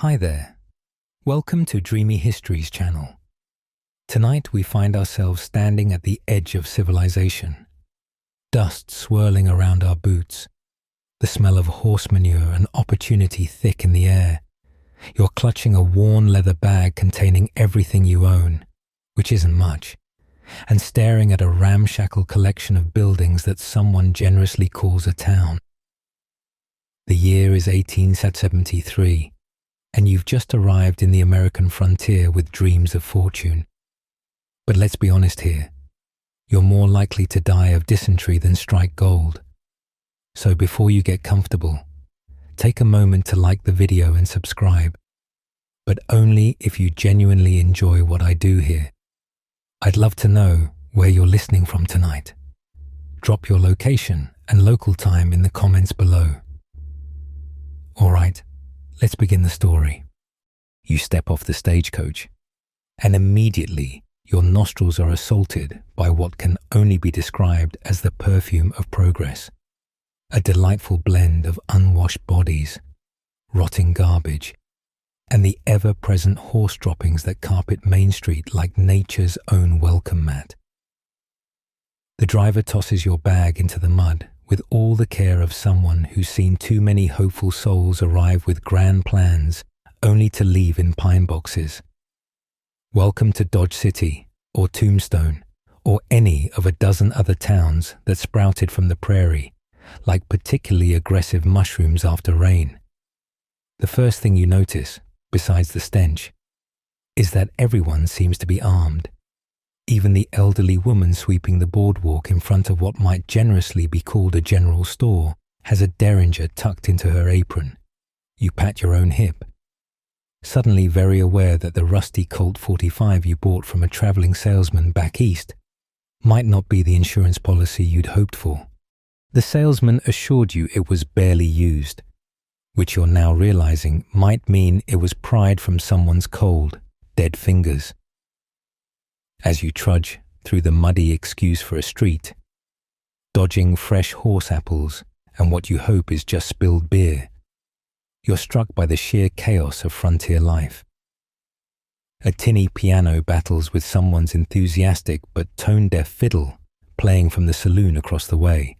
Hi there. Welcome to Dreamy Histories channel. Tonight we find ourselves standing at the edge of civilization. Dust swirling around our boots, the smell of horse manure and opportunity thick in the air. You're clutching a worn leather bag containing everything you own, which isn't much, and staring at a ramshackle collection of buildings that someone generously calls a town. The year is 1873. And you've just arrived in the American frontier with dreams of fortune. But let's be honest here, you're more likely to die of dysentery than strike gold. So before you get comfortable, take a moment to like the video and subscribe, but only if you genuinely enjoy what I do here. I'd love to know where you're listening from tonight. Drop your location and local time in the comments below. All right. Let's begin the story. You step off the stagecoach, and immediately your nostrils are assaulted by what can only be described as the perfume of progress. A delightful blend of unwashed bodies, rotting garbage, and the ever-present horse droppings that carpet Main Street like nature's own welcome mat. The driver tosses your bag into the mud with all the care of someone who's seen too many hopeful souls arrive with grand plans only to leave in pine boxes. Welcome to Dodge City, or Tombstone, or any of a dozen other towns that sprouted from the prairie, like particularly aggressive mushrooms after rain. The first thing you notice, besides the stench, is that everyone seems to be armed. Even the elderly woman sweeping the boardwalk in front of what might generously be called a general store has a derringer tucked into her apron. You pat your own hip, suddenly very aware that the rusty Colt 45 you bought from a traveling salesman back east might not be the insurance policy you'd hoped for. The salesman assured you it was barely used, which you're now realizing might mean it was pried from someone's cold, dead fingers. As you trudge through the muddy excuse for a street, dodging fresh horse apples and what you hope is just spilled beer, you're struck by the sheer chaos of frontier life. A tinny piano battles with someone's enthusiastic but tone-deaf fiddle playing from the saloon across the way.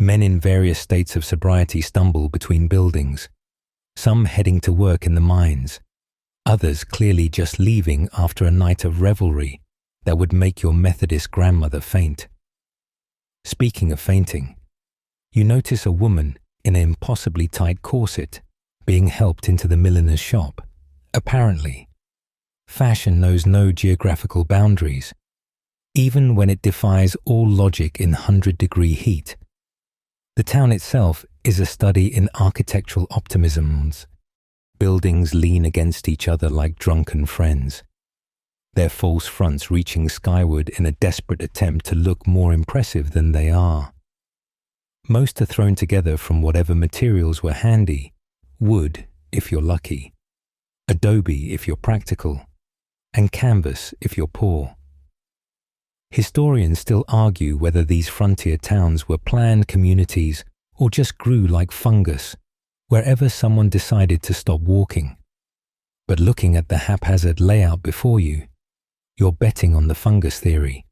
Men in various states of sobriety stumble between buildings, some heading to work in the mines, others clearly just leaving after a night of revelry that would make your Methodist grandmother faint. Speaking of fainting, you notice a woman in an impossibly tight corset being helped into the milliner's shop. Apparently, fashion knows no geographical boundaries, even when it defies all logic in 100-degree heat. The town itself is a study in architectural optimisms. Buildings lean against each other like drunken friends, their false fronts reaching skyward in a desperate attempt to look more impressive than they are. Most are thrown together from whatever materials were handy: wood if you're lucky, adobe if you're practical, and canvas if you're poor. Historians still argue whether these frontier towns were planned communities or just grew like fungus wherever someone decided to stop walking. But looking at the haphazard layout before you, you're betting on the fungus theory.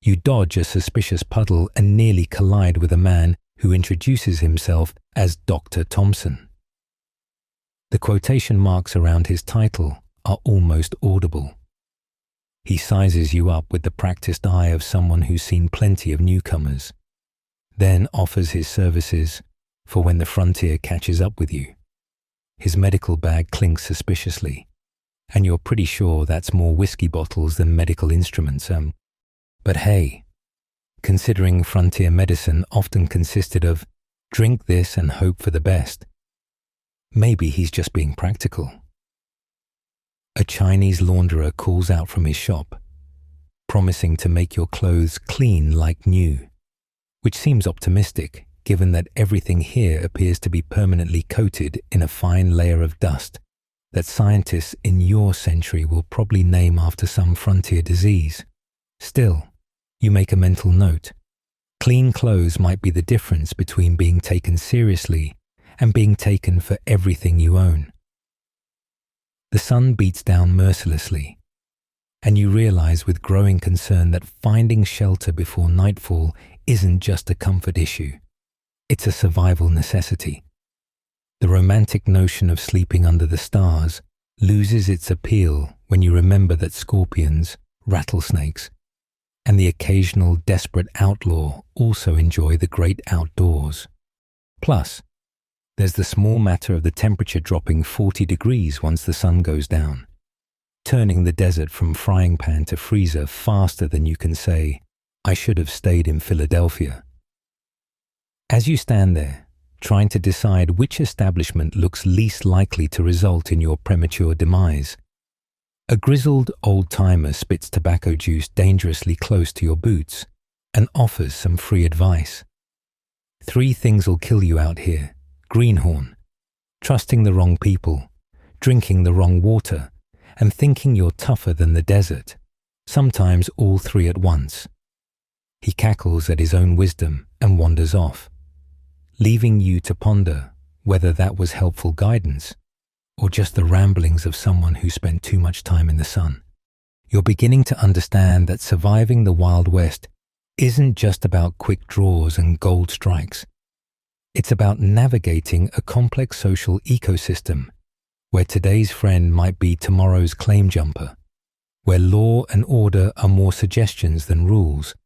You dodge a suspicious puddle and nearly collide with a man who introduces himself as Dr. Thompson. The quotation marks around his title are almost audible. He sizes you up with the practiced eye of someone who's seen plenty of newcomers, then offers his services for when the frontier catches up with you. His medical bag clinks suspiciously, and you're pretty sure that's more whiskey bottles than medical instruments. But hey, considering frontier medicine often consisted of drink this and hope for the best, maybe he's just being practical. A Chinese launderer calls out from his shop, promising to make your clothes clean like new, which seems optimistic given that everything here appears to be permanently coated in a fine layer of dust that scientists in your century will probably name after some frontier disease. Still, you make a mental note. Clean clothes might be the difference between being taken seriously and being taken for everything you own. The sun beats down mercilessly, and you realize with growing concern that finding shelter before nightfall isn't just a comfort issue. It's a survival necessity. The romantic notion of sleeping under the stars loses its appeal when you remember that scorpions, rattlesnakes, and the occasional desperate outlaw also enjoy the great outdoors. Plus, there's the small matter of the temperature dropping 40 degrees once the sun goes down, turning the desert from frying pan to freezer faster than you can say, "I should have stayed in Philadelphia." As you stand there, trying to decide which establishment looks least likely to result in your premature demise, a grizzled old-timer spits tobacco juice dangerously close to your boots and offers some free advice. 3 things'll kill you out here: greenhorn, trusting the wrong people, drinking the wrong water, and thinking you're tougher than the desert, sometimes all 3 at once. He cackles at his own wisdom and wanders off, leaving you to ponder whether that was helpful guidance or just the ramblings of someone who spent too much time in the sun. You're beginning to understand that surviving the Wild West isn't just about quick draws and gold strikes. It's about navigating a complex social ecosystem where today's friend might be tomorrow's claim jumper, where law and order are more suggestions than rules,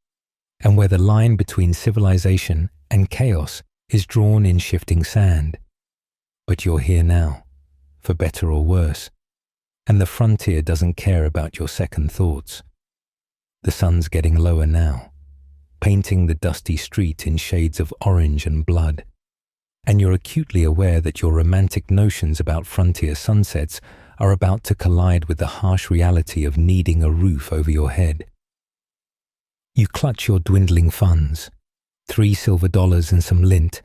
and where the line between civilization and chaos is drawn in shifting sand. But you're here now, for better or worse, and the frontier doesn't care about your second thoughts. The sun's getting lower now, painting the dusty street in shades of orange and blood, and you're acutely aware that your romantic notions about frontier sunsets are about to collide with the harsh reality of needing a roof over your head. You clutch your dwindling funds, $3 silver and some lint,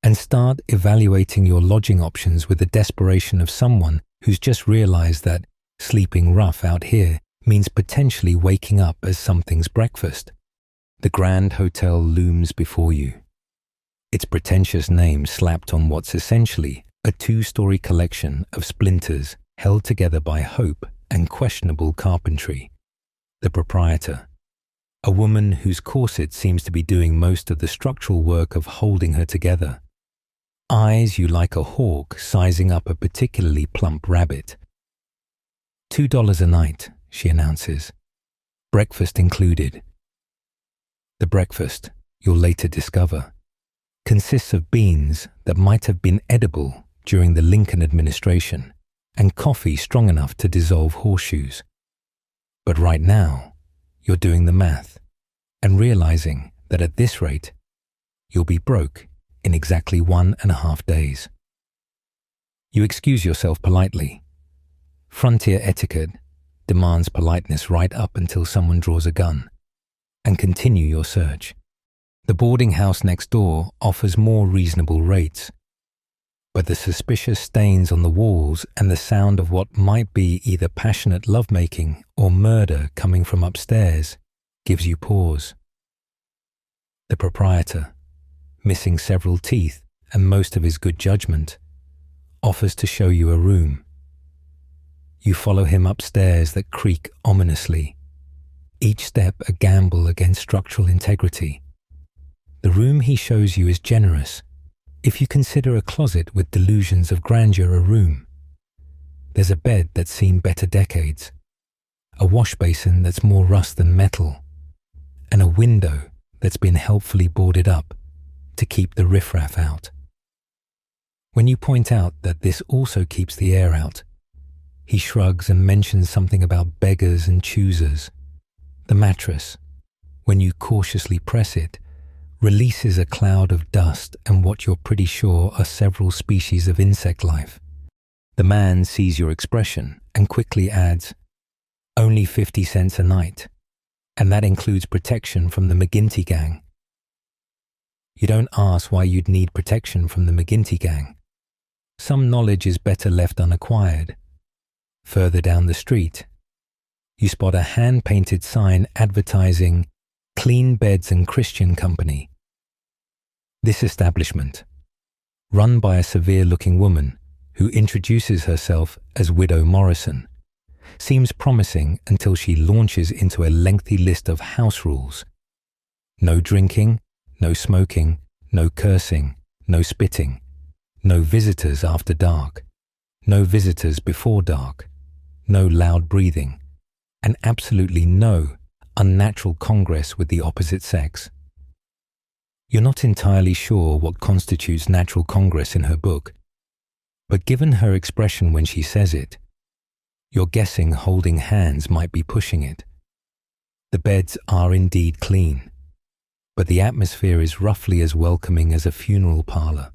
and start evaluating your lodging options with the desperation of someone who's just realized that sleeping rough out here means potentially waking up as something's breakfast. The Grand Hotel looms before you, its pretentious name slapped on what's essentially a 2-story collection of splinters held together by hope and questionable carpentry. The proprietor, a woman whose corset seems to be doing most of the structural work of holding her together, eyes you like a hawk sizing up a particularly plump rabbit. $2 a night, she announces, breakfast included. The breakfast, you'll later discover, consists of beans that might have been edible during the Lincoln administration and coffee strong enough to dissolve horseshoes. But right now, you're doing the math and realizing that at this rate, you'll be broke in exactly 1.5 days. You excuse yourself politely. Frontier etiquette demands politeness right up until someone draws a gun, and continue your search. The boarding house next door offers more reasonable rates, but the suspicious stains on the walls and the sound of what might be either passionate lovemaking or murder coming from upstairs gives you pause. The proprietor, missing several teeth and most of his good judgment, offers to show you a room. You follow him upstairs that creak ominously, each step a gamble against structural integrity. The room he shows you is generous, if you consider a closet with delusions of grandeur a room. There's a bed that's seen better decades, a wash basin that's more rust than metal, and a window that's been helpfully boarded up to keep the riffraff out. When you point out that this also keeps the air out, he shrugs and mentions something about beggars and choosers. The mattress, when you cautiously press it, releases a cloud of dust and what you're pretty sure are several species of insect life. The man sees your expression and quickly adds, "Only 50 cents a night, and that includes protection from the McGinty gang." You don't ask why you'd need protection from the McGinty gang. Some knowledge is better left unacquired. Further down the street, you spot a hand-painted sign advertising Clean Beds and Christian Company. This establishment, run by a severe-looking woman, who introduces herself as Widow Morrison, seems promising until she launches into a lengthy list of house rules. No drinking, no smoking, no cursing, no spitting, no visitors after dark, no visitors before dark, no loud breathing, and absolutely no unnatural congress with the opposite sex. You're not entirely sure what constitutes natural congress in her book, but given her expression when she says it, you're guessing holding hands might be pushing it. The beds are indeed clean, but the atmosphere is roughly as welcoming as a funeral parlor.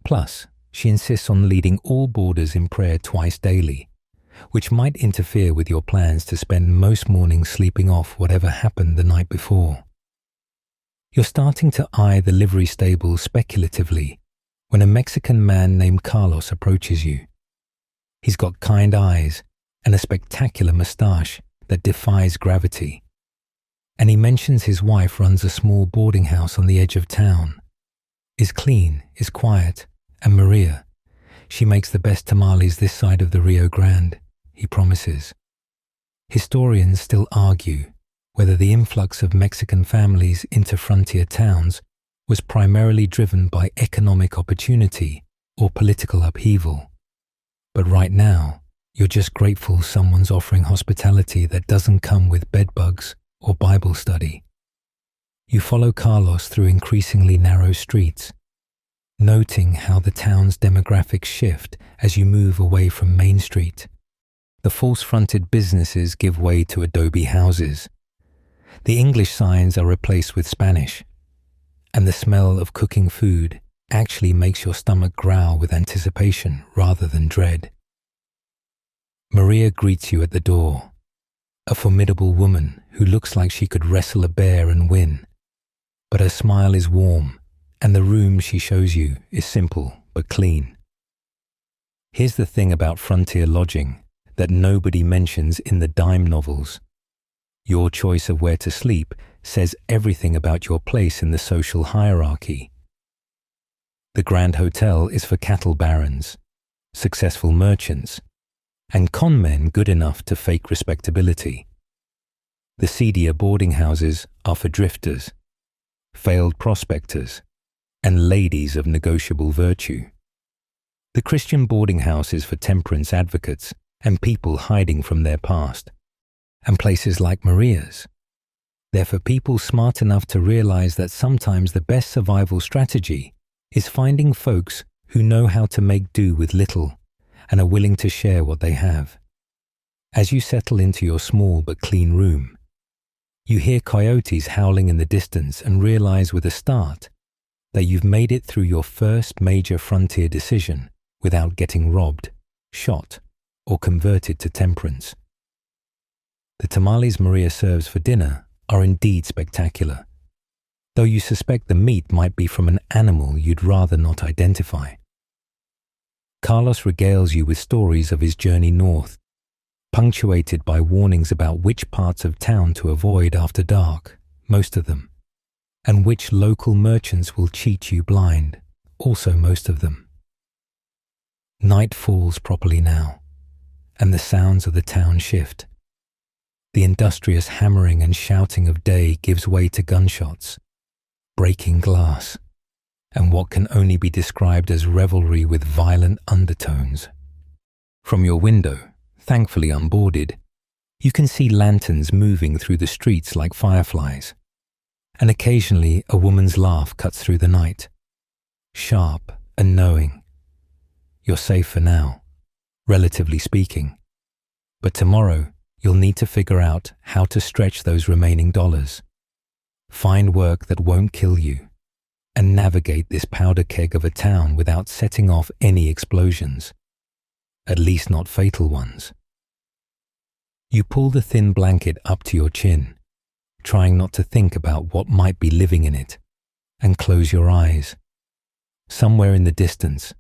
Plus, she insists on leading all boarders in prayer twice daily, which might interfere with your plans to spend most mornings sleeping off whatever happened the night before. You're starting to eye the livery stable speculatively when a Mexican man named Carlos approaches you. He's got kind eyes and a spectacular moustache that defies gravity. And he mentions his wife runs a small boarding house on the edge of town. Is clean, is quiet, and Maria, she makes the best tamales this side of the Rio Grande, he promises. Historians still argue whether the influx of Mexican families into frontier towns was primarily driven by economic opportunity or political upheaval. But right now, you're just grateful someone's offering hospitality that doesn't come with bedbugs or Bible study. You follow Carlos through increasingly narrow streets, noting how the town's demographics shift as you move away from Main Street. The false-fronted businesses give way to adobe houses. The English signs are replaced with Spanish, and the smell of cooking food actually makes your stomach growl with anticipation rather than dread. Maria greets you at the door, a formidable woman who looks like she could wrestle a bear and win, but her smile is warm, and the room she shows you is simple but clean. Here's the thing about frontier lodging that nobody mentions in the dime novels. Your choice of where to sleep says everything about your place in the social hierarchy. The Grand Hotel is for cattle barons, successful merchants, and con men good enough to fake respectability. The seedier boarding houses are for drifters, failed prospectors, and ladies of negotiable virtue. The Christian boarding house is for temperance advocates and people hiding from their past. And places like Maria's, they're for people smart enough to realize that sometimes the best survival strategy is finding folks who know how to make do with little and are willing to share what they have. As you settle into your small but clean room, you hear coyotes howling in the distance and realize with a start that you've made it through your first major frontier decision without getting robbed, shot, or converted to temperance. The tamales Maria serves for dinner are indeed spectacular, though you suspect the meat might be from an animal you'd rather not identify. Carlos regales you with stories of his journey north, punctuated by warnings about which parts of town to avoid after dark, most of them, and which local merchants will cheat you blind, also most of them. Night falls properly now, and the sounds of the town shift. The industrious hammering and shouting of day gives way to gunshots, breaking glass, and what can only be described as revelry with violent undertones. From your window, thankfully unboarded, you can see lanterns moving through the streets like fireflies, and occasionally a woman's laugh cuts through the night, sharp and knowing. You're safe for now, relatively speaking, but tomorrow you'll need to figure out how to stretch those remaining dollars, find work that won't kill you, and navigate this powder keg of a town without setting off any explosions, at least not fatal ones. You pull the thin blanket up to your chin, trying not to think about what might be living in it, and close your eyes. Somewhere in the distance,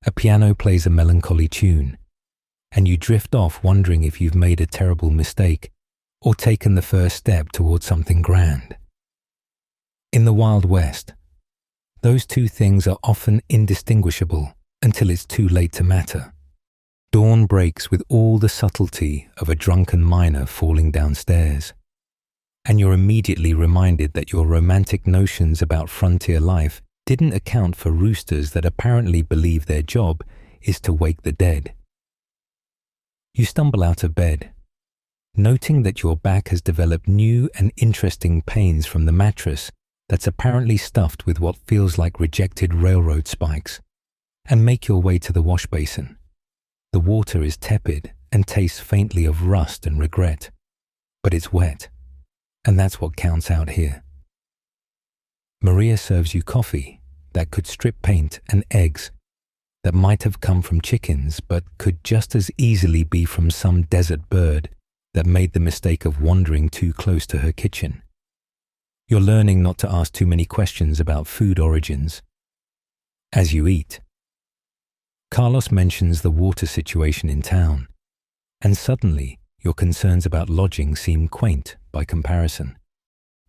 a piano plays a melancholy tune, and you drift off wondering if you've made a terrible mistake or taken the first step towards something grand. In the Wild West, those two things are often indistinguishable until it's too late to matter. Dawn breaks with all the subtlety of a drunken miner falling downstairs, and you're immediately reminded that your romantic notions about frontier life didn't account for roosters that apparently believe their job is to wake the dead. You stumble out of bed, noting that your back has developed new and interesting pains from the mattress that's apparently stuffed with what feels like rejected railroad spikes, and make your way to the wash basin. The water is tepid and tastes faintly of rust and regret, but it's wet, and that's what counts out here. Maria serves you coffee that could strip paint and eggs that might have come from chickens but could just as easily be from some desert bird that made the mistake of wandering too close to her kitchen. You're learning not to ask too many questions about food origins. As you eat, Carlos mentions the water situation in town, and suddenly your concerns about lodging seem quaint by comparison.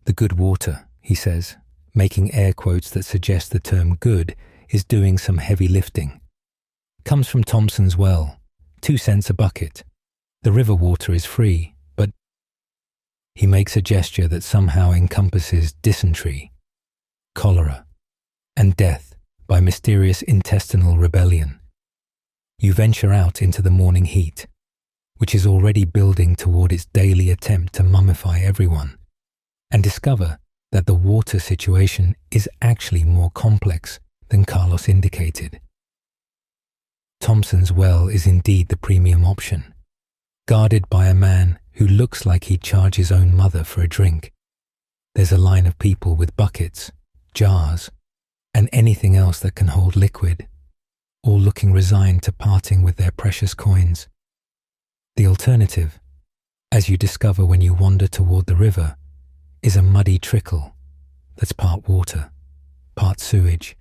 The good water, he says, making air quotes that suggest the term good is doing some heavy lifting, comes from Thompson's well, 2 cents a bucket. The river water is free, but he makes a gesture that somehow encompasses dysentery, cholera, and death by mysterious intestinal rebellion. You venture out into the morning heat, which is already building toward its daily attempt to mummify everyone, and discover that the water situation is actually more complex than Carlos indicated. Thompson's well is indeed the premium option, guarded by a man who looks like he'd charge his own mother for a drink. There's a line of people with buckets, jars, and anything else that can hold liquid, all looking resigned to parting with their precious coins. The alternative, as you discover when you wander toward the river, is a muddy trickle that's part water, part sewage,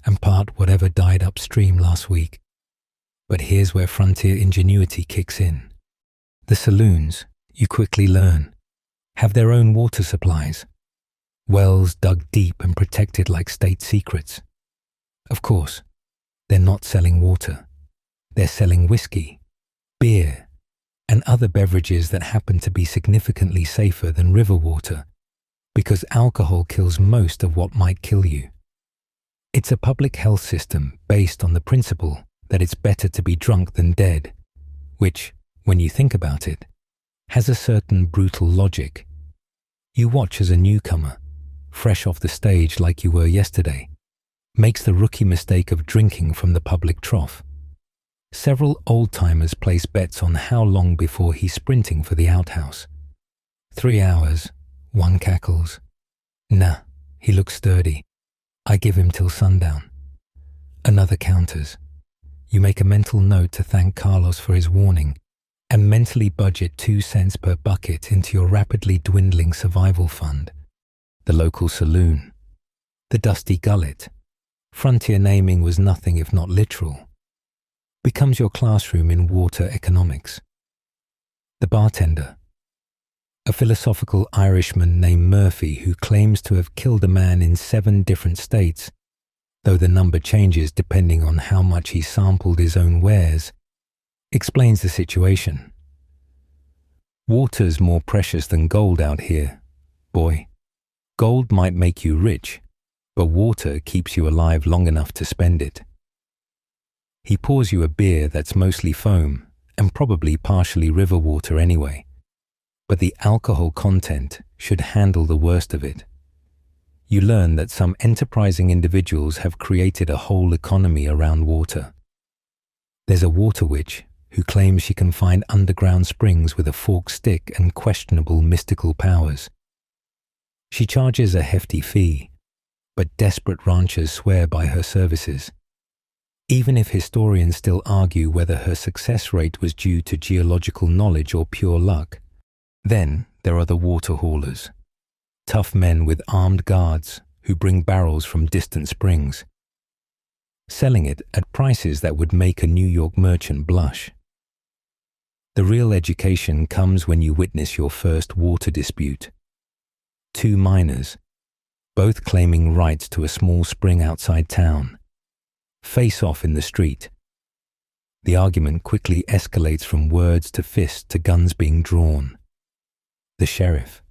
and part whatever died upstream last week. But here's where frontier ingenuity kicks in. The saloons, you quickly learn, have their own water supplies, wells dug deep and protected like state secrets. Of course, they're not selling water. They're selling whiskey, beer, and other beverages that happen to be significantly safer than river water, because alcohol kills most of what might kill you. It's a public health system based on the principle that it's better to be drunk than dead, which, when you think about it, has a certain brutal logic. You watch as a newcomer, fresh off the stage like you were yesterday, makes the rookie mistake of drinking from the public trough. Several old-timers place bets on how long before he's sprinting for the outhouse. 3 hours, one cackles. Nah, he looks sturdy. I give him till sundown. Another counters. You make a mental note to thank Carlos for his warning and mentally budget 2 cents per bucket into your rapidly dwindling survival fund. The local saloon. The dusty gullet. Frontier naming was nothing if not literal. Becomes your classroom in water economics. The bartender. A philosophical Irishman named Murphy who claims to have killed a man in 7 different states, though the number changes depending on how much he sampled his own wares, explains the situation. Water's more precious than gold out here, boy. Gold might make you rich, but water keeps you alive long enough to spend it. He pours you a beer that's mostly foam and probably partially river water anyway, but the alcohol content should handle the worst of it. You learn that some enterprising individuals have created a whole economy around water. There's a water witch who claims she can find underground springs with a forked stick and questionable mystical powers. She charges a hefty fee, but desperate ranchers swear by her services. Even if historians still argue whether her success rate was due to geological knowledge or pure luck, then there are the water haulers, tough men with armed guards who bring barrels from distant springs, selling it at prices that would make a New York merchant blush. The real education comes when you witness your first water dispute. 2 miners, both claiming rights to a small spring outside town, face off in the street. The argument quickly escalates from words to fists to guns being drawn. The sheriff,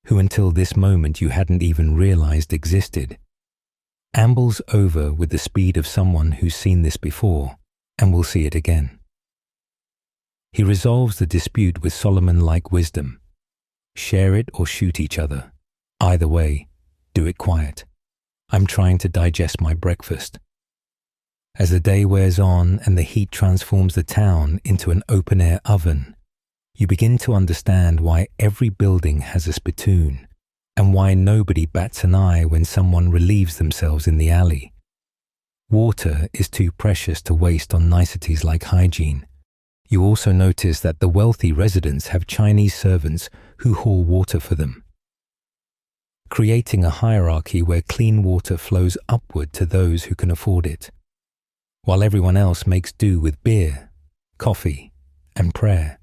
who until this moment you hadn't even realized existed, ambles over with the speed of someone who's seen this before and will see it again. He resolves the dispute with Solomon-like wisdom. Share it or shoot each other. Either way, do it quiet. I'm trying to digest my breakfast. As the day wears on and the heat transforms the town into an open-air oven, you begin to understand why every building has a spittoon and why nobody bats an eye when someone relieves themselves in the alley. Water is too precious to waste on niceties like hygiene. You also notice that the wealthy residents have Chinese servants who haul water for them, creating a hierarchy where clean water flows upward to those who can afford it, while everyone else makes do with beer, coffee, and prayer.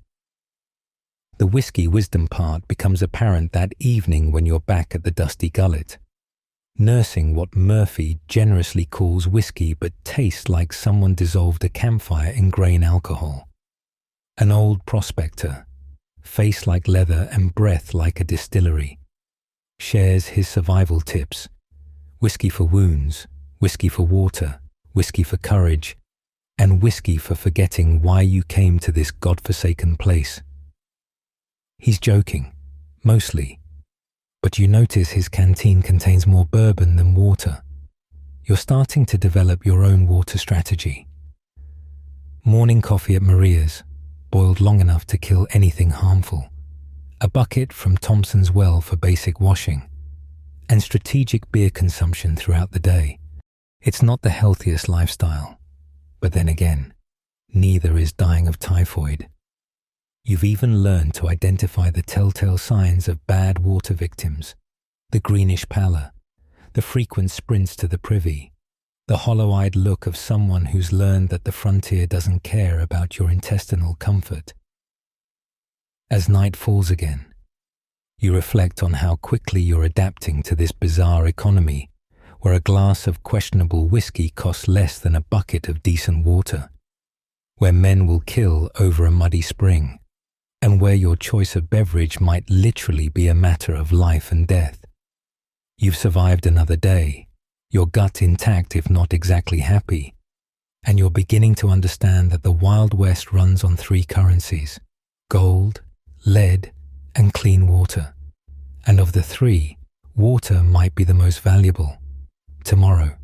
The whiskey wisdom part becomes apparent that evening when you're back at the Dusty Gullet, nursing what Murphy generously calls whiskey but tastes like someone dissolved a campfire in grain alcohol. An old prospector, face like leather and breath like a distillery, shares his survival tips: whiskey for wounds, whiskey for water, whiskey for courage, and whiskey for forgetting why you came to this godforsaken place. He's joking, mostly, but you notice his canteen contains more bourbon than water. You're starting to develop your own water strategy. Morning coffee at Maria's, boiled long enough to kill anything harmful. A bucket from Thompson's Well for basic washing, and strategic beer consumption throughout the day. It's not the healthiest lifestyle, but then again, neither is dying of typhoid. You've even learned to identify the telltale signs of bad water victims: the greenish pallor, the frequent sprints to the privy, the hollow-eyed look of someone who's learned that the frontier doesn't care about your intestinal comfort. As night falls again, you reflect on how quickly you're adapting to this bizarre economy where a glass of questionable whiskey costs less than a bucket of decent water, where men will kill over a muddy spring, and where your choice of beverage might literally be a matter of life and death. You've survived another day, your gut intact if not exactly happy, and you're beginning to understand that the Wild West runs on three currencies: gold, lead, and clean water. And of the three, water might be the most valuable. Tomorrow,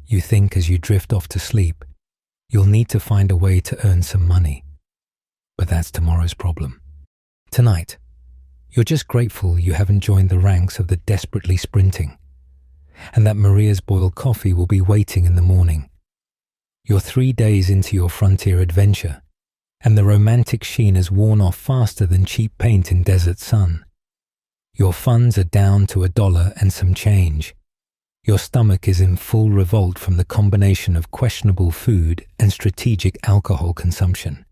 you think as you drift off to sleep, you'll need to find a way to earn some money. But that's tomorrow's problem. Tonight, you're just grateful you haven't joined the ranks of the desperately sprinting, and that Maria's boiled coffee will be waiting in the morning. You're 3 days into your frontier adventure, and the romantic sheen has worn off faster than cheap paint in desert sun. Your funds are down to $1 and some change. Your stomach is in full revolt from the combination of questionable food and strategic alcohol consumption.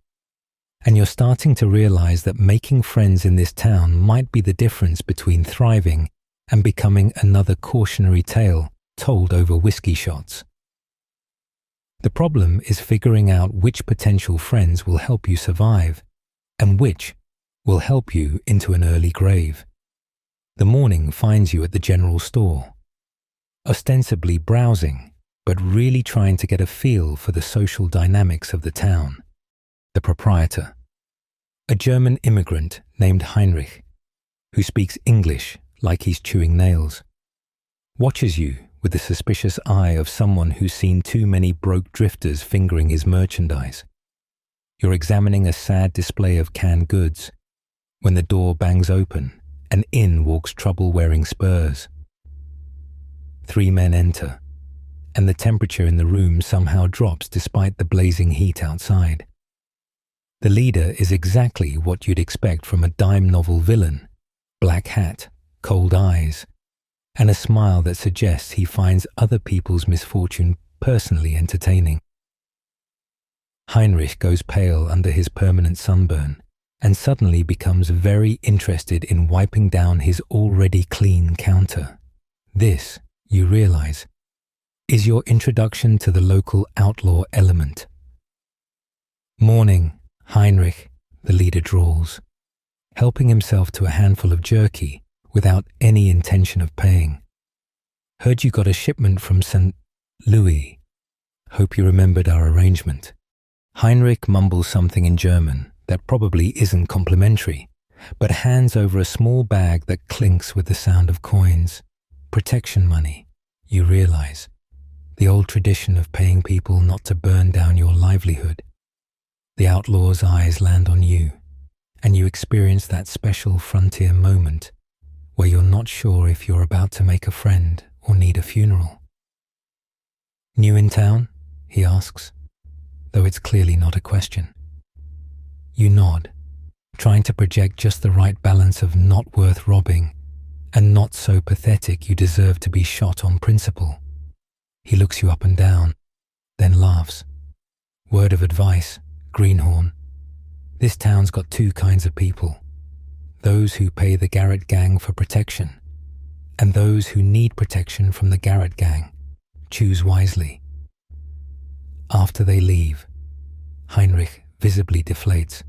And you're starting to realize that making friends in this town might be the difference between thriving and becoming another cautionary tale told over whiskey shots. The problem is figuring out which potential friends will help you survive and which will help you into an early grave. The morning finds you at the general store, ostensibly browsing, but really trying to get a feel for the social dynamics of the town. The proprietor, a German immigrant named Heinrich, who speaks English like he's chewing nails, watches you with the suspicious eye of someone who's seen too many broke drifters fingering his merchandise. You're examining a sad display of canned goods when the door bangs open and in walks trouble wearing spurs. 3 men enter, and the temperature in the room somehow drops despite the blazing heat outside. The leader is exactly what you'd expect from a dime novel villain: black hat, cold eyes, and a smile that suggests he finds other people's misfortune personally entertaining. Heinrich goes pale under his permanent sunburn and suddenly becomes very interested in wiping down his already clean counter. This, you realize, is your introduction to the local outlaw element. "Morning, Heinrich," the leader drawls, helping himself to a handful of jerky without any intention of paying. "Heard you got a shipment from St. Louis. Hope you remembered our arrangement." Heinrich mumbles something in German that probably isn't complimentary, but hands over a small bag that clinks with the sound of coins. Protection money, you realize. The old tradition of paying people not to burn down your livelihood. The outlaw's eyes land on you, and you experience that special frontier moment where you're not sure if you're about to make a friend or need a funeral. "New in town?" he asks, though it's clearly not a question. You nod, trying to project just the right balance of not worth robbing and not so pathetic you deserve to be shot on principle. He looks you up and down, then laughs. "Word of advice, greenhorn. This town's got two kinds of people. Those who pay the Garrett gang for protection, and those who need protection from the Garrett gang. Choose wisely." After they leave, Heinrich visibly deflates.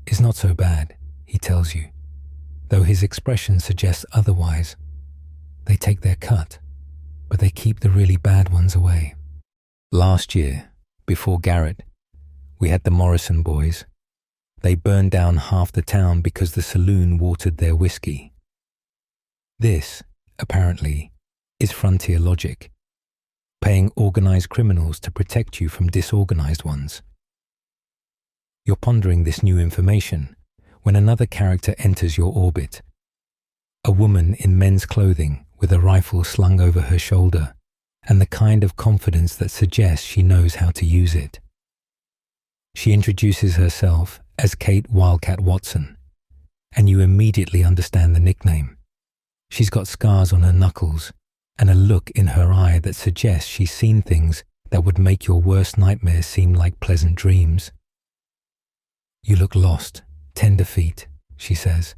"It's not so bad," he tells you, though his expression suggests otherwise. They take their cut, but they keep the really bad ones away. "Last year, before Garrett, we had the Morrison boys. They burned down half the town because the saloon watered their whiskey. This, apparently, is frontier logic, paying organized criminals to protect you from disorganized ones." You're pondering this new information when another character enters your orbit. A woman in men's clothing with a rifle slung over her shoulder and the kind of confidence that suggests she knows how to use it. She introduces herself as Kate Wildcat Watson, and you immediately understand the nickname. She's got scars on her knuckles and a look in her eye that suggests she's seen things that would make your worst nightmares seem like pleasant dreams. "You look lost, tenderfeet," she says,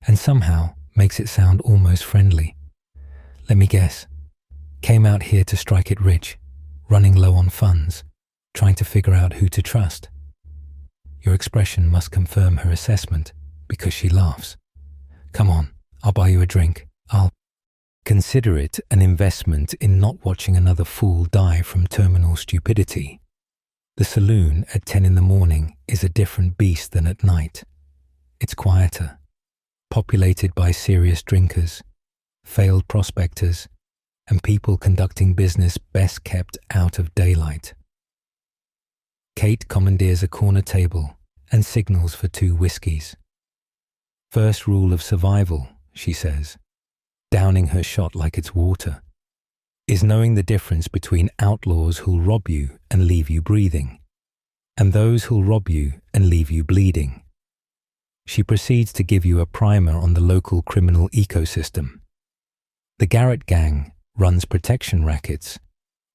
and somehow makes it sound almost friendly. "Let me guess. Came out here to strike it rich, running low on funds, trying to figure out who to trust." Your expression must confirm her assessment because she laughs. "Come on, I'll buy you a drink. I'll..." Consider it an investment in not watching another fool die from terminal stupidity. The saloon at 10 in the morning is a different beast than at night. It's quieter, populated by serious drinkers, failed prospectors, and people conducting business best kept out of daylight. Kate commandeers a corner table and signals for 2 whiskeys. "First rule of survival," she says, downing her shot like it's water, "is knowing the difference between outlaws who'll rob you and leave you breathing, and those who'll rob you and leave you bleeding." She proceeds to give you a primer on the local criminal ecosystem. The Garrett gang runs protection rackets,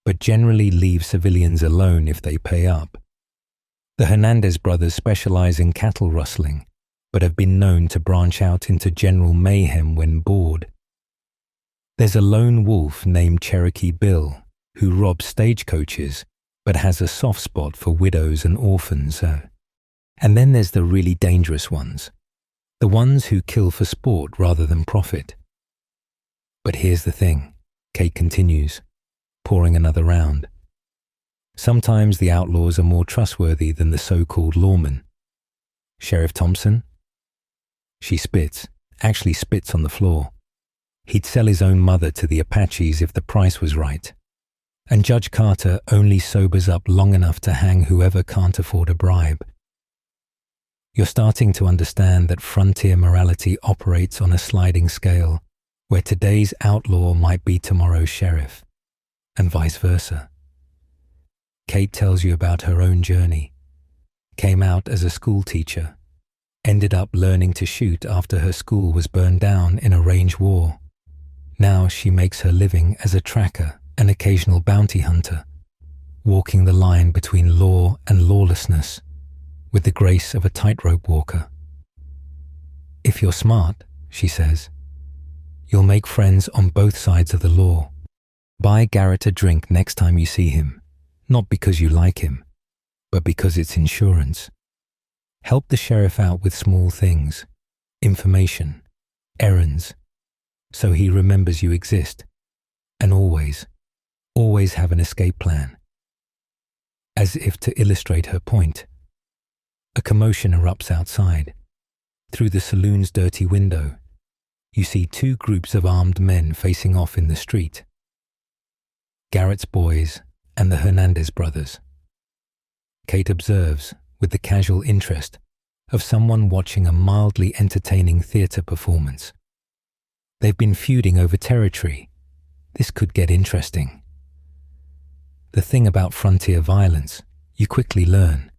but generally leave civilians alone if they pay up. The Hernandez brothers specialize in cattle rustling, but have been known to branch out into general mayhem when bored. There's a lone wolf named Cherokee Bill who robs stagecoaches but has a soft spot for widows and orphans. And then there's the really dangerous ones, the ones who kill for sport rather than profit. But here's the thing, Kate continues, pouring another round. Sometimes the outlaws are more trustworthy than the so-called lawmen. Sheriff Thompson? She spits, actually spits on the floor. He'd sell his own mother to the Apaches if the price was right. And Judge Carter only sobers up long enough to hang whoever can't afford a bribe. You're starting to understand that frontier morality operates on a sliding scale, where today's outlaw might be tomorrow's sheriff, and vice versa. Kate tells you about her own journey. Came out as a school teacher, ended up learning to shoot after her school was burned down in a range war. Now she makes her living as a tracker and occasional bounty hunter, walking the line between law and lawlessness with the grace of a tightrope walker. If you're smart, she says, you'll make friends on both sides of the law. Buy Garrett a drink next time you see him, not because you like him, but because it's insurance. Help the sheriff out with small things, information, errands, so he remembers you exist, and always have an escape plan. As if to illustrate her point, a commotion erupts outside. Through the saloon's dirty window, you see two groups of armed men facing off in the street. Garrett's boys and the Hernandez brothers. Kate observes, with the casual interest of someone watching a mildly entertaining theater performance. They've been feuding over territory. This could get interesting. The thing about frontier violence, you quickly learn,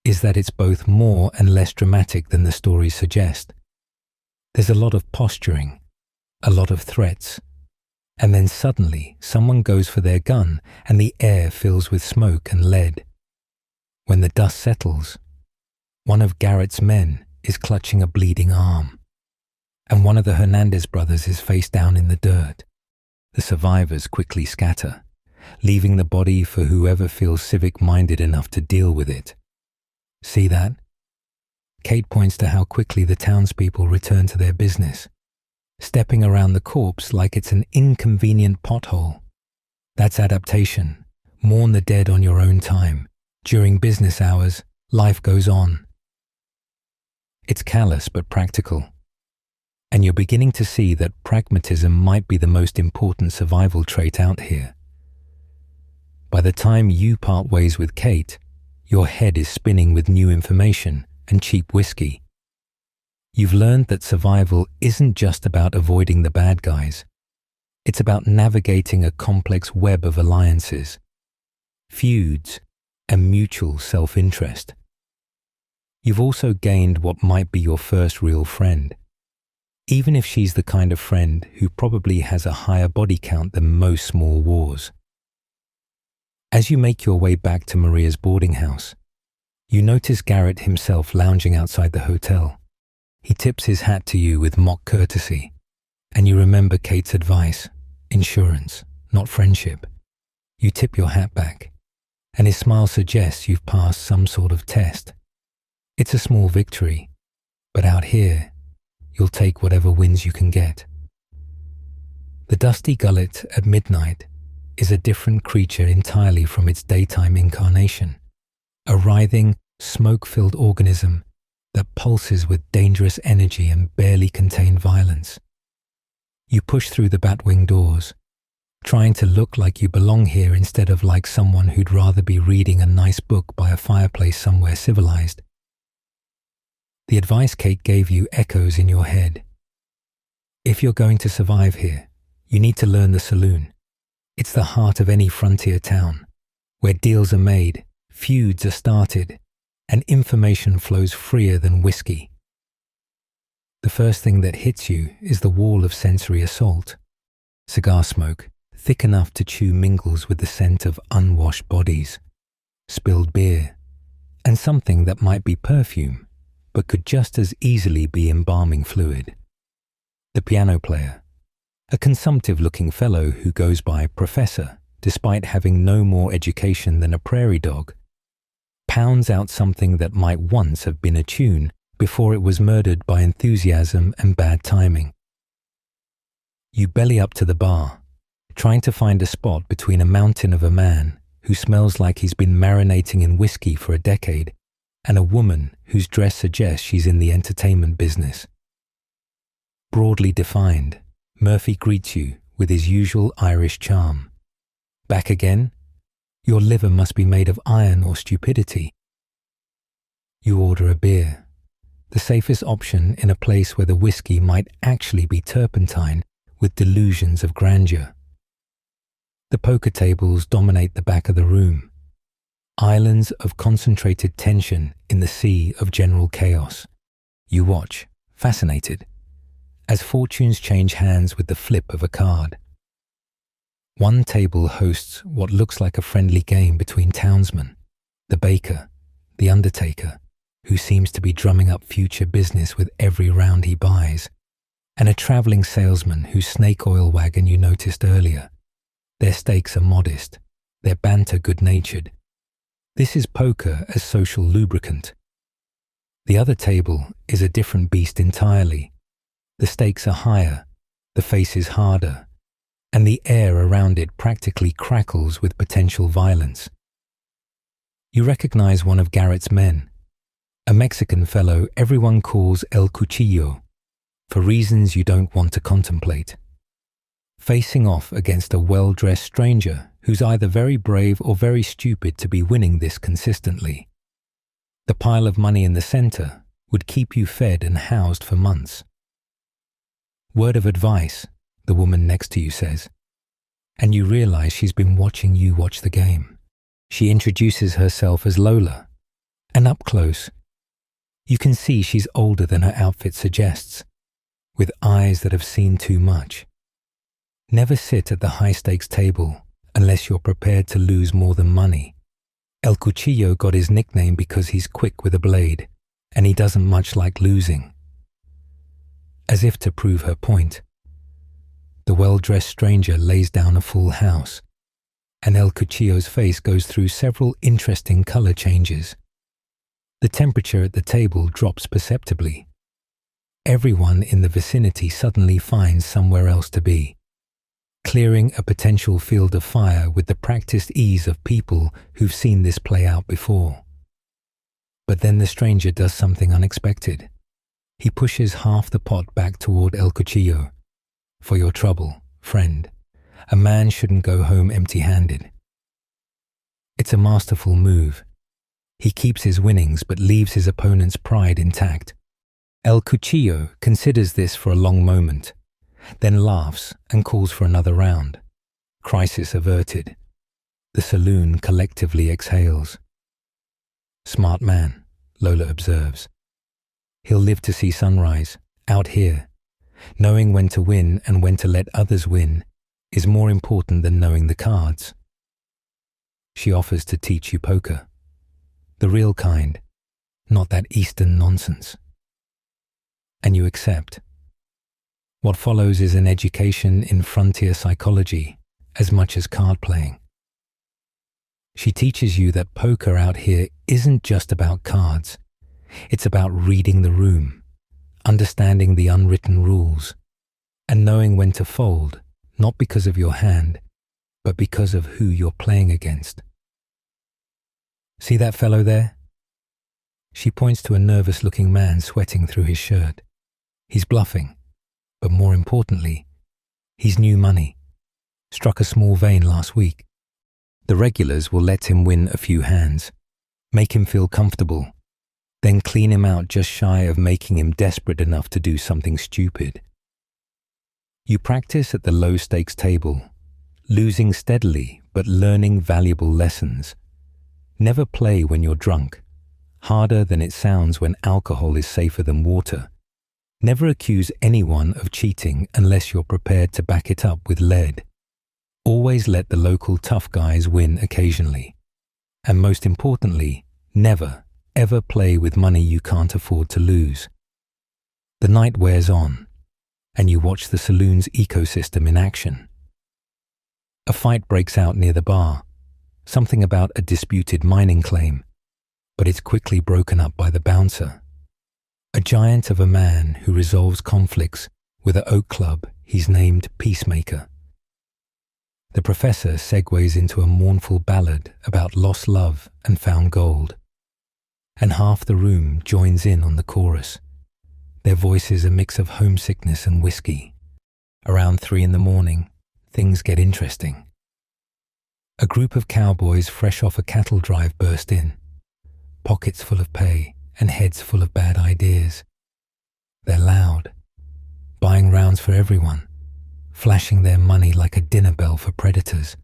is that it's both more and less dramatic than the stories suggest. There's a lot of posturing, a lot of threats, and then suddenly someone goes for their gun and the air fills with smoke and lead. When the dust settles, one of Garrett's men is clutching a bleeding arm, and one of the Hernandez brothers is face down in the dirt. The survivors quickly scatter, leaving the body for whoever feels civic-minded enough to deal with it. See that? Kate points to how quickly the townspeople return to their business, stepping around the corpse like it's an inconvenient pothole. That's adaptation. Mourn the dead on your own time. During business hours, life goes on. It's callous but practical. And you're beginning to see that pragmatism might be the most important survival trait out here. By the time you part ways with Kate, your head is spinning with new information and cheap whiskey. You've learned that survival isn't just about avoiding the bad guys. It's about navigating a complex web of alliances, feuds, and mutual self-interest. You've also gained what might be your first real friend, even if she's the kind of friend who probably has a higher body count than most small wars. As you make your way back to Maria's boarding house, you notice Garrett himself lounging outside the hotel. He tips his hat to you with mock courtesy, and you remember Kate's advice, insurance, not friendship. You tip your hat back, and his smile suggests you've passed some sort of test. It's a small victory, but out here, you'll take whatever wins you can get. The Dusty Gullet at midnight is a different creature entirely from its daytime incarnation, a writhing, smoke-filled organism that pulses with dangerous energy and barely contained violence. You push through the batwing doors, trying to look like you belong here instead of like someone who'd rather be reading a nice book by a fireplace somewhere civilized. The advice Kate gave you echoes in your head. If you're going to survive here, you need to learn the saloon. It's the heart of any frontier town, where deals are made, feuds are started, and information flows freer than whiskey. The first thing that hits you is the wall of sensory assault. Cigar smoke, thick enough to chew, mingles with the scent of unwashed bodies, spilled beer, and something that might be perfume, but could just as easily be embalming fluid. The piano player, a consumptive-looking fellow who goes by Professor, despite having no more education than a prairie dog, pounds out something that might once have been a tune before it was murdered by enthusiasm and bad timing. You belly up to the bar, trying to find a spot between a mountain of a man who smells like he's been marinating in whiskey for a decade and a woman whose dress suggests she's in the entertainment business. Broadly defined, Murphy greets you with his usual Irish charm. Back again? Your liver must be made of iron or stupidity. You order a beer, the safest option in a place where the whiskey might actually be turpentine with delusions of grandeur. The poker tables dominate the back of the room, islands of concentrated tension in the sea of general chaos. You watch, fascinated, as fortunes change hands with the flip of a card. One table hosts what looks like a friendly game between townsmen, the baker, the undertaker, who seems to be drumming up future business with every round he buys, and a traveling salesman whose snake oil wagon you noticed earlier, Their stakes are modest, their banter good-natured. This is poker as social lubricant. The other table is a different beast entirely. The stakes are higher, the face is harder, and the air around it practically crackles with potential violence. You recognize one of Garrett's men, a Mexican fellow everyone calls El Cuchillo, for reasons you don't want to contemplate. Facing off against a well-dressed stranger who's either very brave or very stupid to be winning this consistently. The pile of money in the center would keep you fed and housed for months. Word of advice, the woman next to you says, and you realize she's been watching you watch the game. She introduces herself as Lola, and up close, you can see she's older than her outfit suggests, with eyes that have seen too much. Never sit at the high-stakes table unless you're prepared to lose more than money. El Cuchillo got his nickname because he's quick with a blade, and he doesn't much like losing. As if to prove her point, the well-dressed stranger lays down a full house, and El Cuchillo's face goes through several interesting color changes. The temperature at the table drops perceptibly. Everyone in the vicinity suddenly finds somewhere else to be, clearing a potential field of fire with the practiced ease of people who've seen this play out before. But then the stranger does something unexpected. He pushes half the pot back toward El Cuchillo. For your trouble, friend, a man shouldn't go home empty-handed. It's a masterful move. He keeps his winnings but leaves his opponent's pride intact. El Cuchillo considers this for a long moment, then laughs and calls for another round. Crisis averted. The saloon collectively exhales. Smart man, Lola observes. He'll live to see sunrise, out here. Knowing when to win and when to let others win is more important than knowing the cards. She offers to teach you poker. The real kind, not that Eastern nonsense. And you accept. What follows is an education in frontier psychology as much as card playing. She teaches you that poker out here isn't just about cards. It's about reading the room, understanding the unwritten rules, and knowing when to fold, not because of your hand, but because of who you're playing against. See that fellow there? She points to a nervous-looking man sweating through his shirt. He's bluffing, but more importantly, he's new money. Struck a small vein last week. The regulars will let him win a few hands, make him feel comfortable, then clean him out just shy of making him desperate enough to do something stupid. You practice at the low-stakes table, losing steadily but learning valuable lessons. Never play when you're drunk, harder than it sounds when alcohol is safer than water. Never accuse anyone of cheating unless you're prepared to back it up with lead. Always let the local tough guys win occasionally. And most importantly, never, ever play with money you can't afford to lose. The night wears on, and you watch the saloon's ecosystem in action. A fight breaks out near the bar, something about a disputed mining claim, but it's quickly broken up by the bouncer. A giant of a man who resolves conflicts with an oak club he's named Peacemaker. The professor segues into a mournful ballad about lost love and found gold, and half the room joins in on the chorus. Their voices a mix of homesickness and whiskey. Around 3 a.m, things get interesting. A group of cowboys fresh off a cattle drive burst in, pockets full of pay and heads full of bad ideas. They're loud, buying rounds for everyone, flashing their money like a dinner bell for predators.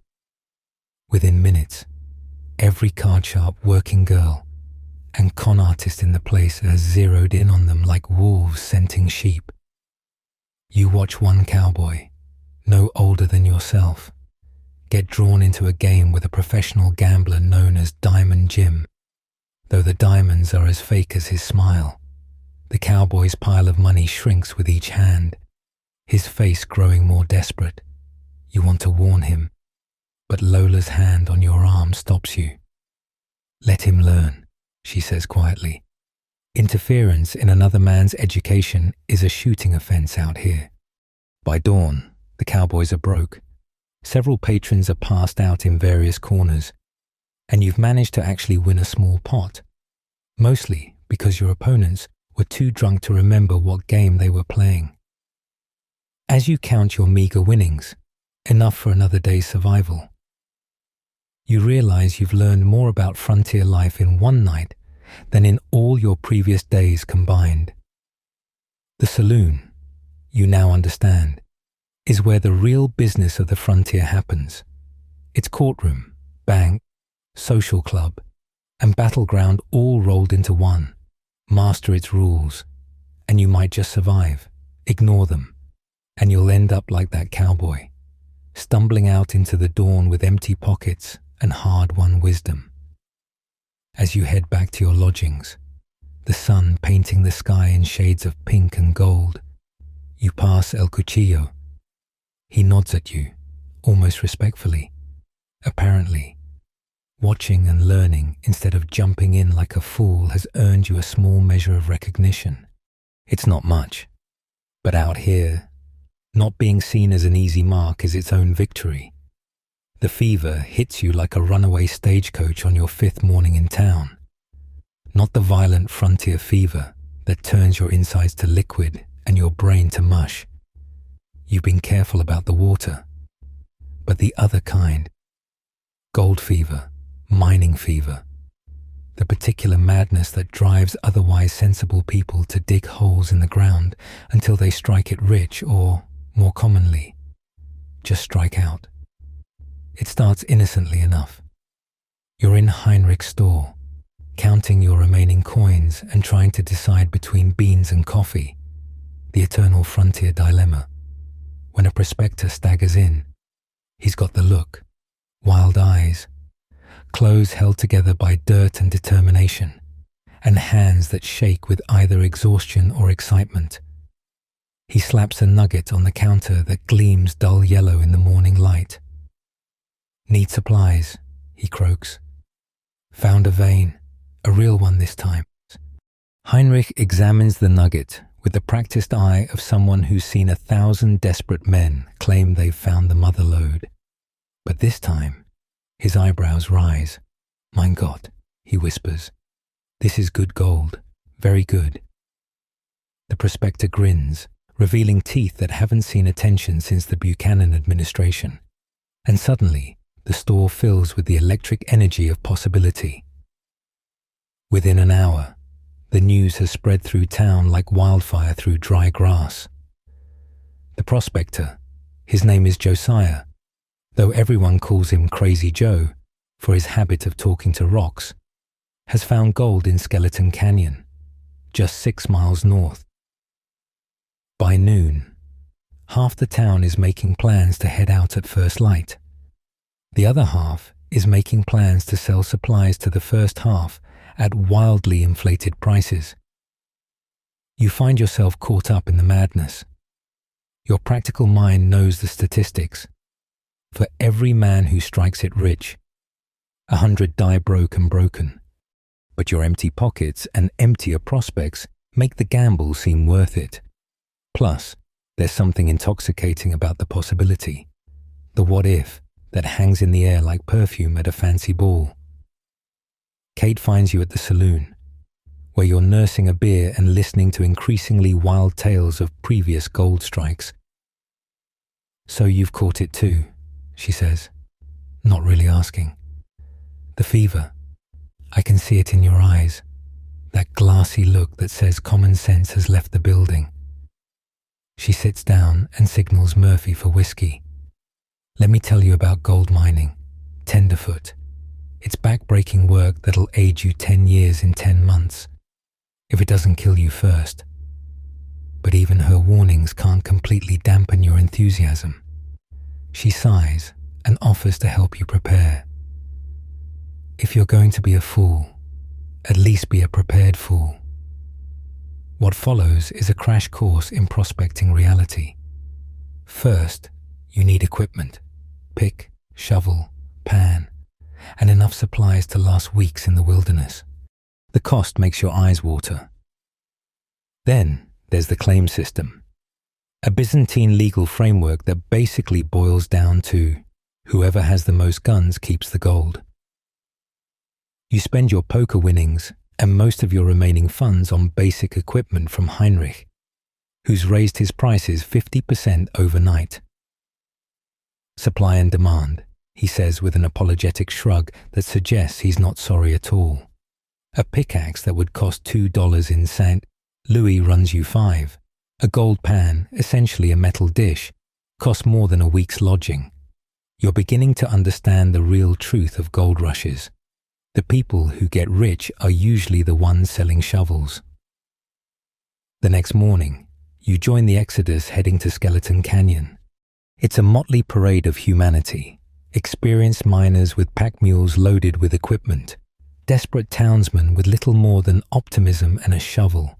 Within minutes, every card-sharp working girl and con artist in the place has zeroed in on them like wolves scenting sheep. You watch one cowboy, no older than yourself, get drawn into a game with a professional gambler known as Diamond Jim. Though the diamonds are as fake as his smile, the cowboy's pile of money shrinks with each hand, his face growing more desperate. You want to warn him, but Lola's hand on your arm stops you. "Let him learn," she says quietly. "Interference in another man's education is a shooting offence out here." By dawn, the cowboys are broke. Several patrons are passed out in various corners, and you've managed to actually win a small pot, mostly because your opponents were too drunk to remember what game they were playing. As you count your meager winnings, enough for another day's survival, you realize you've learned more about frontier life in one night than in all your previous days combined. The saloon, you now understand, is where the real business of the frontier happens. It's courtroom, bank, social club, and battleground all rolled into one. Master its rules, and you might just survive. Ignore them, and you'll end up like that cowboy, stumbling out into the dawn with empty pockets and hard-won wisdom. As you head back to your lodgings, the sun painting the sky in shades of pink and gold, you pass El Cuchillo. He nods at you, almost respectfully, apparently. Watching and learning instead of jumping in like a fool has earned you a small measure of recognition. It's not much, but out here, not being seen as an easy mark is its own victory. The fever hits you like a runaway stagecoach on your 5th morning in town. Not the violent frontier fever that turns your insides to liquid and your brain to mush. You've been careful about the water, but the other kind, gold fever, mining fever, the particular madness that drives otherwise sensible people to dig holes in the ground until they strike it rich or, more commonly, just strike out. It starts innocently enough. You're in Heinrich's store, counting your remaining coins and trying to decide between beans and coffee, the eternal frontier dilemma. When a prospector staggers in, he's got the look, wild eyes, clothes held together by dirt and determination, and hands that shake with either exhaustion or excitement. He slaps a nugget on the counter that gleams dull yellow in the morning light. "Need supplies," he croaks. "Found a vein, a real one this time." Heinrich examines the nugget with the practiced eye of someone who's seen 1,000 desperate men claim they've found the mother lode. But this time, his eyebrows rise. "Mein Gott," he whispers. "This is good gold, very good." The prospector grins, revealing teeth that haven't seen attention since the Buchanan administration. And suddenly, the store fills with the electric energy of possibility. Within an hour, the news has spread through town like wildfire through dry grass. The prospector, his name is Josiah, though everyone calls him Crazy Joe for his habit of talking to rocks, has found gold in Skeleton Canyon, just 6 miles north. By noon, half the town is making plans to head out at first light. The other half is making plans to sell supplies to the first half at wildly inflated prices. You find yourself caught up in the madness. Your practical mind knows the statistics. For every man who strikes it rich, 100 die broke and broken. But your empty pockets and emptier prospects make the gamble seem worth it. Plus, there's something intoxicating about the possibility, the what if, that hangs in the air like perfume at a fancy ball. Kate finds you at the saloon, where you're nursing a beer and listening to increasingly wild tales of previous gold strikes. "So you've caught it too," she says, not really asking. "The fever. I can see it in your eyes, that glassy look that says common sense has left the building." She sits down and signals Murphy for whiskey. "Let me tell you about gold mining, tenderfoot. It's back-breaking work that'll age you 10 years in 10 months, if it doesn't kill you first." But even her warnings can't completely dampen your enthusiasm. She sighs and offers to help you prepare. "If you're going to be a fool, at least be a prepared fool." What follows is a crash course in prospecting reality. First, you need equipment: pick, shovel, pan, and enough supplies to last weeks in the wilderness. The cost makes your eyes water. Then there's the claim system, a Byzantine legal framework that basically boils down to whoever has the most guns keeps the gold. You spend your poker winnings and most of your remaining funds on basic equipment from Heinrich, who's raised his prices 50% overnight. Supply and demand, he says with an apologetic shrug that suggests he's not sorry at all. A pickaxe that would cost $2 in St. Louis runs you $5. A gold pan, essentially a metal dish, costs more than a week's lodging. You're beginning to understand the real truth of gold rushes. The people who get rich are usually the ones selling shovels. The next morning, you join the exodus heading to Skeleton Canyon. It's a motley parade of humanity, experienced miners with pack mules loaded with equipment, desperate townsmen with little more than optimism and a shovel,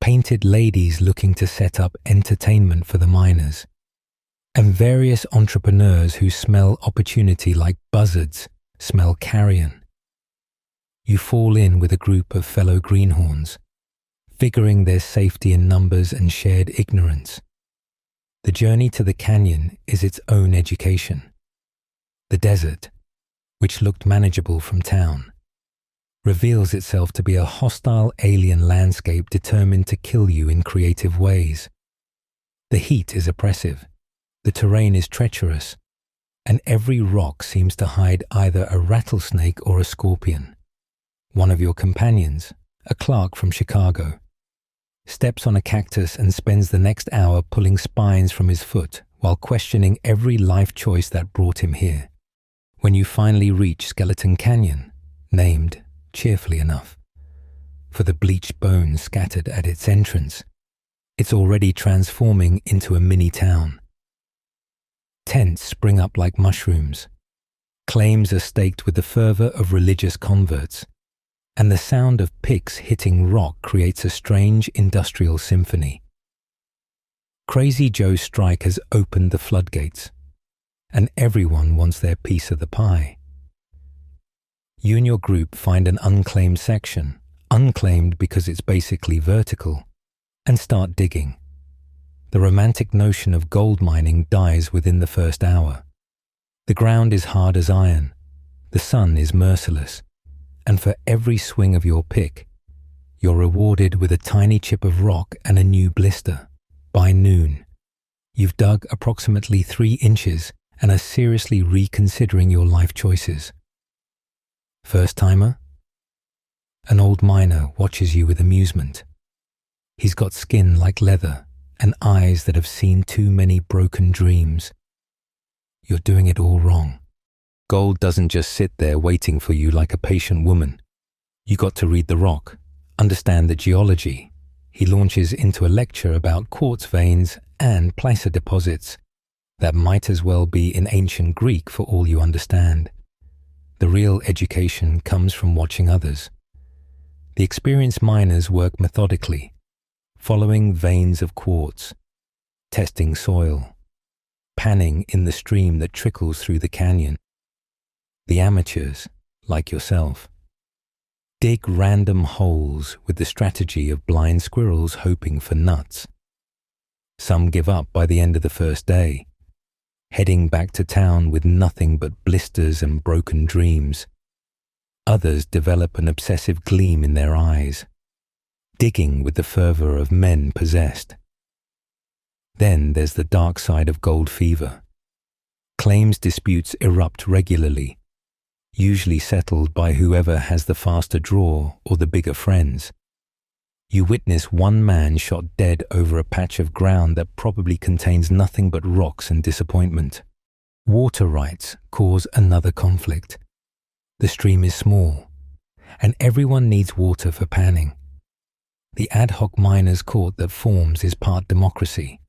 painted ladies looking to set up entertainment for the miners, and various entrepreneurs who smell opportunity like buzzards smell carrion. You fall in with a group of fellow greenhorns, figuring there's safety in numbers and shared ignorance. The journey to the canyon is its own education. The desert, which looked manageable from town, reveals itself to be a hostile alien landscape determined to kill you in creative ways. The heat is oppressive, the terrain is treacherous, and every rock seems to hide either a rattlesnake or a scorpion. One of your companions, a clerk from Chicago, steps on a cactus and spends the next hour pulling spines from his foot while questioning every life choice that brought him here. When you finally reach Skeleton Canyon, named, cheerfully enough, for the bleached bones scattered at its entrance, it's already transforming into a mini-town. Tents spring up like mushrooms. Claims are staked with the fervor of religious converts, and the sound of picks hitting rock creates a strange industrial symphony. Crazy Joe's strike has opened the floodgates, and everyone wants their piece of the pie. You and your group find an unclaimed section, unclaimed because it's basically vertical, and start digging. The romantic notion of gold mining dies within the first hour. The ground is hard as iron, the sun is merciless, and for every swing of your pick, you're rewarded with a tiny chip of rock and a new blister. By noon, you've dug approximately 3 inches and are seriously reconsidering your life choices. First-timer? An old miner watches you with amusement. He's got skin like leather and eyes that have seen too many broken dreams. You're doing it all wrong. Gold doesn't just sit there waiting for you like a patient woman. You got to read the rock, understand the geology. He launches into a lecture about quartz veins and placer deposits that might as well be in ancient Greek for all you understand. The real education comes from watching others. The experienced miners work methodically, following veins of quartz, testing soil, panning in the stream that trickles through the canyon. The amateurs, like yourself, dig random holes with the strategy of blind squirrels hoping for nuts. Some give up by the end of the first day, heading back to town with nothing but blisters and broken dreams. Others develop an obsessive gleam in their eyes, digging with the fervor of men possessed. Then there's the dark side of gold fever. Claims disputes erupt regularly, usually settled by whoever has the faster draw or the bigger friends. You witness one man shot dead over a patch of ground that probably contains nothing but rocks and disappointment. Water rights cause another conflict. The stream is small, and everyone needs water for panning. The ad hoc miners' court that forms is part democracy,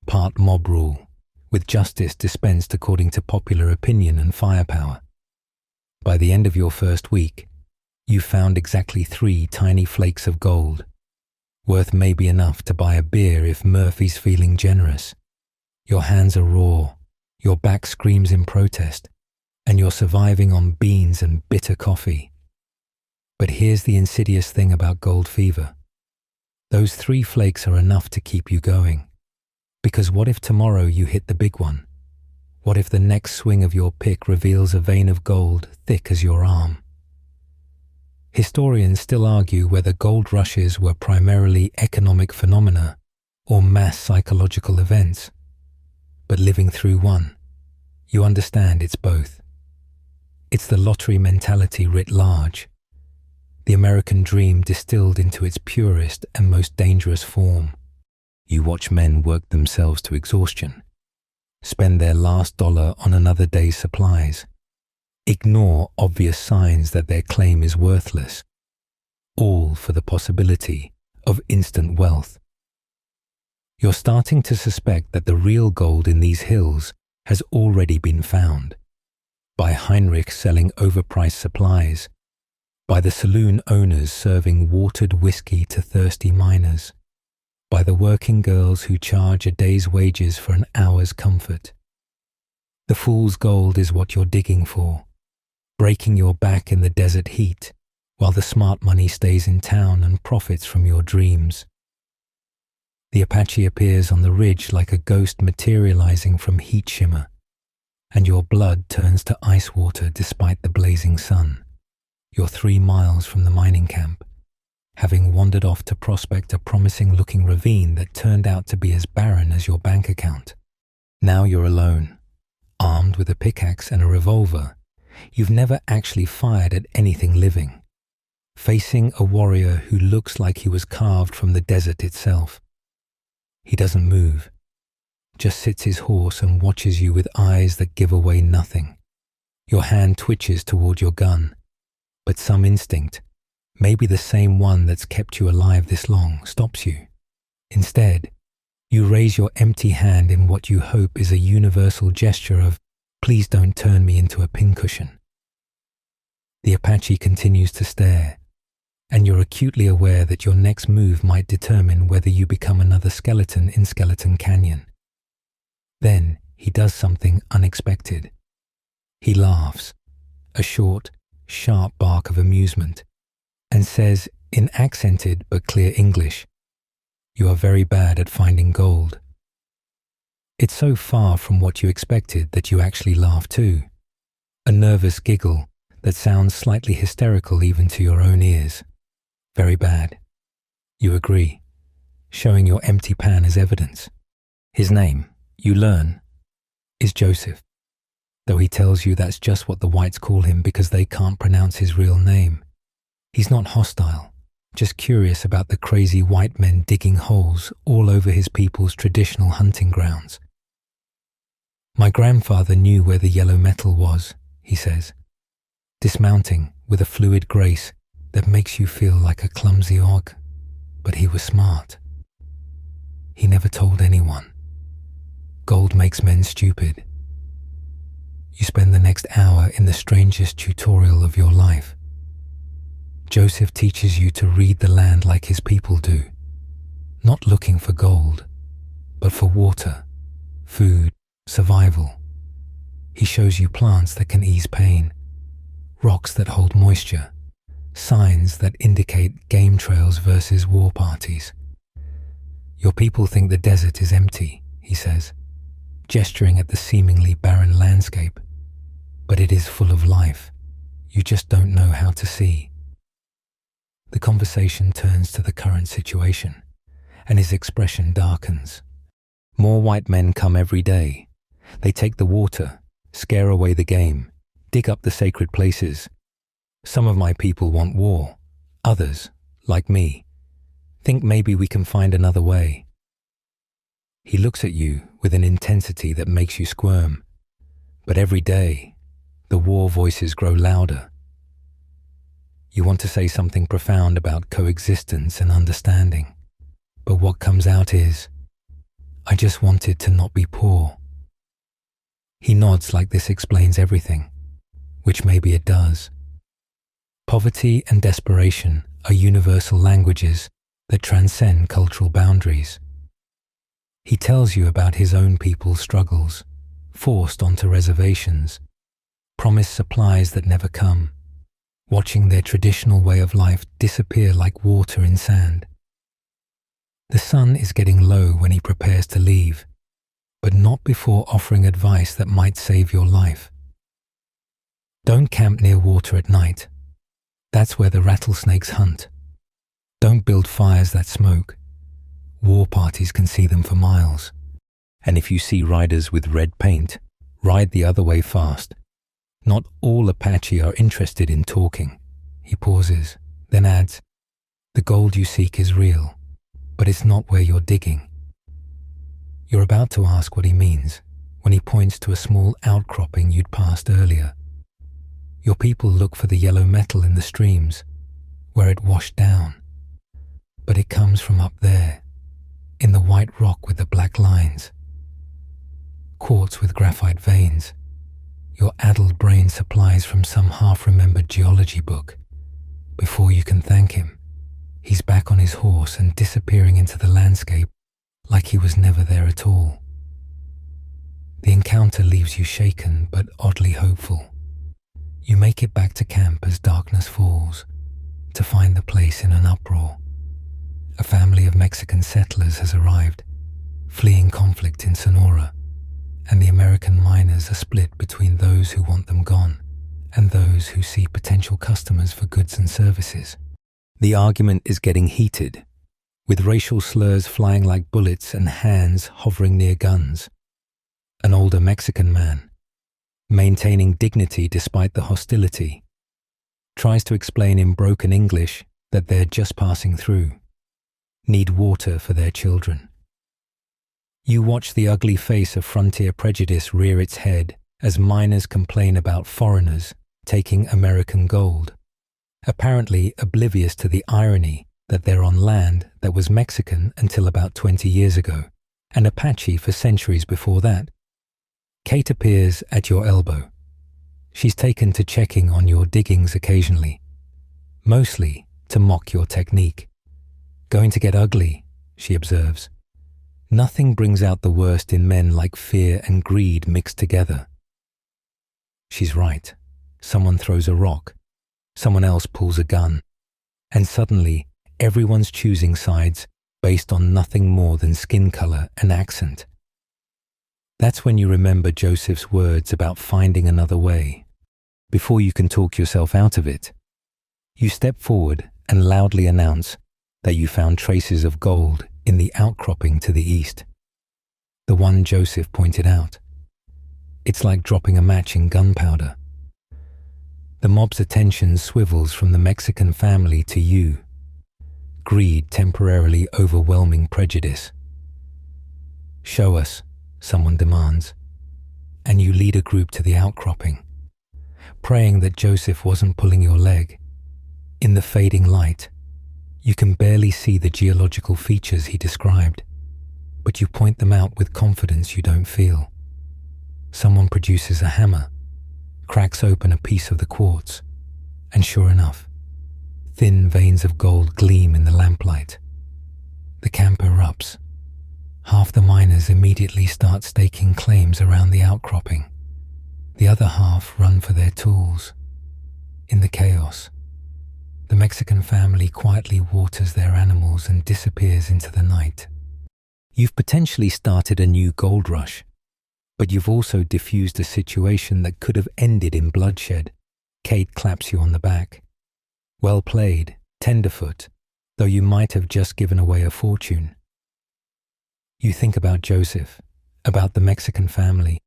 part mob rule, with justice dispensed according to popular opinion and firepower. By the end of your first week, you've found exactly 3 tiny flakes of gold, worth maybe enough to buy a beer if Murphy's feeling generous. Your hands are raw, your back screams in protest, and you're surviving on beans and bitter coffee. But here's the insidious thing about gold fever. Those 3 flakes are enough to keep you going. Because what if tomorrow you hit the big one? What if the next swing of your pick reveals a vein of gold thick as your arm? Historians still argue whether gold rushes were primarily economic phenomena or mass psychological events. But living through one, you understand it's both. It's the lottery mentality writ large, the American dream distilled into its purest and most dangerous form. You watch men work themselves to exhaustion, spend their last dollar on another day's supplies, ignore obvious signs that their claim is worthless, all for the possibility of instant wealth. You're starting to suspect that the real gold in these hills has already been found, by Heinrich selling overpriced supplies, by the saloon owners serving watered whiskey to thirsty miners, by the working girls who charge a day's wages for an hour's comfort. The fool's gold is what you're digging for, breaking your back in the desert heat, while the smart money stays in town and profits from your dreams. The Apache appears on the ridge like a ghost materializing from heat shimmer, and your blood turns to ice water despite the blazing sun. You're 3 miles from the mining camp, having wandered off to prospect a promising-looking ravine that turned out to be as barren as your bank account. Now you're alone, armed with a pickaxe and a revolver. You've never actually fired at anything living, facing a warrior who looks like he was carved from the desert itself. He doesn't move, just sits his horse and watches you with eyes that give away nothing. Your hand twitches toward your gun, but some instinct, maybe the same one that's kept you alive this long, stops you. Instead, you raise your empty hand in what you hope is a universal gesture of, "Please don't turn me into a pincushion." The Apache continues to stare, and you're acutely aware that your next move might determine whether you become another skeleton in Skeleton Canyon. Then he does something unexpected. He laughs, a short, sharp bark of amusement, and says in accented but clear English, "You are very bad at finding gold." It's so far from what you expected that you actually laugh too, a nervous giggle that sounds slightly hysterical even to your own ears. Very bad. You agree, showing your empty pan as evidence. His name, you learn, is Joseph, though he tells you that's just what the whites call him because they can't pronounce his real name. He's not hostile, just curious about the crazy white men digging holes all over his people's traditional hunting grounds. "My grandfather knew where the yellow metal was," he says, dismounting with a fluid grace that makes you feel like a clumsy og, but he was smart. He never told anyone. Gold makes men stupid. You spend the next hour in the strangest tutorial of your life. Joseph teaches you to read the land like his people do, not looking for gold, but for water, food, survival. He shows you plants that can ease pain, rocks that hold moisture, signs that indicate game trails versus war parties. Your people think the desert is empty, he says, gesturing at the seemingly barren landscape, but it is full of life. You just don't know how to see. The conversation turns to the current situation, and his expression darkens. More white men come every day. They take the water, scare away the game, dig up the sacred places. Some of my people want war. Others, like me, think maybe we can find another way. He looks at you with an intensity that makes you squirm. But every day, the war voices grow louder. You want to say something profound about coexistence and understanding, but what comes out is, "I just wanted to not be poor." He nods like this explains everything, which maybe it does. Poverty and desperation are universal languages that transcend cultural boundaries. He tells you about his own people's struggles, forced onto reservations, promise supplies that never come, watching their traditional way of life disappear like water in sand. The sun is getting low when he prepares to leave, but not before offering advice that might save your life. Don't camp near water at night. That's where the rattlesnakes hunt. Don't build fires that smoke. War parties can see them for miles. And if you see riders with red paint, ride the other way fast. Not all Apache are interested in talking. He pauses, then adds, the gold you seek is real, but it's not where you're digging. You're about to ask what he means when he points to a small outcropping you'd passed earlier. Your people look for the yellow metal in the streams, where it washed down. But it comes from up there, in the white rock with the black lines. Quartz with graphite veins. Your addled brain supplies from some half-remembered geology book. Before you can thank him, he's back on his horse and disappearing into the landscape like he was never there at all. The encounter leaves you shaken but oddly hopeful. You make it back to camp as darkness falls, to find the place in an uproar. A family of Mexican settlers has arrived, fleeing conflict in Sonora, and the American miners are split between those who want them gone and those who see potential customers for goods and services. The argument is getting heated, with racial slurs flying like bullets and hands hovering near guns. An older Mexican man, maintaining dignity despite the hostility, tries to explain in broken English that they're just passing through, need water for their children. You watch the ugly face of frontier prejudice rear its head as miners complain about foreigners taking American gold, apparently oblivious to the irony that they're on land that was Mexican until about 20 years ago, and Apache for centuries before that. Kate appears at your elbow. She's taken to checking on your diggings occasionally, mostly to mock your technique. Going to get ugly, she observes. Nothing brings out the worst in men like fear and greed mixed together. She's right. Someone throws a rock, someone else pulls a gun, and suddenly everyone's choosing sides based on nothing more than skin color and accent. That's when you remember Joseph's words about finding another way. Before you can talk yourself out of it, you step forward and loudly announce that you found traces of gold in the outcropping to the east, the one Joseph pointed out. It's like dropping a match in gunpowder. The mob's attention swivels from the Mexican family to you, greed temporarily overwhelming prejudice. Show us, someone demands, and you lead a group to the outcropping, praying that Joseph wasn't pulling your leg. In the fading light, you can barely see the geological features he described, but you point them out with confidence you don't feel. Someone produces a hammer, cracks open a piece of the quartz, and sure enough, thin veins of gold gleam in the lamplight. The camp erupts. Half the miners immediately start staking claims around the outcropping. The other half run for their tools. In the chaos, the Mexican family quietly waters their animals and disappears into the night. You've potentially started a new gold rush, but you've also diffused a situation that could have ended in bloodshed. Kate claps you on the back. Well played, tenderfoot, though you might have just given away a fortune. You think about Joseph, about the Mexican family,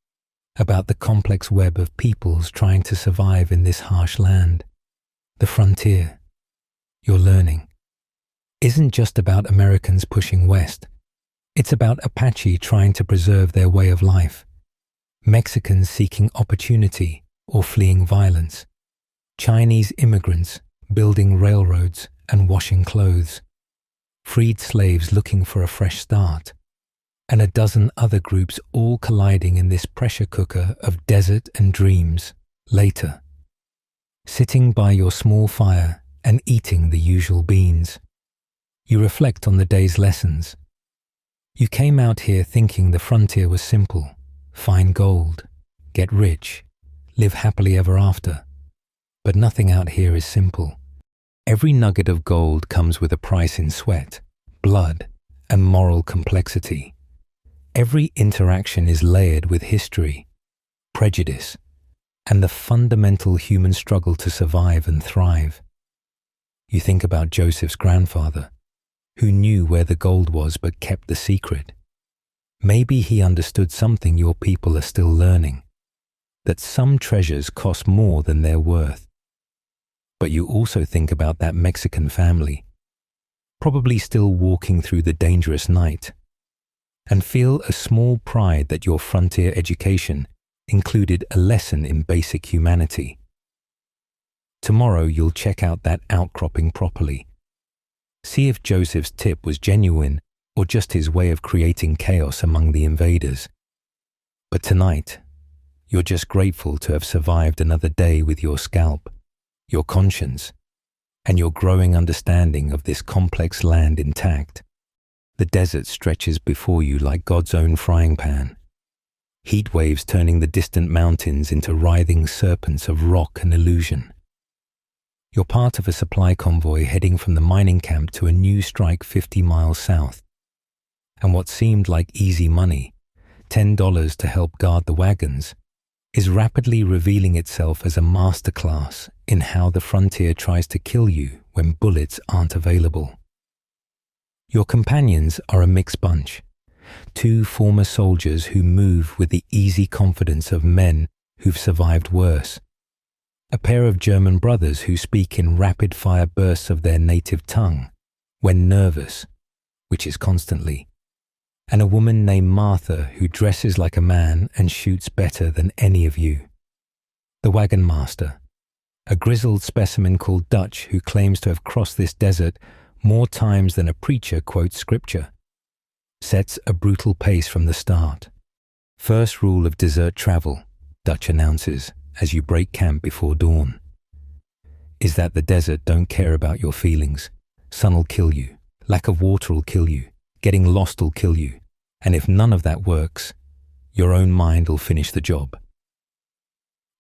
about the complex web of peoples trying to survive in this harsh land. The frontier, you're learning, isn't just about Americans pushing west. It's about Apache trying to preserve their way of life, Mexicans seeking opportunity or fleeing violence, Chinese immigrants building railroads and washing clothes, freed slaves looking for a fresh start, and a dozen other groups all colliding in this pressure cooker of desert and dreams. Later, sitting by your small fire and eating the usual beans, you reflect on the day's lessons. You came out here thinking the frontier was simple: find gold, get rich, live happily ever after. But nothing out here is simple. Every nugget of gold comes with a price in sweat, blood, and moral complexity. Every interaction is layered with history, prejudice, and the fundamental human struggle to survive and thrive. You think about Joseph's grandfather, who knew where the gold was but kept the secret. Maybe he understood something your people are still learning, that some treasures cost more than they're worth. But you also think about that Mexican family, probably still walking through the dangerous night, and feel a small pride that your frontier education included a lesson in basic humanity. Tomorrow you'll check out that outcropping properly. See if Joseph's tip was genuine or just his way of creating chaos among the invaders. But tonight, you're just grateful to have survived another day with your scalp, your conscience, and your growing understanding of this complex land intact. The desert stretches before you like God's own frying pan, heat waves turning the distant mountains into writhing serpents of rock and illusion. You're part of a supply convoy heading from the mining camp to a new strike 50 miles south. And what seemed like easy money, $10 to help guard the wagons, is rapidly revealing itself as a masterclass in how the frontier tries to kill you when bullets aren't available. Your companions are a mixed bunch, two former soldiers who move with the easy confidence of men who've survived worse, a pair of German brothers who speak in rapid-fire bursts of their native tongue when nervous, which is constantly, and a woman named Martha who dresses like a man and shoots better than any of you. The wagon master, a grizzled specimen called Dutch who claims to have crossed this desert more times than a preacher quotes scripture, sets a brutal pace from the start. First rule of desert travel, Dutch announces as you break camp before dawn, is that the desert don't care about your feelings. Sun'll kill you, lack of water'll kill you, getting lost'll kill you, and if none of that works, your own mind'll finish the job.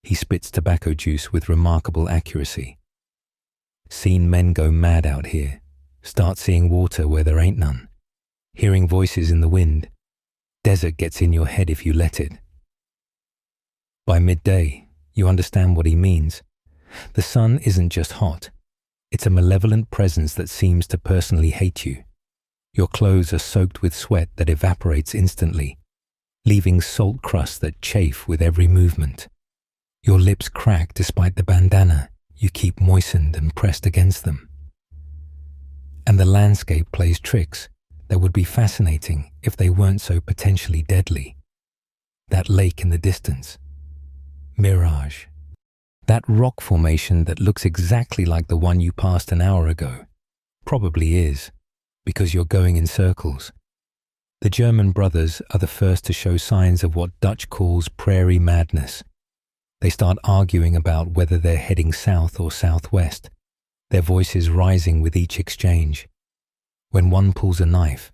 He spits tobacco juice with remarkable accuracy. Seen men go mad out here, start seeing water where there ain't none, hearing voices in the wind. Desert gets in your head if you let it. By midday, you understand what he means. The sun isn't just hot. It's a malevolent presence that seems to personally hate you. Your clothes are soaked with sweat that evaporates instantly, leaving salt crusts that chafe with every movement. Your lips crack despite the bandana you keep moistened and pressed against them. And the landscape plays tricks that would be fascinating if they weren't so potentially deadly. That lake in the distance. Mirage. That rock formation that looks exactly like the one you passed an hour ago. Probably is, because you're going in circles. The German brothers are the first to show signs of what Dutch calls prairie madness. They start arguing about whether they're heading south or southwest, their voices rising with each exchange. When one pulls a knife,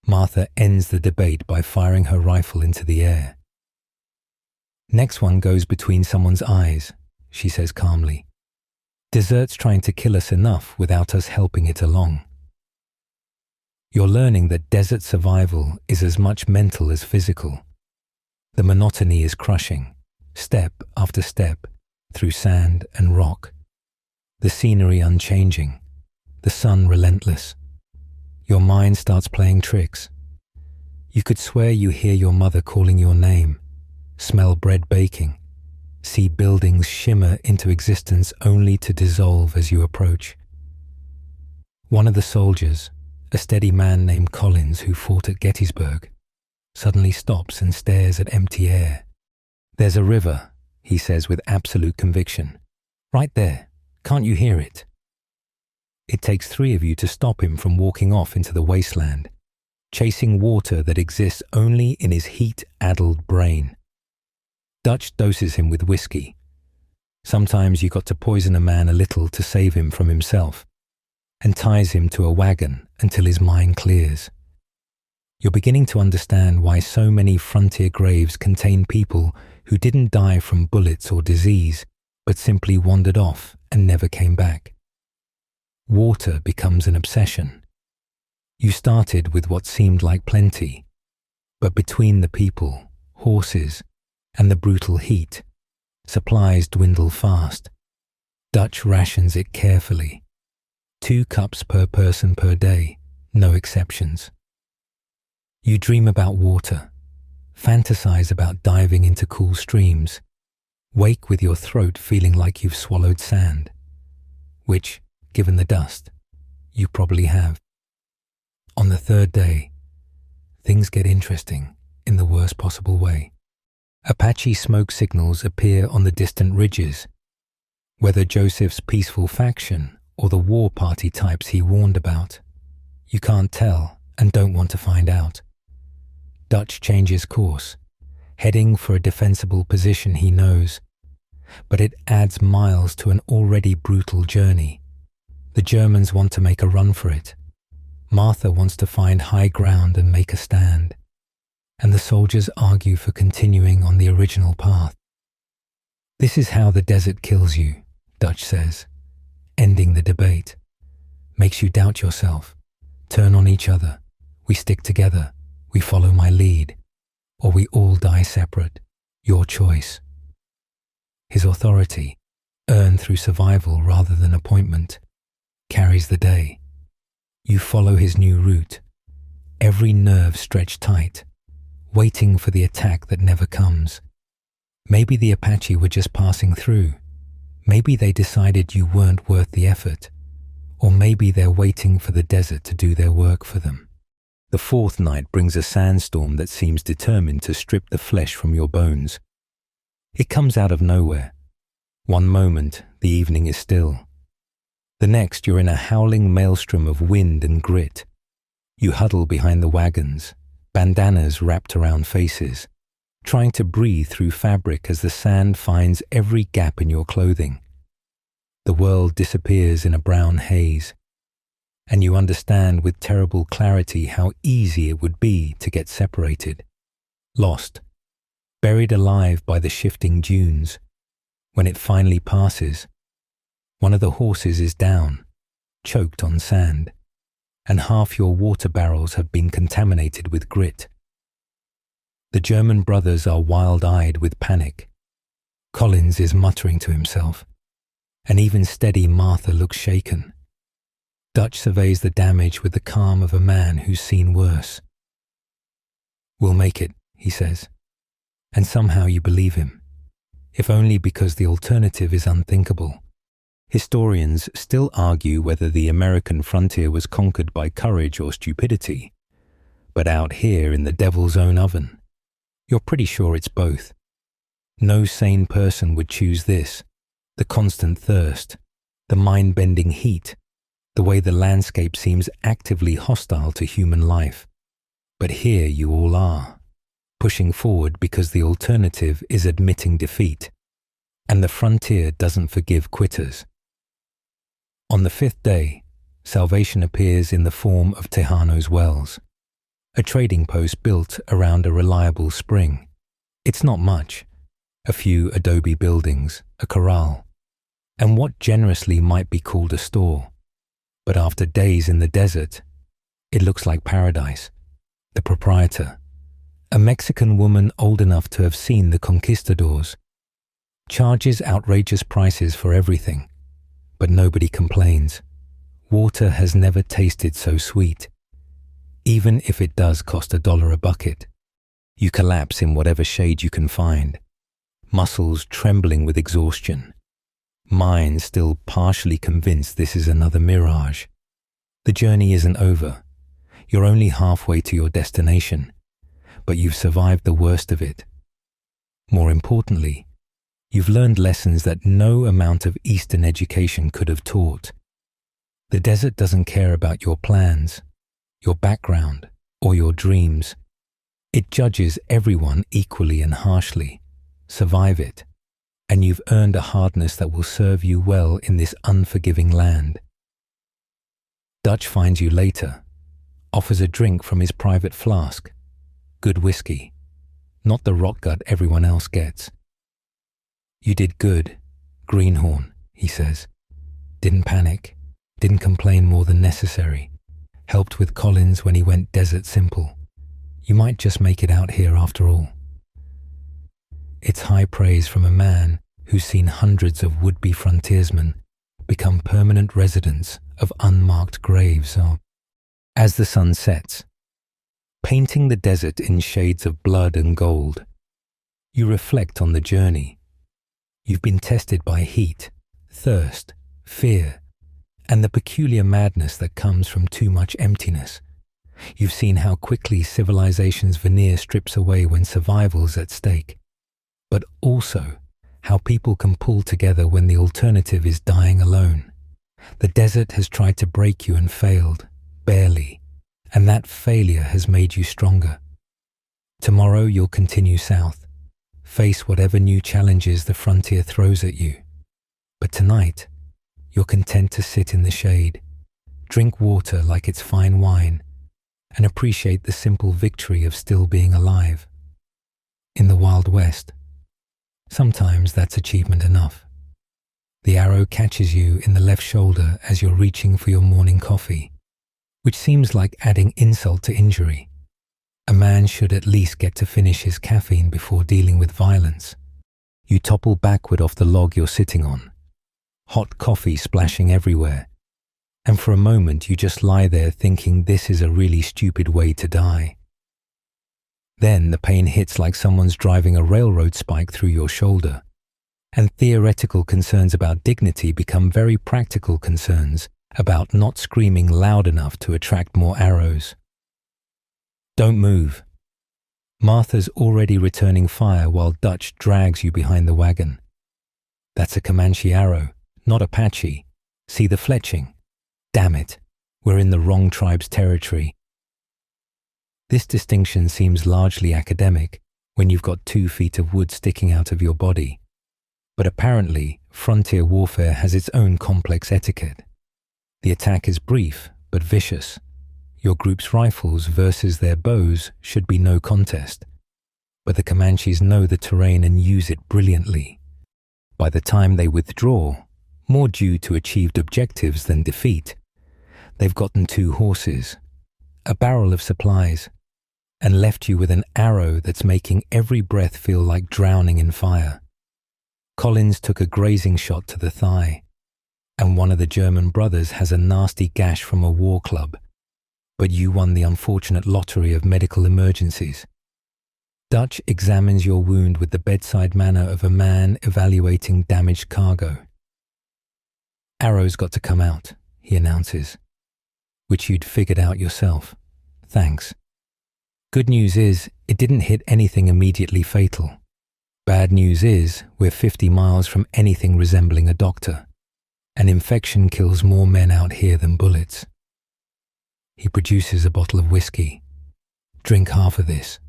Martha ends the debate by firing her rifle into the air. Next one goes between someone's eyes, she says calmly. Desert's trying to kill us enough without us helping it along. You're learning that desert survival is as much mental as physical. The monotony is crushing, step after step, through sand and rock. The scenery unchanging, the sun relentless. Your mind starts playing tricks. You could swear you hear your mother calling your name, smell bread baking, see buildings shimmer into existence only to dissolve as you approach. One of the soldiers, a steady man named Collins who fought at Gettysburg, suddenly stops and stares at empty air. There's a river, he says with absolute conviction. Right there, can't you hear it? It takes 3 of you to stop him from walking off into the wasteland, chasing water that exists only in his heat-addled brain. Dutch doses him with whiskey. Sometimes you got to poison a man a little to save him from himself, and ties him to a wagon until his mind clears. You're beginning to understand why so many frontier graves contain people who didn't die from bullets or disease, but simply wandered off and never came back. Water becomes an obsession. You started with what seemed like plenty, but between the people, horses, and the brutal heat, supplies dwindle fast. Dutch rations it carefully. 2 cups per person per day, no exceptions. You dream about water, fantasize about diving into cool streams, wake with your throat feeling like you've swallowed sand, which, given the dust, you probably have. On the 3rd day, things get interesting in the worst possible way. Apache smoke signals appear on the distant ridges. Whether Joseph's peaceful faction or the war party types he warned about, you can't tell and don't want to find out. Dutch changes course, heading for a defensible position he knows, but it adds miles to an already brutal journey. The Germans want to make a run for it. Martha wants to find high ground and make a stand, and the soldiers argue for continuing on the original path. This is how the desert kills you, Dutch says, ending the debate. Makes you doubt yourself, turn on each other, we stick together, we follow my lead, or we all die separate, your choice. His authority, earned through survival rather than appointment, carries the day. You follow his new route, every nerve stretched tight, waiting for the attack that never comes. Maybe the Apache were just passing through. Maybe they decided you weren't worth the effort. Or maybe they're waiting for the desert to do their work for them. The 4th night brings a sandstorm that seems determined to strip the flesh from your bones. It comes out of nowhere. One moment, the evening is still. The next, you're in a howling maelstrom of wind and grit. You huddle behind the wagons, bandanas wrapped around faces, trying to breathe through fabric as the sand finds every gap in your clothing. The world disappears in a brown haze, and you understand with terrible clarity how easy it would be to get separated, lost, buried alive by the shifting dunes. When it finally passes, one of the horses is down, choked on sand, and half your water barrels have been contaminated with grit. The German brothers are wild-eyed with panic. Collins is muttering to himself, and even steady Martha looks shaken. Dutch surveys the damage with the calm of a man who's seen worse. "We'll make it," he says, and somehow you believe him, if only because the alternative is unthinkable. Historians still argue whether the American frontier was conquered by courage or stupidity, but out here in the devil's own oven, you're pretty sure it's both. No sane person would choose this, the constant thirst, the mind-bending heat, the way the landscape seems actively hostile to human life. But here you all are, pushing forward because the alternative is admitting defeat, and the frontier doesn't forgive quitters. On the 5th day, salvation appears in the form of Tejano's Wells, a trading post built around a reliable spring. It's not much, a few adobe buildings, a corral, and what generously might be called a store. But after days in the desert, it looks like paradise. The proprietor, a Mexican woman old enough to have seen the conquistadors, charges outrageous prices for everything, but nobody complains. Water has never tasted so sweet. Even if it does cost $1 a bucket, you collapse in whatever shade you can find, muscles trembling with exhaustion, mind still partially convinced this is another mirage. The journey isn't over. You're only halfway to your destination, but you've survived the worst of it. More importantly, you've learned lessons that no amount of Eastern education could have taught. The desert doesn't care about your plans, your background, or your dreams. It judges everyone equally and harshly. Survive it, and you've earned a hardness that will serve you well in this unforgiving land. Dutch finds you later, offers a drink from his private flask. Good whiskey, not the rot gut everyone else gets. You did good, Greenhorn, he says. Didn't panic, didn't complain more than necessary. Helped with Collins when he went desert simple. You might just make it out here after all. It's high praise from a man who's seen hundreds of would-be frontiersmen become permanent residents of unmarked graves. As the sun sets, painting the desert in shades of blood and gold, you reflect on the journey. You've been tested by heat, thirst, fear, and the peculiar madness that comes from too much emptiness. You've seen how quickly civilization's veneer strips away when survival's at stake, but also how people can pull together when the alternative is dying alone. The desert has tried to break you and failed, barely, and that failure has made you stronger. Tomorrow you'll continue south, face whatever new challenges the frontier throws at you. But tonight, you're content to sit in the shade, drink water like it's fine wine, and appreciate the simple victory of still being alive. In the Wild West, sometimes that's achievement enough. The arrow catches you in the left shoulder as you're reaching for your morning coffee, which seems like adding insult to injury. A man should at least get to finish his caffeine before dealing with violence. You topple backward off the log you're sitting on, hot coffee splashing everywhere, and for a moment you just lie there thinking this is a really stupid way to die. Then the pain hits like someone's driving a railroad spike through your shoulder, and theoretical concerns about dignity become very practical concerns about not screaming loud enough to attract more arrows. Don't move. Martha's already returning fire while Dutch drags you behind the wagon. That's a Comanche arrow, not Apache. See the fletching? Damn it, we're in the wrong tribe's territory. This distinction seems largely academic when you've got 2 feet of wood sticking out of your body. But apparently, frontier warfare has its own complex etiquette. The attack is brief but vicious. Your group's rifles versus their bows should be no contest. But the Comanches know the terrain and use it brilliantly. By the time they withdraw, more due to achieved objectives than defeat, they've gotten 2 horses, a barrel of supplies, and left you with an arrow that's making every breath feel like drowning in fire. Collins took a grazing shot to the thigh, and one of the German brothers has a nasty gash from a war club, but you won the unfortunate lottery of medical emergencies. Dutch examines your wound with the bedside manner of a man evaluating damaged cargo. Arrow's got to come out, he announces, which you'd figured out yourself. Thanks. Good news is, it didn't hit anything immediately fatal. Bad news is, we're 50 miles from anything resembling a doctor. An infection kills more men out here than bullets. He produces a bottle of whiskey. Drink half of this.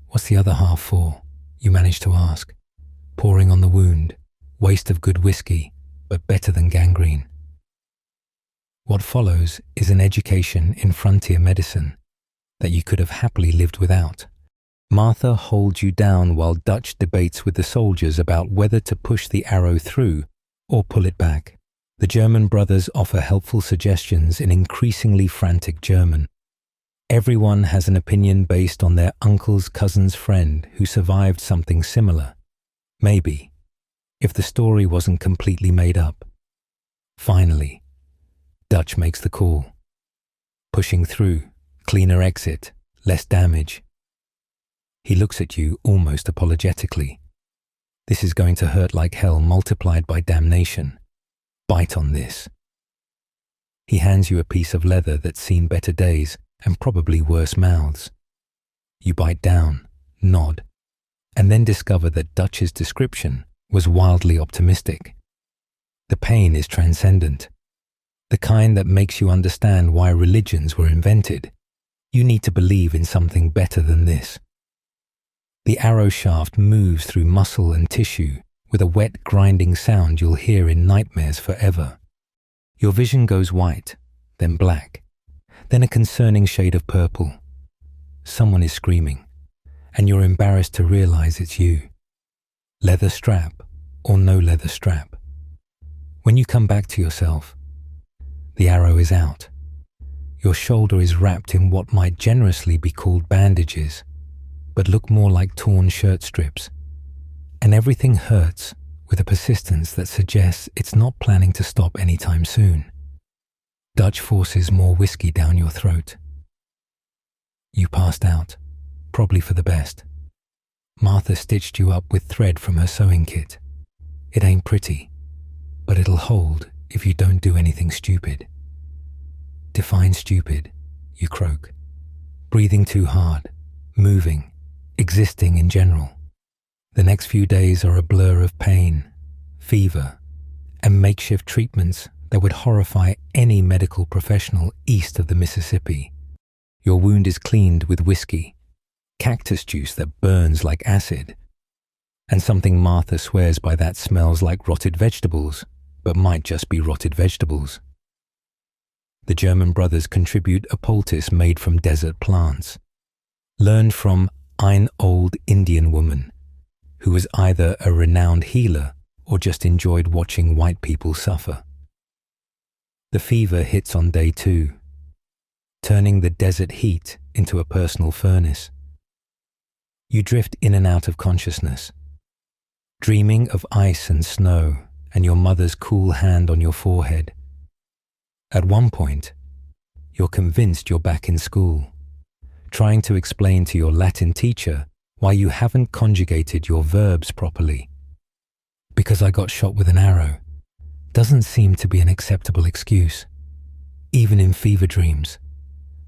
What's the other half for? You manage to ask. Pouring on the wound. Waste of good whiskey, but better than gangrene. What follows is an education in frontier medicine that you could have happily lived without. Martha holds you down while Dutch debates with the soldiers about whether to push the arrow through or pull it back. The German brothers offer helpful suggestions in increasingly frantic German. Everyone has an opinion based on their uncle's cousin's friend who survived something similar. Maybe, if the story wasn't completely made up. Finally, Dutch makes the call. Pushing through, cleaner exit, less damage. He looks at you almost apologetically. This is going to hurt like hell multiplied by damnation. Bite on this. He hands you a piece of leather that's seen better days and probably worse mouths. You bite down, nod, and then discover that Dutch's description was wildly optimistic. The pain is transcendent, the kind that makes you understand why religions were invented. You need to believe in something better than this. The arrow shaft moves through muscle and tissue with a wet, grinding sound you'll hear in nightmares forever. Your vision goes white, then black, then a concerning shade of purple. Someone is screaming, and you're embarrassed to realize it's you. Leather strap, or no leather strap. When you come back to yourself, the arrow is out. Your shoulder is wrapped in what might generously be called bandages, but look more like torn shirt strips. And everything hurts with a persistence that suggests it's not planning to stop anytime soon. Dutch forces more whiskey down your throat. You passed out, probably for the best. Martha stitched you up with thread from her sewing kit. It ain't pretty, but it'll hold if you don't do anything stupid. Define stupid, you croak. Breathing too hard, moving, existing in general. The next few days are a blur of pain, fever, and makeshift treatments that would horrify any medical professional east of the Mississippi. Your wound is cleaned with whiskey, cactus juice that burns like acid, and something Martha swears by that smells like rotted vegetables, but might just be rotted vegetables. The German brothers contribute a poultice made from desert plants, learned from an old Indian woman who was either a renowned healer or just enjoyed watching white people suffer. The fever hits on day 2, turning the desert heat into a personal furnace. You drift in and out of consciousness, dreaming of ice and snow and your mother's cool hand on your forehead. At one point, you're convinced you're back in school, trying to explain to your Latin teacher why you haven't conjugated your verbs properly. Because I got shot with an arrow doesn't seem to be an acceptable excuse. Even in fever dreams,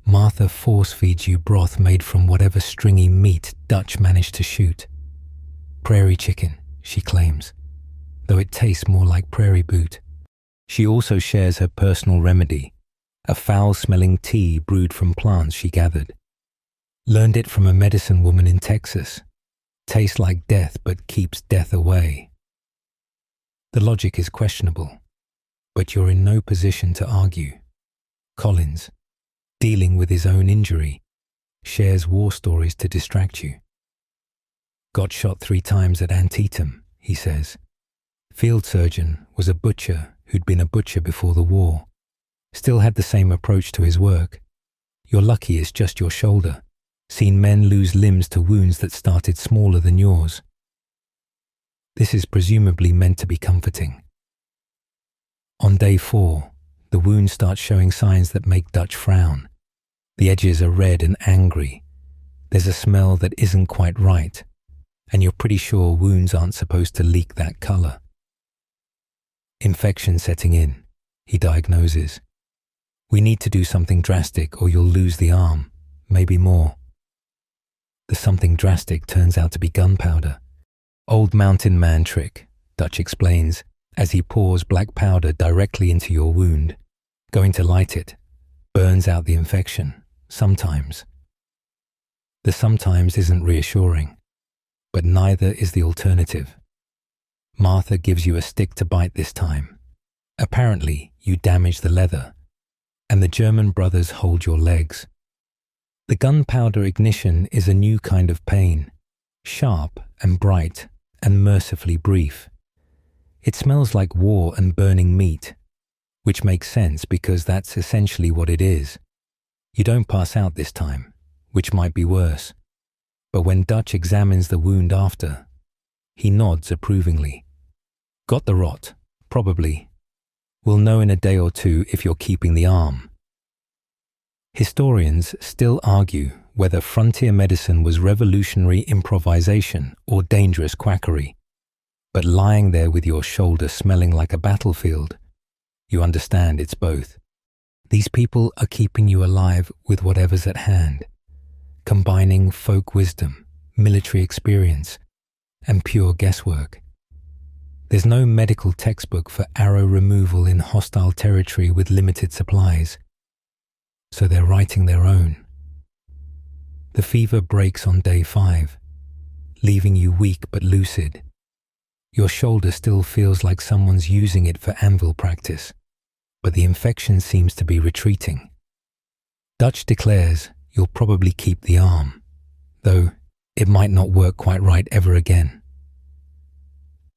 Martha force feeds you broth made from whatever stringy meat Dutch managed to shoot. Prairie chicken, she claims, though it tastes more like prairie boot. She also shares her personal remedy, a foul-smelling tea brewed from plants she gathered. Learned it from a medicine woman in Texas. Tastes like death but keeps death away. The logic is questionable, but you're in no position to argue. Collins, dealing with his own injury, shares war stories to distract you. Got shot 3 times at Antietam, he says. Field surgeon was a butcher who'd been a butcher before the war. Still had the same approach to his work. You're lucky it's just your shoulder. Seen men lose limbs to wounds that started smaller than yours. This is presumably meant to be comforting. On day 4, the wound starts showing signs that make Dutch frown. The edges are red and angry. There's a smell that isn't quite right, and you're pretty sure wounds aren't supposed to leak that color. Infection setting in, he diagnoses. We need to do something drastic or you'll lose the arm, maybe more. The something drastic turns out to be gunpowder. Old mountain man trick, Dutch explains, as he pours black powder directly into your wound. Going to light it burns out the infection, sometimes. The sometimes isn't reassuring, but neither is the alternative. Martha gives you a stick to bite this time. Apparently, you damage the leather, and the German brothers hold your legs. The gunpowder ignition is a new kind of pain, sharp and bright and mercifully brief. It smells like war and burning meat, which makes sense because that's essentially what it is. You don't pass out this time, which might be worse. But when Dutch examines the wound after, he nods approvingly. Got the rot, probably. We'll know in a day or 2 if you're keeping the arm. Historians still argue whether frontier medicine was revolutionary improvisation or dangerous quackery. But lying there with your shoulder smelling like a battlefield, you understand it's both. These people are keeping you alive with whatever's at hand, combining folk wisdom, military experience, and pure guesswork. There's no medical textbook for arrow removal in hostile territory with limited supplies, so they're writing their own. The fever breaks on day 5, leaving you weak but lucid. Your shoulder still feels like someone's using it for anvil practice, but the infection seems to be retreating. Dutch declares you'll probably keep the arm, though it might not work quite right ever again.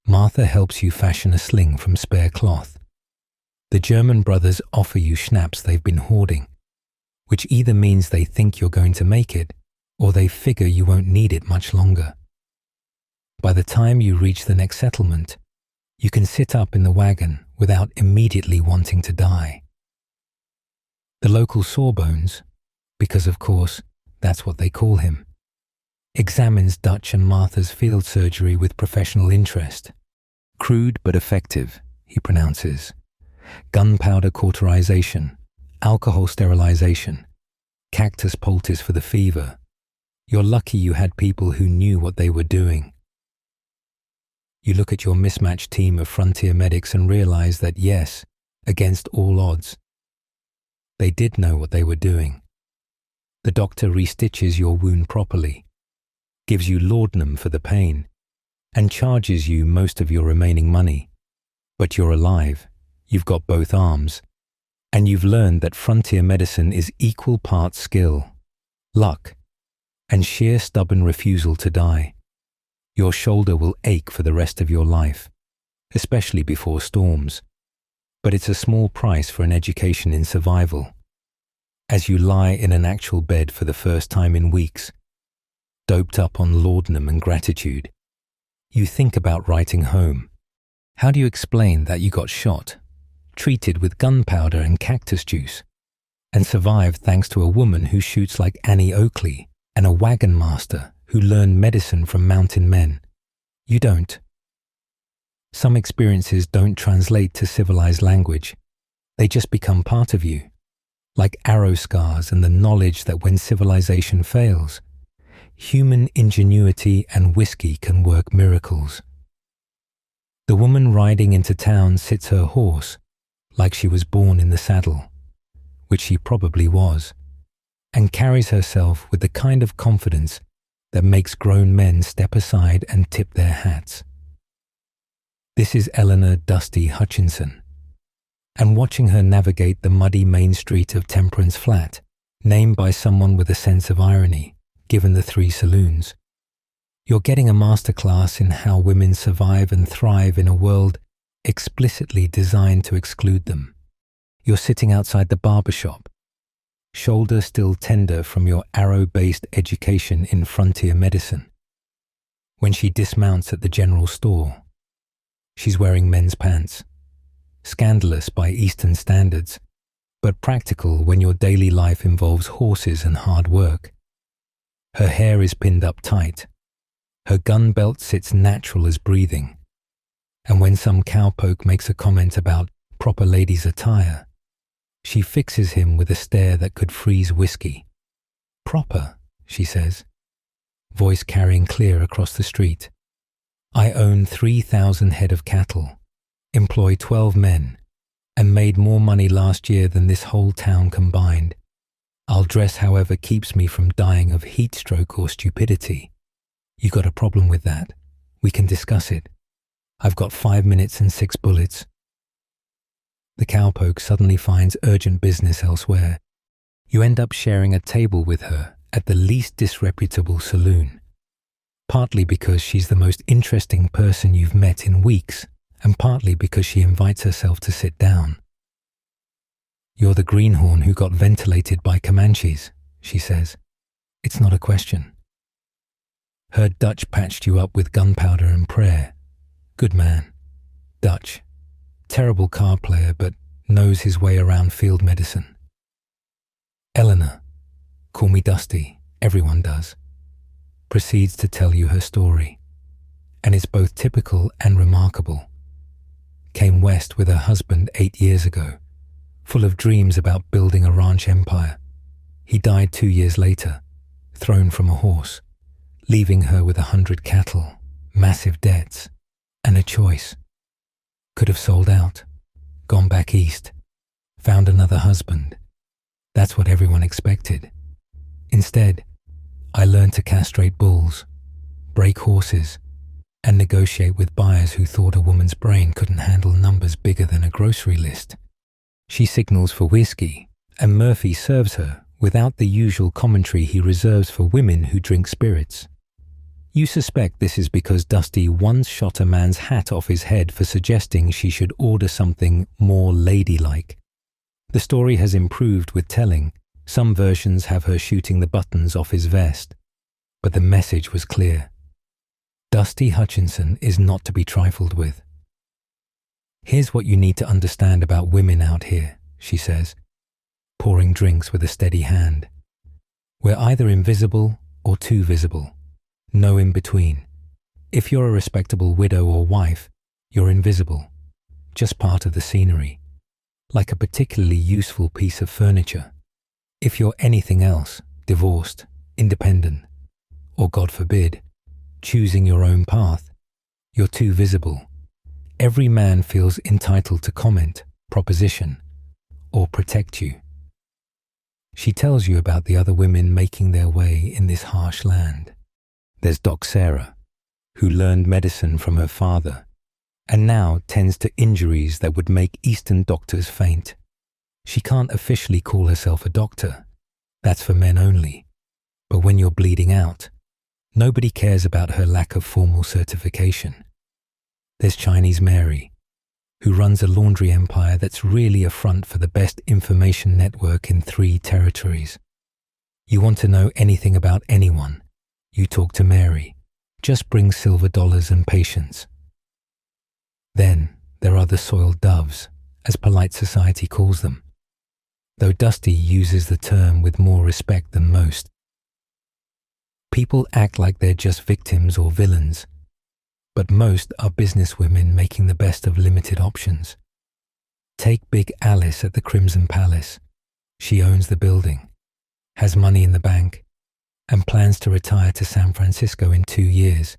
Martha helps you fashion a sling from spare cloth. The German brothers offer you schnapps they've been hoarding, which either means they think you're going to make it, or they figure you won't need it much longer. By the time you reach the next settlement, you can sit up in the wagon without immediately wanting to die. The local sawbones, because of course that's what they call him, examines Dutch and Martha's field surgery with professional interest. Crude but effective, he pronounces. Gunpowder cauterization, alcohol sterilization, cactus poultice for the fever. You're lucky you had people who knew what they were doing. You look at your mismatched team of frontier medics and realize that yes, against all odds, they did know what they were doing. The doctor restitches your wound properly, gives you laudanum for the pain, and charges you most of your remaining money. But you're alive, you've got both arms, and you've learned that frontier medicine is equal parts skill, luck, and sheer stubborn refusal to die. Your shoulder will ache for the rest of your life, especially before storms, but it's a small price for an education in survival. As you lie in an actual bed for the first time in weeks, doped up on laudanum and gratitude, you think about writing home. How do you explain that you got shot, treated with gunpowder and cactus juice, and survived thanks to a woman who shoots like Annie Oakley and a wagon master who learned medicine from mountain men? You don't. Some experiences don't translate to civilized language. They just become part of you, like arrow scars and the knowledge that when civilization fails, human ingenuity and whiskey can work miracles. The woman riding into town sits her horse like she was born in the saddle, which she probably was, and carries herself with the kind of confidence that makes grown men step aside and tip their hats. This is Eleanor Dusty Hutchinson, and watching her navigate the muddy main street of Temperance Flat, named by someone with a sense of irony, given the 3 saloons, you're getting a masterclass in how women survive and thrive in a world explicitly designed to exclude them. You're sitting outside the barbershop, shoulder still tender from your arrow-based education in frontier medicine. When she dismounts at the general store, she's wearing men's pants, scandalous by Eastern standards, but practical when your daily life involves horses and hard work. Her hair is pinned up tight. Her gun belt sits natural as breathing. And when some cowpoke makes a comment about proper ladies' attire, she fixes him with a stare that could freeze whiskey. Proper, she says, voice carrying clear across the street. I own 3,000 head of cattle, employ 12 men, and made more money last year than this whole town combined. I'll dress however keeps me from dying of heat stroke or stupidity. You got a problem with that? We can discuss it. I've got 5 minutes and 6 bullets. The cowpoke suddenly finds urgent business elsewhere. You end up sharing a table with her at the least disreputable saloon, partly because she's the most interesting person you've met in weeks, and partly because she invites herself to sit down. You're the greenhorn who got ventilated by Comanches, she says. It's not a question. Heard Dutch patched you up with gunpowder and prayer. Good man. Dutch. Terrible card player, but knows his way around field medicine. Eleanor, call me Dusty, everyone does, proceeds to tell you her story, and it's both typical and remarkable. Came west with her husband 8 years ago, full of dreams about building a ranch empire. He died 2 years later, thrown from a horse, leaving her with 100 cattle, massive debts, and a choice. Could have sold out, gone back east, found another husband. That's what everyone expected. Instead, I learned to castrate bulls, break horses, and negotiate with buyers who thought a woman's brain couldn't handle numbers bigger than a grocery list. She signals for whiskey, and Murphy serves her without the usual commentary he reserves for women who drink spirits. You suspect this is because Dusty once shot a man's hat off his head for suggesting she should order something more ladylike. The story has improved with telling. Some versions have her shooting the buttons off his vest, but the message was clear. Dusty Hutchinson is not to be trifled with. Here's what you need to understand about women out here, she says, pouring drinks with a steady hand. We're either invisible or too visible. No in between. If you're a respectable widow or wife, you're invisible, just part of the scenery, like a particularly useful piece of furniture. If you're anything else, divorced, independent, or God forbid, choosing your own path, you're too visible. Every man feels entitled to comment, proposition, or protect you. She tells you about the other women making their way in this harsh land. There's Doc Sarah, who learned medicine from her father and now tends to injuries that would make Eastern doctors faint. She can't officially call herself a doctor. That's for men only. But when you're bleeding out, nobody cares about her lack of formal certification. There's Chinese Mary, who runs a laundry empire that's really a front for the best information network in 3 territories. You want to know anything about anyone, you talk to Mary. Just bring silver dollars and patience. Then there are the soiled doves, as polite society calls them, though Dusty uses the term with more respect than most. People act like they're just victims or villains, but most are businesswomen making the best of limited options. Take Big Alice at the Crimson Palace. She owns the building, has money in the bank, and plans to retire to San Francisco in 2 years.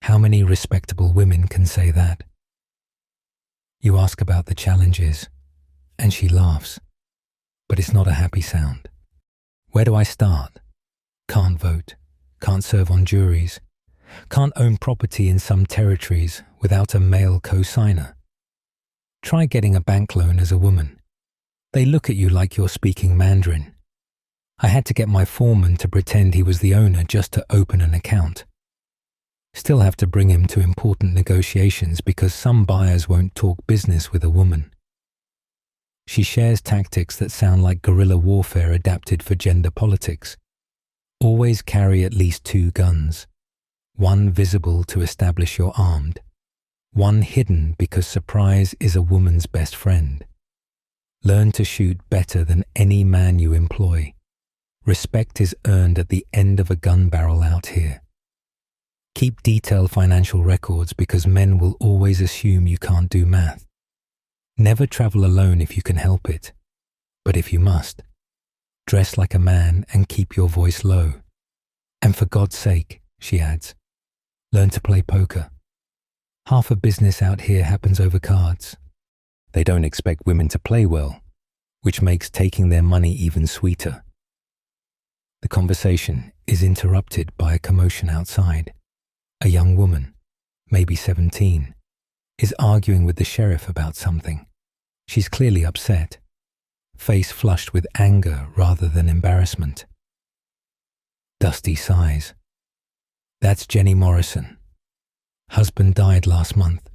How many respectable women can say that? You ask about the challenges, and she laughs, but it's not a happy sound. Where do I start? Can't vote, can't serve on juries, can't own property in some territories without a male co-signer. Try getting a bank loan as a woman. They look at you like you're speaking Mandarin. I had to get my foreman to pretend he was the owner just to open an account. Still have to bring him to important negotiations because some buyers won't talk business with a woman. She shares tactics that sound like guerrilla warfare adapted for gender politics. Always carry at least 2 guns. One visible to establish you're armed. One hidden because surprise is a woman's best friend. Learn to shoot better than any man you employ. Respect is earned at the end of a gun barrel out here. Keep detailed financial records because men will always assume you can't do math. Never travel alone if you can help it. But if you must, dress like a man and keep your voice low. And for God's sake, she adds, learn to play poker. Half of business out here happens over cards. They don't expect women to play well, which makes taking their money even sweeter. The conversation is interrupted by a commotion outside. A young woman, maybe 17, is arguing with the sheriff about something. She's clearly upset, face flushed with anger rather than embarrassment. Dusty sighs. That's Jenny Morrison. Husband died last month.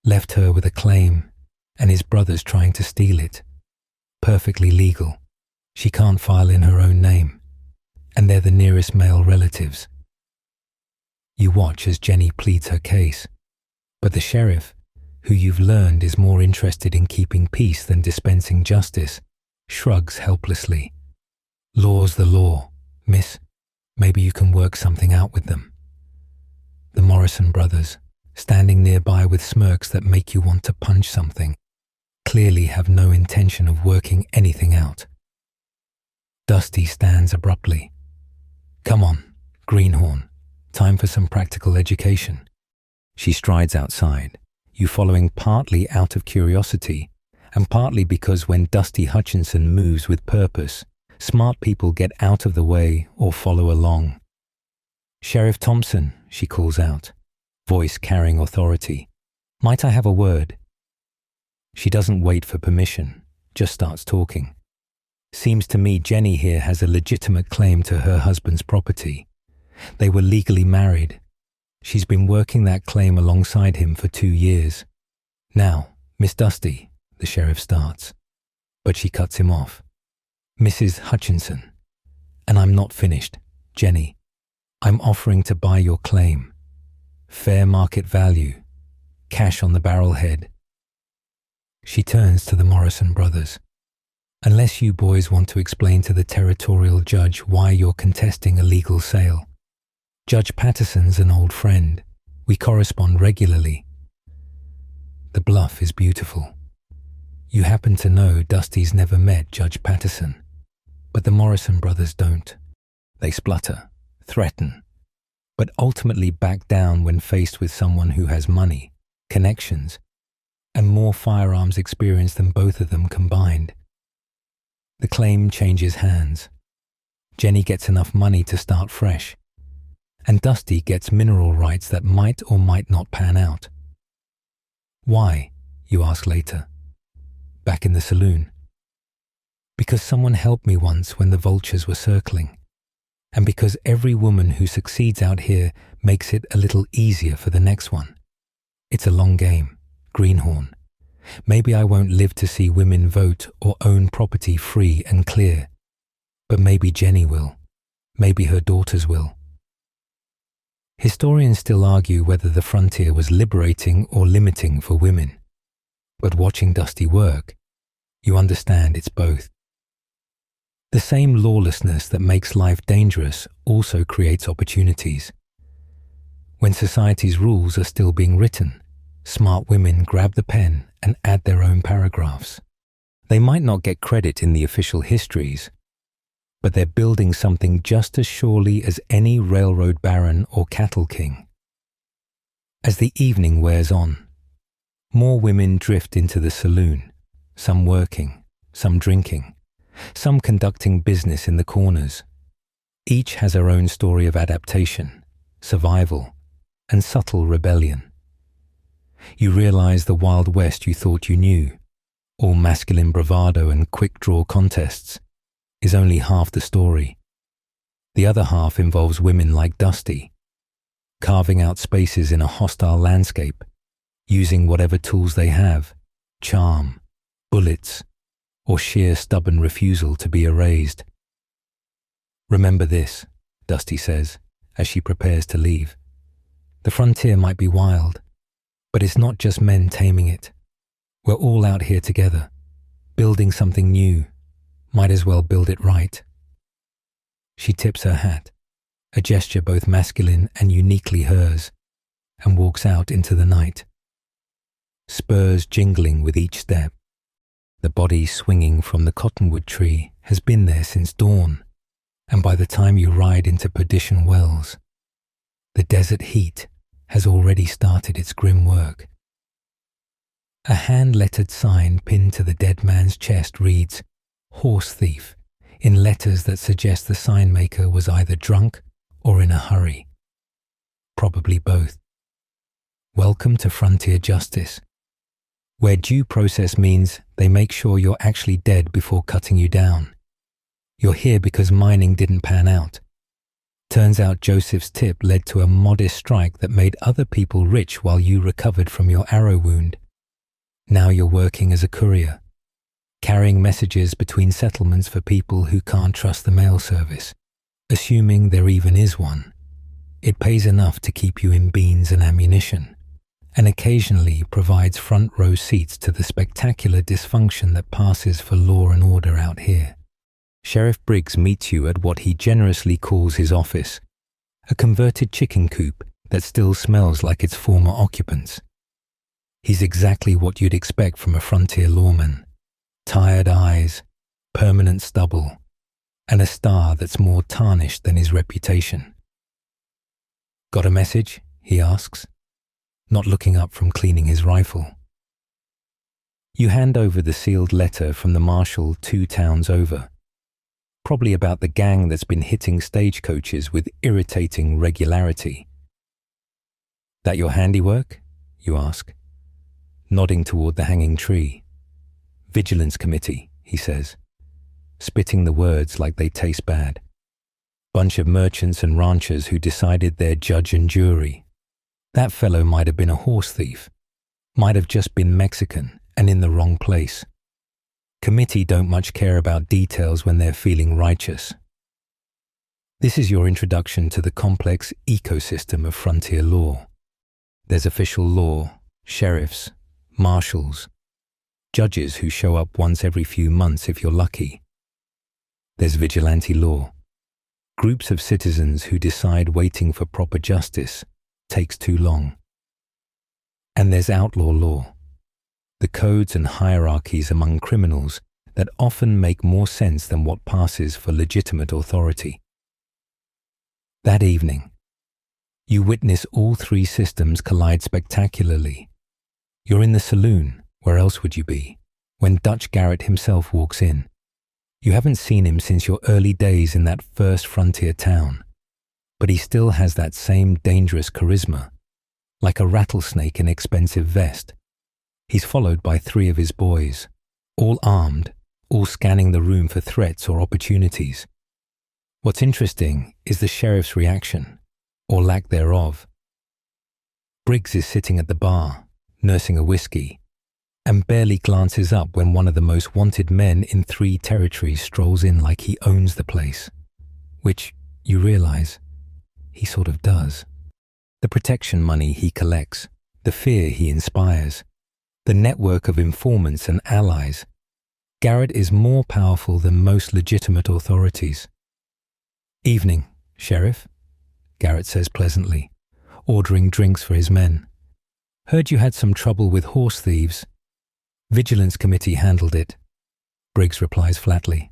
Left her with a claim, and his brother's trying to steal it. Perfectly legal. She can't file in her own name, and they're the nearest male relatives. You watch as Jenny pleads her case, but the sheriff, who you've learned is more interested in keeping peace than dispensing justice, shrugs helplessly. Law's the law, miss. Maybe you can work something out with them. The Morrison brothers, standing nearby with smirks that make you want to punch something, clearly have no intention of working anything out. Dusty stands abruptly. Come on, Greenhorn. Time for some practical education. She strides outside, you following partly out of curiosity, and partly because when Dusty Hutchinson moves with purpose, smart people get out of the way or follow along. Sheriff Thompson, she calls out, voice carrying authority. Might I have a word? She doesn't wait for permission, just starts talking. Seems to me Jenny here has a legitimate claim to her husband's property. They were legally married. She's been working that claim alongside him for 2 years. Now, Miss Dusty, the sheriff starts, but she cuts him off. Mrs. Hutchinson, and I'm not finished. Jenny, I'm offering to buy your claim. Fair market value. Cash on the barrelhead. She turns to the Morrison brothers. Unless you boys want to explain to the territorial judge why you're contesting a legal sale. Judge Patterson's an old friend. We correspond regularly. The bluff is beautiful. You happen to know Dusty's never met Judge Patterson, but the Morrison brothers don't. They splutter, threaten, but ultimately back down when faced with someone who has money, connections, and more firearms experience than both of them combined. The claim changes hands. Jenny gets enough money to start fresh, and Dusty gets mineral rights that might or might not pan out. Why, you ask later, back in the saloon? Because someone helped me once when the vultures were circling, and because every woman who succeeds out here makes it a little easier for the next one. It's a long game, greenhorn. Maybe I won't live to see women vote or own property free and clear, but maybe Jenny will. Maybe her daughters will. Historians still argue whether the frontier was liberating or limiting for women. But watching Dusty work, you understand it's both. The same lawlessness that makes life dangerous also creates opportunities. When society's rules are still being written, smart women grab the pen and add their own paragraphs. They might not get credit in the official histories, but they're building something just as surely as any railroad baron or cattle king. As the evening wears on, more women drift into the saloon, some working, some drinking, some conducting business in the corners. Each has her own story of adaptation, survival, and subtle rebellion. You realize the Wild West you thought you knew, all masculine bravado and quick-draw contests, is only half the story. The other half involves women like Dusty, carving out spaces in a hostile landscape, using whatever tools they have, charm, bullets, or sheer stubborn refusal to be erased. Remember this, Dusty says, as she prepares to leave. The frontier might be wild, but it's not just men taming it. We're all out here together, building something new. Might as well build it right. She tips her hat, a gesture both masculine and uniquely hers, and walks out into the night. Spurs jingling with each step. The body swinging from the cottonwood tree has been there since dawn, and by the time you ride into Perdition Wells, the desert heat has already started its grim work. A hand-lettered sign pinned to the dead man's chest reads, "Horse thief," in letters that suggest the sign maker was either drunk or in a hurry. Probably both. Welcome to frontier justice, where due process means they make sure you're actually dead before cutting you down. You're here because mining didn't pan out. Turns out Joseph's tip led to a modest strike that made other people rich while you recovered from your arrow wound. Now you're working as a courier, carrying messages between settlements for people who can't trust the mail service, assuming there even is one. It pays enough to keep you in beans and ammunition, and occasionally provides front row seats to the spectacular dysfunction that passes for law and order out here. Sheriff Briggs meets you at what he generously calls his office, a converted chicken coop that still smells like its former occupants. He's exactly what you'd expect from a frontier lawman. Tired eyes, permanent stubble, and a star that's more tarnished than his reputation. "Got a message?" he asks, not looking up from cleaning his rifle. You hand over the sealed letter from the marshal 2 towns over, probably about the gang that's been hitting stagecoaches with irritating regularity. "That your handiwork?" you ask, nodding toward the hanging tree. "Vigilance Committee," he says, spitting the words like they taste bad. Bunch of merchants and ranchers who decided they're judge and jury. That fellow might have been a horse thief, might have just been Mexican and in the wrong place. Committee don't much care about details when they're feeling righteous. This is your introduction to the complex ecosystem of frontier law. There's official law, sheriffs, marshals, judges who show up once every few months if you're lucky. There's vigilante law, groups of citizens who decide waiting for proper justice takes too long. And there's outlaw law, the codes and hierarchies among criminals that often make more sense than what passes for legitimate authority. That evening, you witness all three systems collide spectacularly. You're in the saloon, where else would you be, when Dutch Garrett himself walks in. You haven't seen him since your early days in that first frontier town, but he still has that same dangerous charisma, like a rattlesnake in expensive vest. He's followed by three of his boys, all armed, all scanning the room for threats or opportunities. What's interesting is the sheriff's reaction, or lack thereof. Briggs is sitting at the bar, nursing a whiskey, and barely glances up when one of the most wanted men in 3 territories strolls in like he owns the place, which, you realize, he sort of does. The protection money he collects, the fear he inspires, the network of informants and allies. Garrett is more powerful than most legitimate authorities. "Evening, Sheriff," Garrett says pleasantly, ordering drinks for his men. "Heard you had some trouble with horse thieves." "Vigilance Committee handled it," Briggs replies flatly.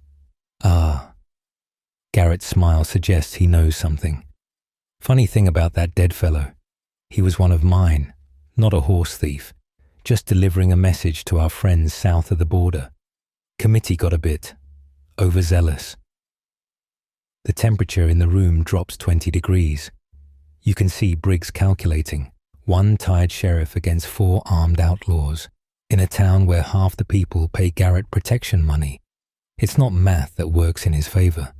"Ah." Garrett's smile suggests he knows something. "Funny thing about that dead fellow. He was one of mine, not a horse thief, just delivering a message to our friends south of the border. Committee got a bit overzealous." The temperature in the room drops 20 degrees. You can see Briggs calculating, 1 tired sheriff against 4 armed outlaws, in a town where half the people pay Garrett protection money. It's not math that works in his favor.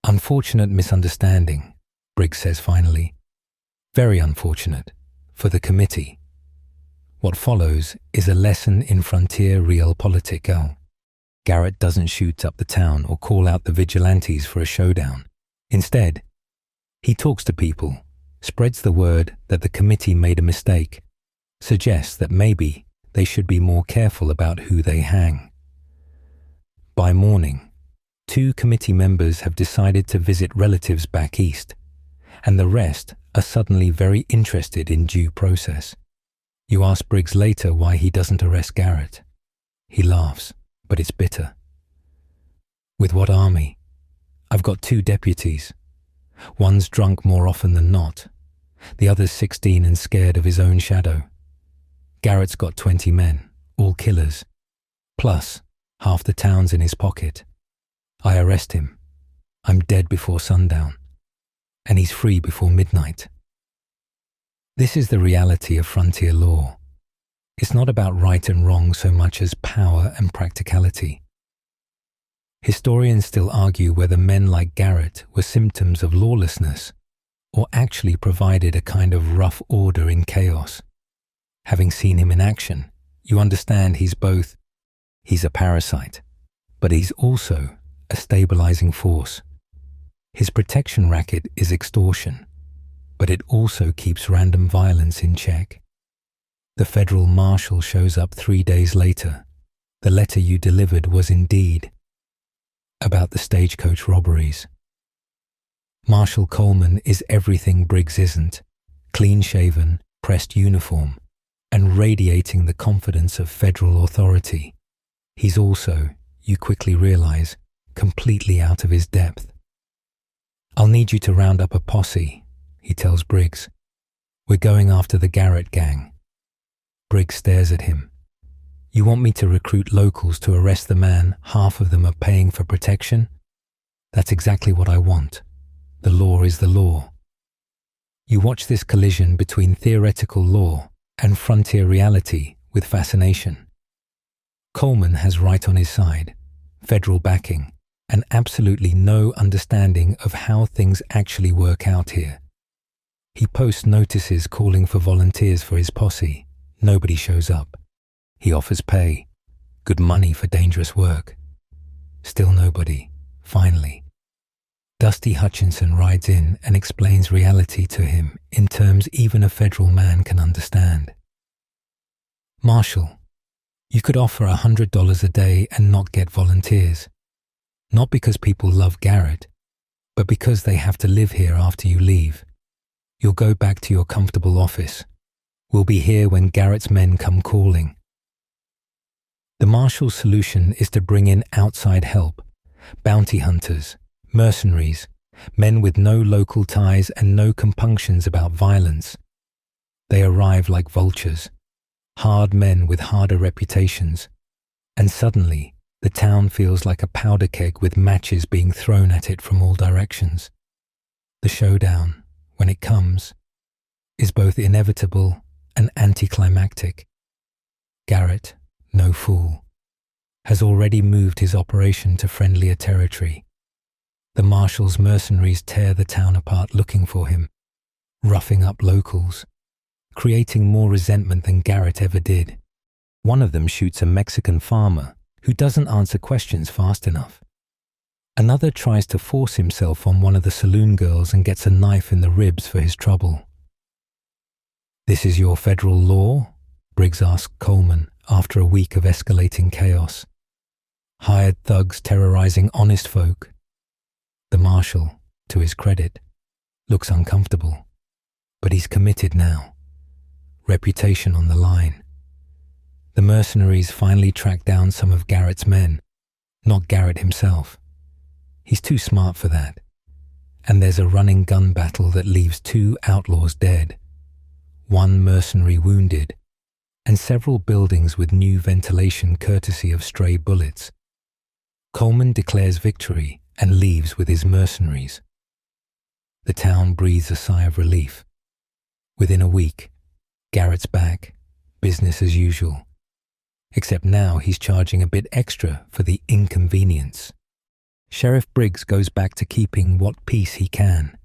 "Unfortunate misunderstanding," Briggs says finally. "Very unfortunate, for the committee." What follows is a lesson in frontier realpolitik. Garrett doesn't shoot up the town or call out the vigilantes for a showdown. Instead, he talks to people, spreads the word that the committee made a mistake, suggests that maybe they should be more careful about who they hang. By morning, 2 committee members have decided to visit relatives back east, and the rest are suddenly very interested in due process. You ask Briggs later why he doesn't arrest Garrett. He laughs, but it's bitter. "With what army? I've got 2 deputies. One's drunk more often than not. The other's 16 and scared of his own shadow. Garrett's got 20 men, all killers. Plus, half the town's in his pocket. I arrest him. I'm dead before sundown. And he's free before midnight." This is the reality of frontier law. It's not about right and wrong so much as power and practicality. Historians still argue whether men like Garrett were symptoms of lawlessness or actually provided a kind of rough order in chaos. Having seen him in action, you understand he's both. He's a parasite, but he's also a stabilizing force. His protection racket is extortion, but it also keeps random violence in check. The federal marshal shows up 3 days later. The letter you delivered was indeed about the stagecoach robberies. Marshal Coleman is everything Briggs isn't: clean-shaven, pressed uniform, and radiating the confidence of federal authority. He's also, you quickly realize, completely out of his depth. "I'll need you to round up a posse," he tells Briggs. "We're going after the Garrett gang." Briggs stares at him. "You want me to recruit locals to arrest the man half of them are paying for protection? That's exactly what I want. The law is the law." You watch this collision between theoretical law and frontier reality with fascination. Coleman has right on his side, federal backing, and absolutely no understanding of how things actually work out here. He posts notices calling for volunteers for his posse. Nobody shows up. He offers pay, good money for dangerous work. Still nobody. Finally, Dusty Hutchinson rides in and explains reality to him in terms even a federal man can understand. Marshal, you could offer $100 a day and not get volunteers. Not because people love Garrett, but because they have to live here after you leave. You'll go back to your comfortable office. We'll be here when Garrett's men come calling. The Marshal's solution is to bring in outside help, bounty hunters, mercenaries, men with no local ties and no compunctions about violence. They arrive like vultures, hard men with harder reputations, and suddenly the town feels like a powder keg with matches being thrown at it from all directions. The showdown, when it comes, is both inevitable and anticlimactic. Garrett, no fool, has already moved his operation to friendlier territory. The Marshal's mercenaries tear the town apart looking for him, roughing up locals, creating more resentment than Garrett ever did. One of them shoots a Mexican farmer who doesn't answer questions fast enough. Another tries to force himself on one of the saloon girls and gets a knife in the ribs for his trouble. "This is your federal law?" Briggs asked Coleman after a week of escalating chaos. "Hired thugs terrorizing honest folk?" The Marshal, to his credit, looks uncomfortable, but he's committed now. Reputation on the line. The mercenaries finally track down some of Garrett's men, not Garrett himself. He's too smart for that. And there's a running gun battle that leaves 2 outlaws dead, 1 mercenary wounded, and several buildings with new ventilation courtesy of stray bullets. Coleman declares victory and leaves with his mercenaries. The town breathes a sigh of relief. Within a week, Garrett's back, business as usual. Except now he's charging a bit extra for the inconvenience. Sheriff Briggs goes back to keeping what peace he can,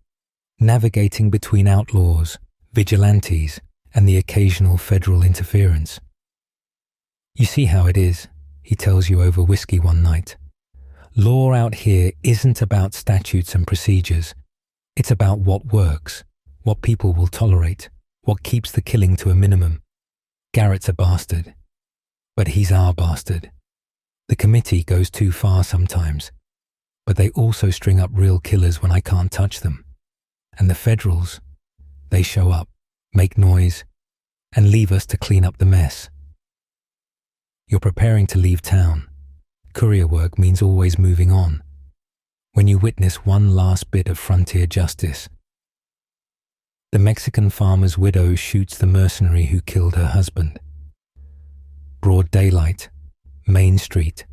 navigating between outlaws, vigilantes, and the occasional federal interference. "You see how it is," he tells you over whiskey one night. "Law out here isn't about statutes and procedures. It's about what works, what people will tolerate, what keeps the killing to a minimum. Garrett's a bastard. But he's our bastard. The committee goes too far sometimes, but they also string up real killers when I can't touch them. And the federals, they show up, make noise, and leave us to clean up the mess." You're preparing to leave town. Courier work means always moving on. When you witness one last bit of frontier justice. The Mexican farmer's widow shoots the mercenary who killed her husband. Broad daylight, Main Street,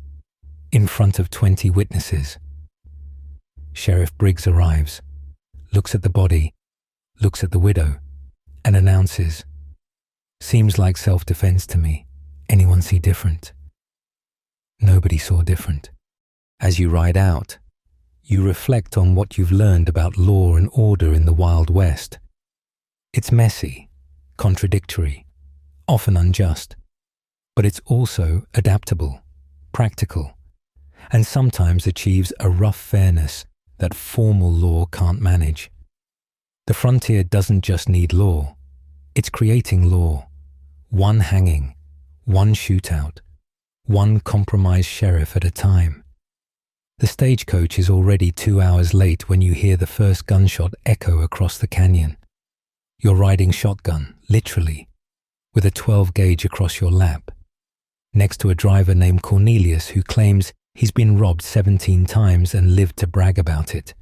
in front of 20 witnesses. Sheriff Briggs arrives, looks at the body, looks at the widow, and announces, "Seems like self-defense to me. Anyone see different?" Nobody saw different. As you ride out, you reflect on what you've learned about law and order in the Wild West. It's messy, contradictory, often unjust, but it's also adaptable, practical, and sometimes achieves a rough fairness that formal law can't manage. The frontier doesn't just need law, it's creating law. One hanging, one shootout, one compromised sheriff at a time. The stagecoach is already 2 hours late when you hear the first gunshot echo across the canyon. You're riding shotgun, literally, with a 12 gauge across your lap, next to a driver named Cornelius who claims he's been robbed 17 times and lived to brag about it.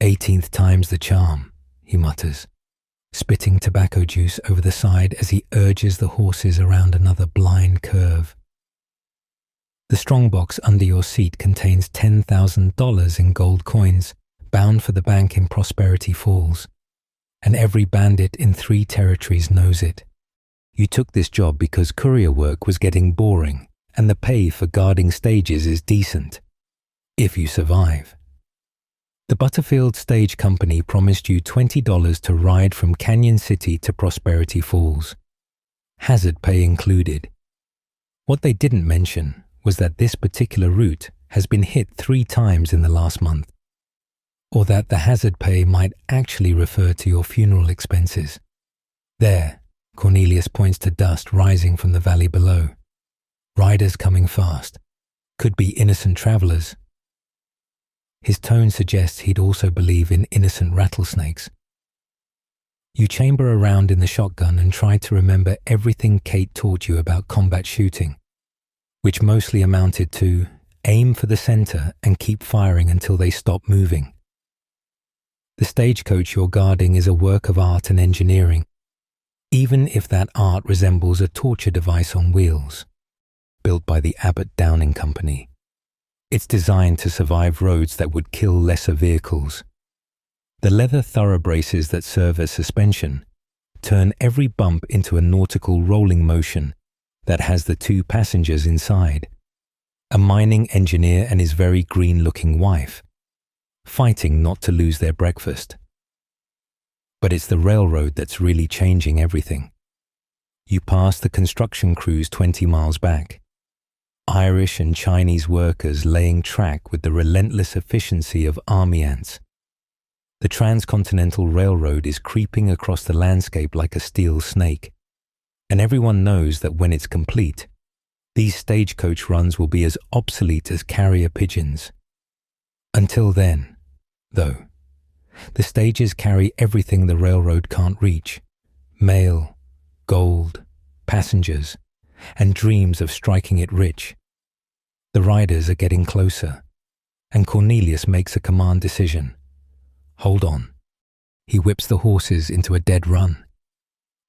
18th time's the charm, he mutters, spitting tobacco juice over the side as he urges the horses around another blind curve. The strongbox under your seat contains $10,000 in gold coins bound for the bank in Prosperity Falls, and every bandit in 3 territories knows it. You took this job because courier work was getting boring and the pay for guarding stages is decent. if you survive. The Butterfield Stage Company promised you $20 to ride from Canyon City to Prosperity Falls. Hazard pay included. What they didn't mention was that this particular route has been hit 3 times in the last month, or that the hazard pay might actually refer to your funeral expenses. There, Cornelius points to dust rising from the valley below. Riders coming fast. Could be innocent travelers. His tone suggests he'd also believe in innocent rattlesnakes. You chamber around in the shotgun and try to remember everything Kate taught you about combat shooting, which mostly amounted to aim for the center and keep firing until they stop moving. The stagecoach you're guarding is a work of art and engineering, even if that art resembles a torture device on wheels, built by the Abbott Downing Company. It's designed to survive roads that would kill lesser vehicles. The leather thorough braces that serve as suspension turn every bump into a nautical rolling motion that has the 2 passengers inside, a mining engineer and his very green-looking wife, fighting not to lose their breakfast. But it's the railroad that's really changing everything. You pass the construction crews 20 miles back, Irish and Chinese workers laying track with the relentless efficiency of army ants. The transcontinental railroad is creeping across the landscape like a steel snake, and everyone knows that when it's complete, these stagecoach runs will be as obsolete as carrier pigeons. Until then, though, the stages carry everything the railroad can't reach: mail, gold, passengers, and dreams of striking it rich. The riders are getting closer, and Cornelius makes a command decision. Hold on. He whips the horses into a dead run,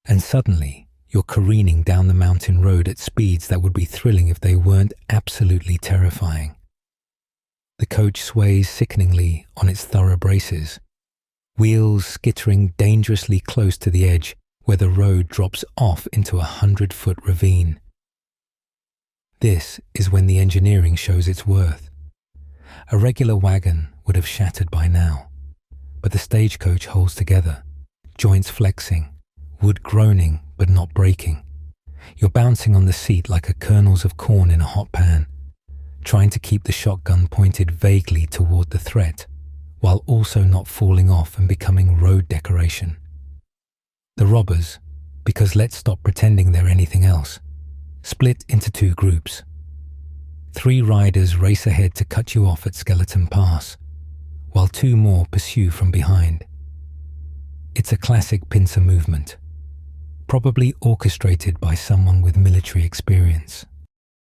and suddenly you're careening down the mountain road at speeds that would be thrilling if they weren't absolutely terrifying. The coach sways sickeningly on its thorough braces, wheels skittering dangerously close to the edge where the road drops off into a 100-foot ravine. This is when the engineering shows its worth. A regular wagon would have shattered by now, but the stagecoach holds together, joints flexing, wood groaning but not breaking. You're bouncing on the seat like a kernels of corn in a hot pan, trying to keep the shotgun pointed vaguely toward the threat, while also not falling off and becoming road decoration. The robbers, because let's stop pretending they're anything else, split into 2 groups. 3 riders race ahead to cut you off at Skeleton Pass, while 2 more pursue from behind. It's a classic pincer movement, probably orchestrated by someone with military experience.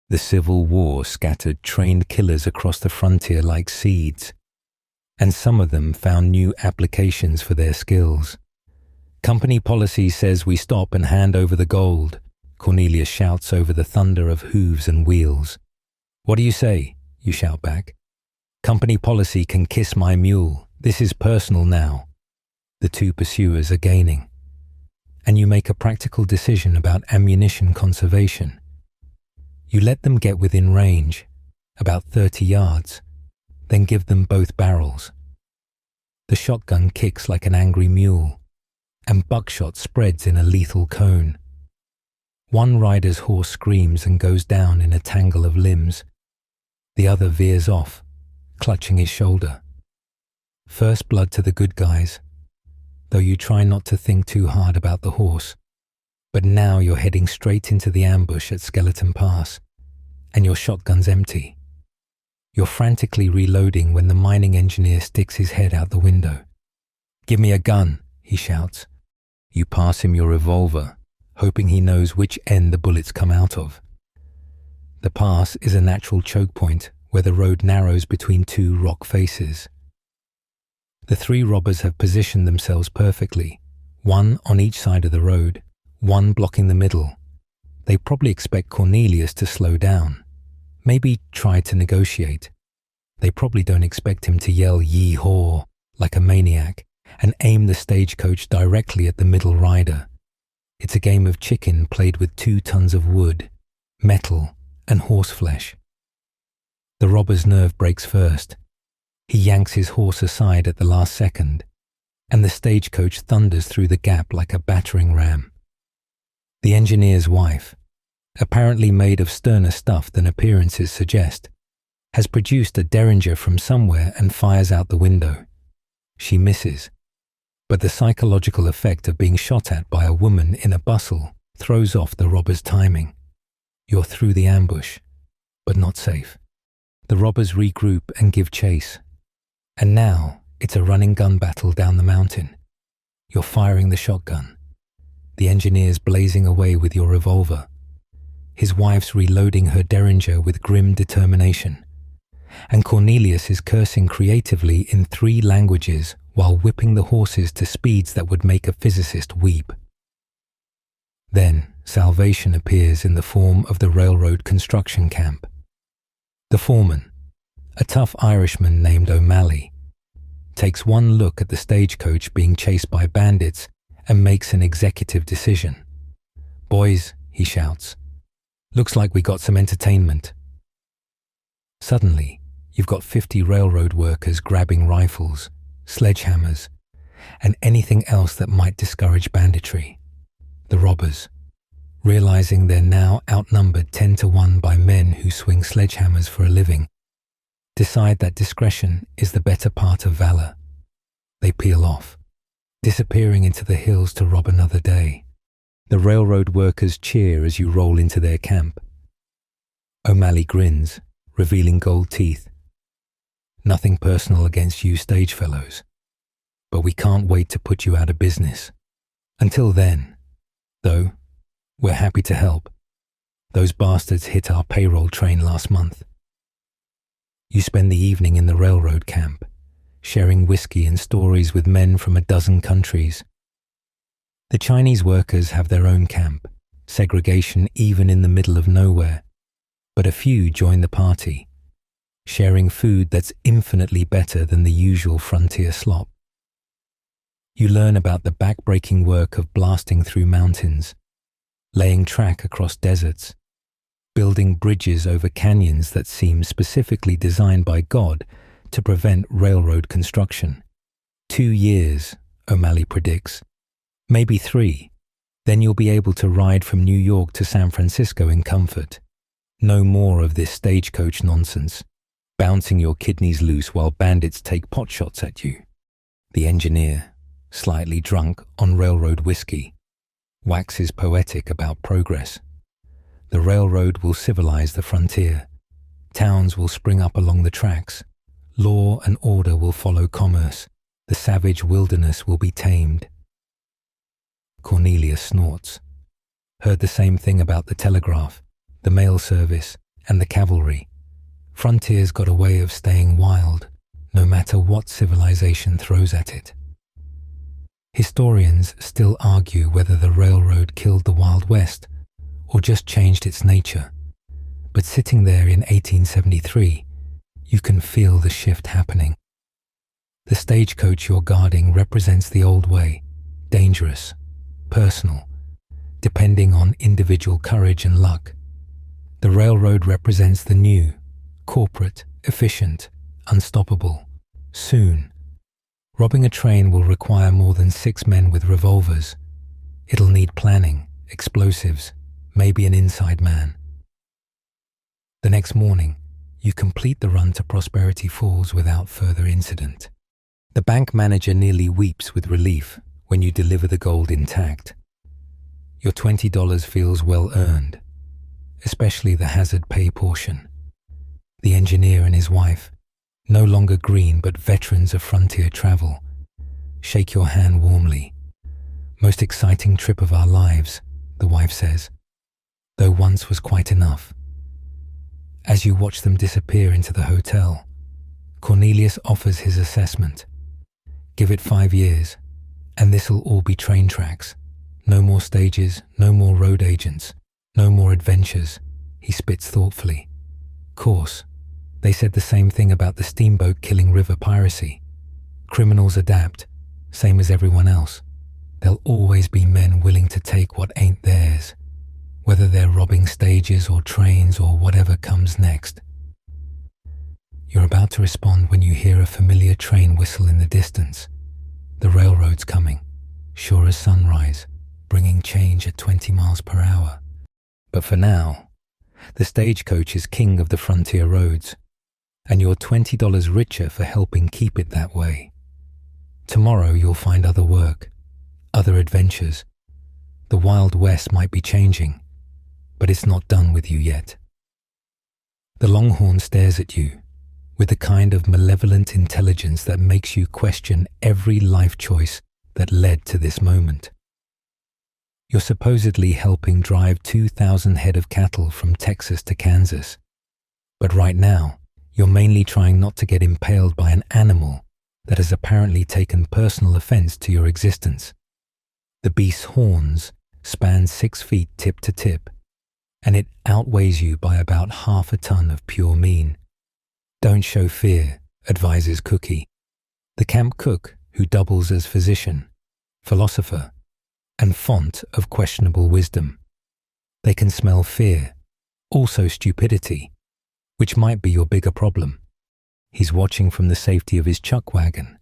The Civil War scattered trained killers across the frontier like seeds, and some of them found new applications for their skills. Company policy says we stop and hand over the gold, Cornelius shouts over the thunder of hooves and wheels. What do you say? You shout back. Company policy can kiss my mule. This is personal now. The 2 pursuers are gaining, and you make a practical decision about ammunition conservation. You let them get within range, about 30 yards, then give them both barrels. The shotgun kicks like an angry mule, and buckshot spreads in a lethal cone. One rider's horse screams and goes down in a tangle of limbs. The other veers off, clutching his shoulder. First blood to the good guys, though you try not to think too hard about the horse. But now you're heading straight into the ambush at Skeleton Pass, and your shotgun's empty. You're frantically reloading when the mining engineer sticks his head out the window. "Give me a gun," he shouts. You pass him your revolver, hoping he knows which end the bullets come out of. The pass is a natural choke point where the road narrows between 2 rock faces. The 3 robbers have positioned themselves perfectly, 1 on each side of the road, 1 blocking the middle. They probably expect Cornelius to slow down, maybe try to negotiate. They probably don't expect him to yell "Yee-haw" like a maniac and aim the stagecoach directly at the middle rider. It's a game of chicken played with 2 tons of wood, metal, and horseflesh. The robber's nerve breaks first. He yanks his horse aside at the last second, and the stagecoach thunders through the gap like a battering ram. The engineer's wife, apparently made of sterner stuff than appearances suggest, has produced a derringer from somewhere and fires out the window. She misses, but the psychological effect of being shot at by a woman in a bustle throws off the robber's timing. You're through the ambush, but not safe. The robbers regroup and give chase. And now it's a running gun battle down the mountain. You're firing the shotgun. The engineer's blazing away with your revolver. His wife's reloading her derringer with grim determination. And Cornelius is cursing creatively in 3 languages while whipping the horses to speeds that would make a physicist weep. Then salvation appears in the form of the railroad construction camp. The foreman, a tough Irishman named O'Malley, takes one look at the stagecoach being chased by bandits and makes an executive decision. "Boys," he shouts, "looks like we got some entertainment." Suddenly, you've got 50 railroad workers grabbing rifles, sledgehammers, and anything else that might discourage banditry. The robbers, realizing they're now outnumbered 10 to 1 by men who swing sledgehammers for a living, decide that discretion is the better part of valor. They peel off, disappearing into the hills to rob another day. The railroad workers cheer as you roll into their camp. O'Malley grins, revealing gold teeth. "Nothing personal against you stage fellows, but we can't wait to put you out of business. Until then, though, we're happy to help. Those bastards hit our payroll train last month." You spend the evening in the railroad camp, sharing whiskey and stories with men from a dozen countries. The Chinese workers have their own camp, segregation even in the middle of nowhere, but a few join the party, sharing food that's infinitely better than the usual frontier slop. You learn about the back-breaking work of blasting through mountains, laying track across deserts, building bridges over canyons that seem specifically designed by God to prevent railroad construction. 2 years, O'Malley predicts. Maybe 3. Then you'll be able to ride from New York to San Francisco in comfort. No more of this stagecoach nonsense, bouncing your kidneys loose while bandits take potshots at you. The engineer, slightly drunk on railroad whiskey, waxes poetic about progress. The railroad will civilize the frontier. Towns will spring up along the tracks. Law and order will follow commerce. The savage wilderness will be tamed. Cornelius snorts. Heard the same thing about the telegraph, the mail service, and the cavalry. Frontier's got a way of staying wild, no matter what civilization throws at it. Historians still argue whether the railroad killed the Wild West or just changed its nature. But sitting there in 1873, you can feel the shift happening. The stagecoach you're guarding represents the old way, dangerous, personal, depending on individual courage and luck. The railroad represents the new, corporate, efficient, unstoppable, soon. Robbing a train will require more than 6 men with revolvers. It'll need planning, explosives, maybe an inside man. The next morning, you complete the run to Prosperity Falls without further incident. The bank manager nearly weeps with relief when you deliver the gold intact. Your $20 feels well earned, especially the hazard pay portion. The engineer and his wife, no longer green but veterans of frontier travel, shake your hand warmly. "Most exciting trip of our lives," the wife says, "though once was quite enough." As you watch them disappear into the hotel, Cornelius offers his assessment. Give it 5 years, and this'll all be train tracks. No more stages, no more road agents, no more adventures, he spits thoughtfully. Course, they said the same thing about the steamboat killing river piracy. Criminals adapt, same as everyone else. There'll always be men willing to take what ain't theirs, whether they're robbing stages or trains or whatever comes next. You're about to respond when you hear a familiar train whistle in the distance. The railroad's coming, sure as sunrise, bringing change at 20 miles per hour. But for now, the stagecoach is king of the frontier roads, and you're $20 richer for helping keep it that way. Tomorrow you'll find other work, other adventures. The Wild West might be changing, but it's not done with you yet. The Longhorn stares at you with the kind of malevolent intelligence that makes you question every life choice that led to this moment. You're supposedly helping drive 2,000 head of cattle from Texas to Kansas, but right now, you're mainly trying not to get impaled by an animal that has apparently taken personal offense to your existence. The beast's horns span 6 feet tip to tip, and it outweighs you by about half a ton of pure mean. Don't show fear, advises Cookie, the camp cook who doubles as physician, philosopher, and font of questionable wisdom. They can smell fear, also stupidity, which might be your bigger problem. He's watching from the safety of his chuck wagon,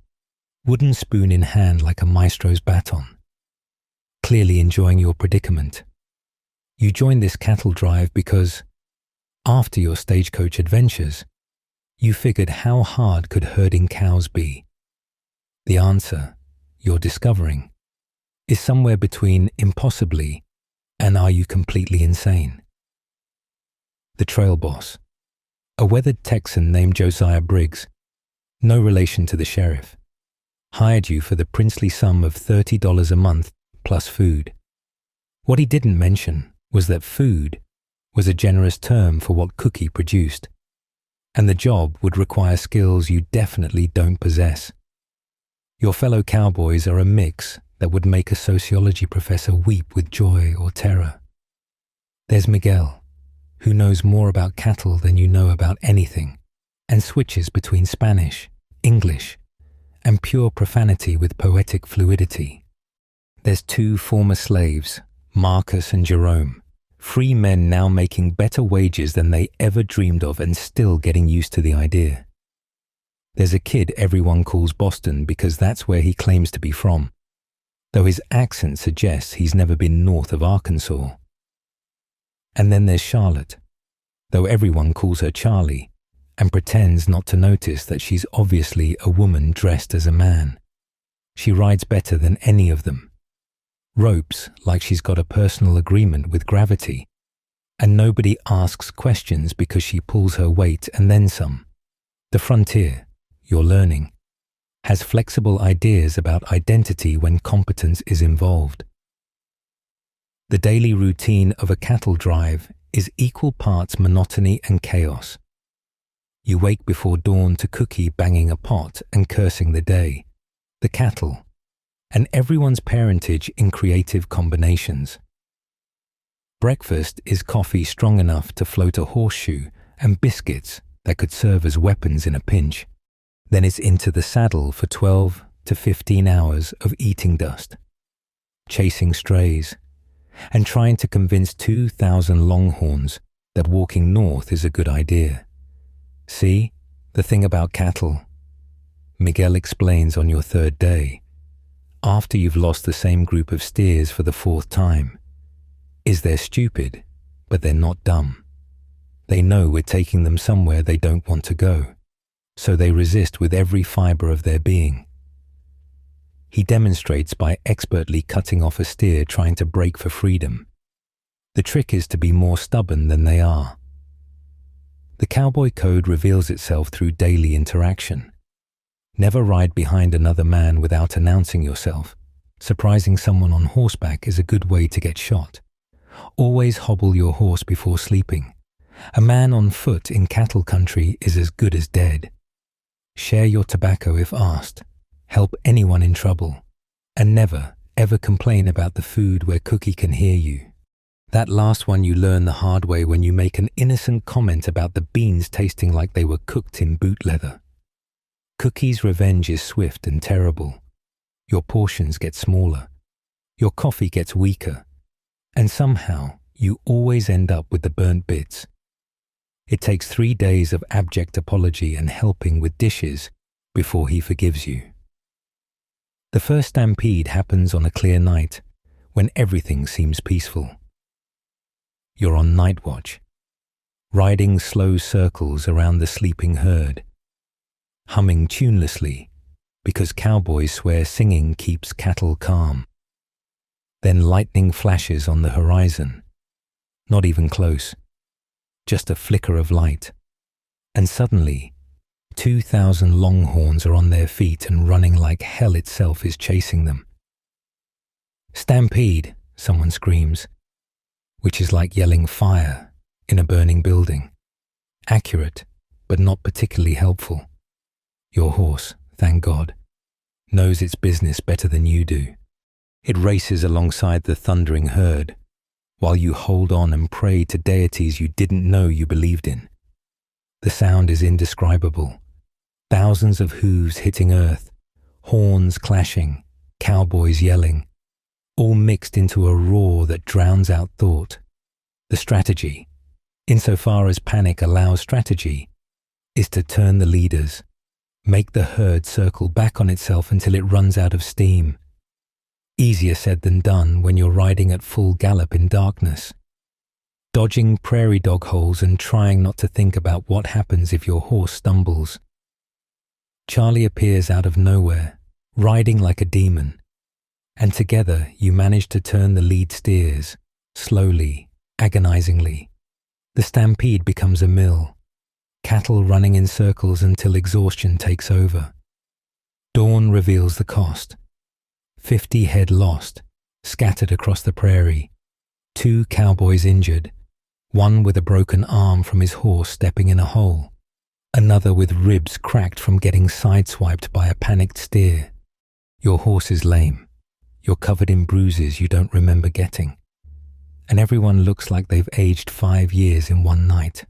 wooden spoon in hand like a maestro's baton, clearly enjoying your predicament. You joined this cattle drive because, after your stagecoach adventures, you figured how hard could herding cows be. The answer, you're discovering, is somewhere between impossibly and are you completely insane? The trail boss, a weathered Texan named Josiah Briggs, no relation to the sheriff, hired you for the princely sum of $30 a month plus food. What he didn't mention was that food was a generous term for what Cookie produced, and the job would require skills you definitely don't possess. Your fellow cowboys are a mix that would make a sociology professor weep with joy or terror. There's Miguel, who knows more about cattle than you know about anything, and switches between Spanish, English, and pure profanity with poetic fluidity. There's 2 former slaves, Marcus and Jerome, free men now making better wages than they ever dreamed of and still getting used to the idea. There's a kid everyone calls Boston because that's where he claims to be from, though his accent suggests he's never been north of Arkansas. And then there's Charlotte, though everyone calls her Charlie and pretends not to notice that she's obviously a woman dressed as a man. She rides better than any of them, ropes like she's got a personal agreement with gravity, and nobody asks questions because she pulls her weight and then some. The frontier, you're learning, has flexible ideas about identity when competence is involved. The daily routine of a cattle drive is equal parts monotony and chaos. You wake before dawn to Cookie banging a pot and cursing the day, the cattle, and everyone's parentage in creative combinations. Breakfast is coffee strong enough to float a horseshoe and biscuits that could serve as weapons in a pinch. Then it's into the saddle for 12 to 15 hours of eating dust, chasing strays, and trying to convince 2,000 longhorns that walking north is a good idea. See, the thing about cattle, Miguel explains on your 3rd day, after you've lost the same group of steers for the 4th time, is they're stupid, but they're not dumb. They know we're taking them somewhere they don't want to go, so they resist with every fiber of their being. He demonstrates by expertly cutting off a steer trying to break for freedom. The trick is to be more stubborn than they are. The cowboy code reveals itself through daily interaction. Never ride behind another man without announcing yourself. Surprising someone on horseback is a good way to get shot. Always hobble your horse before sleeping. A man on foot in cattle country is as good as dead. Share your tobacco if asked. Help anyone in trouble. And never, ever complain about the food where Cookie can hear you. That last one you learn the hard way when you make an innocent comment about the beans tasting like they were cooked in boot leather. Cookie's revenge is swift and terrible. Your portions get smaller. Your coffee gets weaker. And somehow, you always end up with the burnt bits. It takes 3 days of abject apology and helping with dishes before he forgives you. The first stampede happens on a clear night when everything seems peaceful. You're on night watch, riding slow circles around the sleeping herd, humming tunelessly because cowboys swear singing keeps cattle calm. Then lightning flashes on the horizon, not even close, just a flicker of light, and suddenly 2,000 longhorns are on their feet and running like hell itself is chasing them. "Stampede," someone screams, which is like yelling fire in a burning building. Accurate, but not particularly helpful. Your horse, thank God, knows its business better than you do. It races alongside the thundering herd, while you hold on and pray to deities you didn't know you believed in. The sound is indescribable. Thousands of hooves hitting earth, horns clashing, cowboys yelling, all mixed into a roar that drowns out thought. The strategy, insofar as panic allows strategy, is to turn the leaders, make the herd circle back on itself until it runs out of steam. Easier said than done when you're riding at full gallop in darkness, dodging prairie dog holes and trying not to think about what happens if your horse stumbles. Charlie appears out of nowhere, riding like a demon, and together you manage to turn the lead steers, slowly, agonizingly. The stampede becomes a mill, cattle running in circles until exhaustion takes over. Dawn reveals the cost. 50 head lost, scattered across the prairie. 2 cowboys injured, one with a broken arm from his horse stepping in a hole, another with ribs cracked from getting sideswiped by a panicked steer. Your horse is lame. You're covered in bruises you don't remember getting. And everyone looks like they've aged 5 years in one night.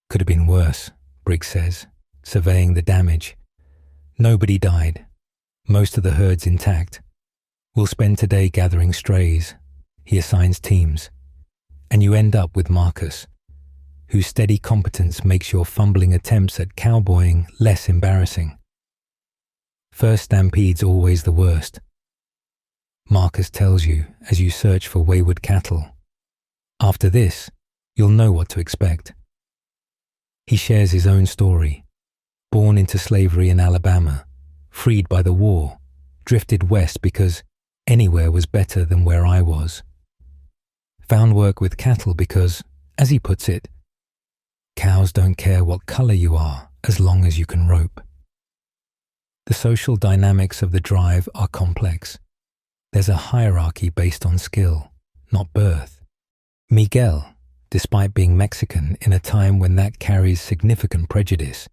"Could have been worse," Briggs says, surveying the damage. "Nobody died. Most of the herd's intact. We'll spend today gathering strays." He assigns teams. And you end up with Marcus, whose steady competence makes your fumbling attempts at cowboying less embarrassing. First stampede's always the worst. Marcus tells you as you search for wayward cattle. After this, you'll know what to expect. He shares his own story. Born into slavery in Alabama, freed by the war, drifted west because anywhere was better than where I was. Found work with cattle because, as he puts it, cows don't care what color you are as long as you can rope. The social dynamics of the drive are complex. There's a hierarchy based on skill, not birth. Miguel, despite being Mexican in a time when that carries significant prejudice,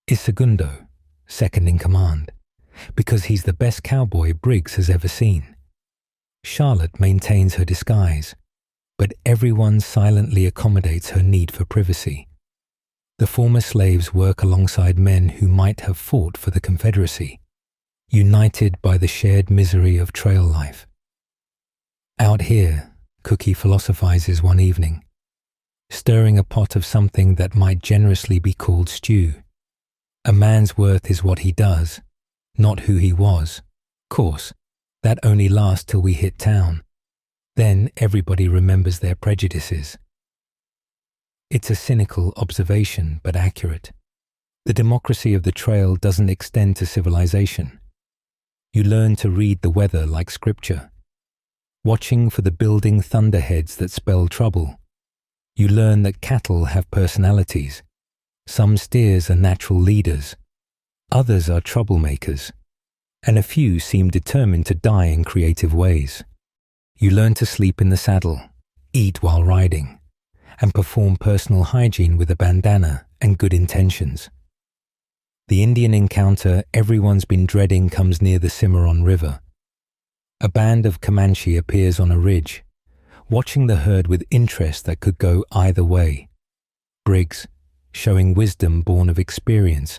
is segundo, second in command, because he's the best cowboy Briggs has ever seen. Charlotte maintains her disguise, but everyone silently accommodates her need for privacy. The former slaves work alongside men who might have fought for the Confederacy, united by the shared misery of trail life. Out here, Cookie philosophizes one evening, stirring a pot of something that might generously be called stew. A man's worth is what he does, not who he was. Course, that only lasts till we hit town. Then everybody remembers their prejudices. It's a cynical observation, but accurate. The democracy of the trail doesn't extend to civilization. You learn to read the weather like scripture. Watching for the building thunderheads that spell trouble, you learn that cattle have personalities. Some steers are natural leaders, others are troublemakers, and a few seem determined to die in creative ways. You learn to sleep in the saddle, eat while riding, and perform personal hygiene with a bandana and good intentions. The Indian encounter everyone's been dreading comes near the Cimarron River. A band of Comanche appears on a ridge, watching the herd with interest that could go either way. Briggs, showing wisdom born of experience,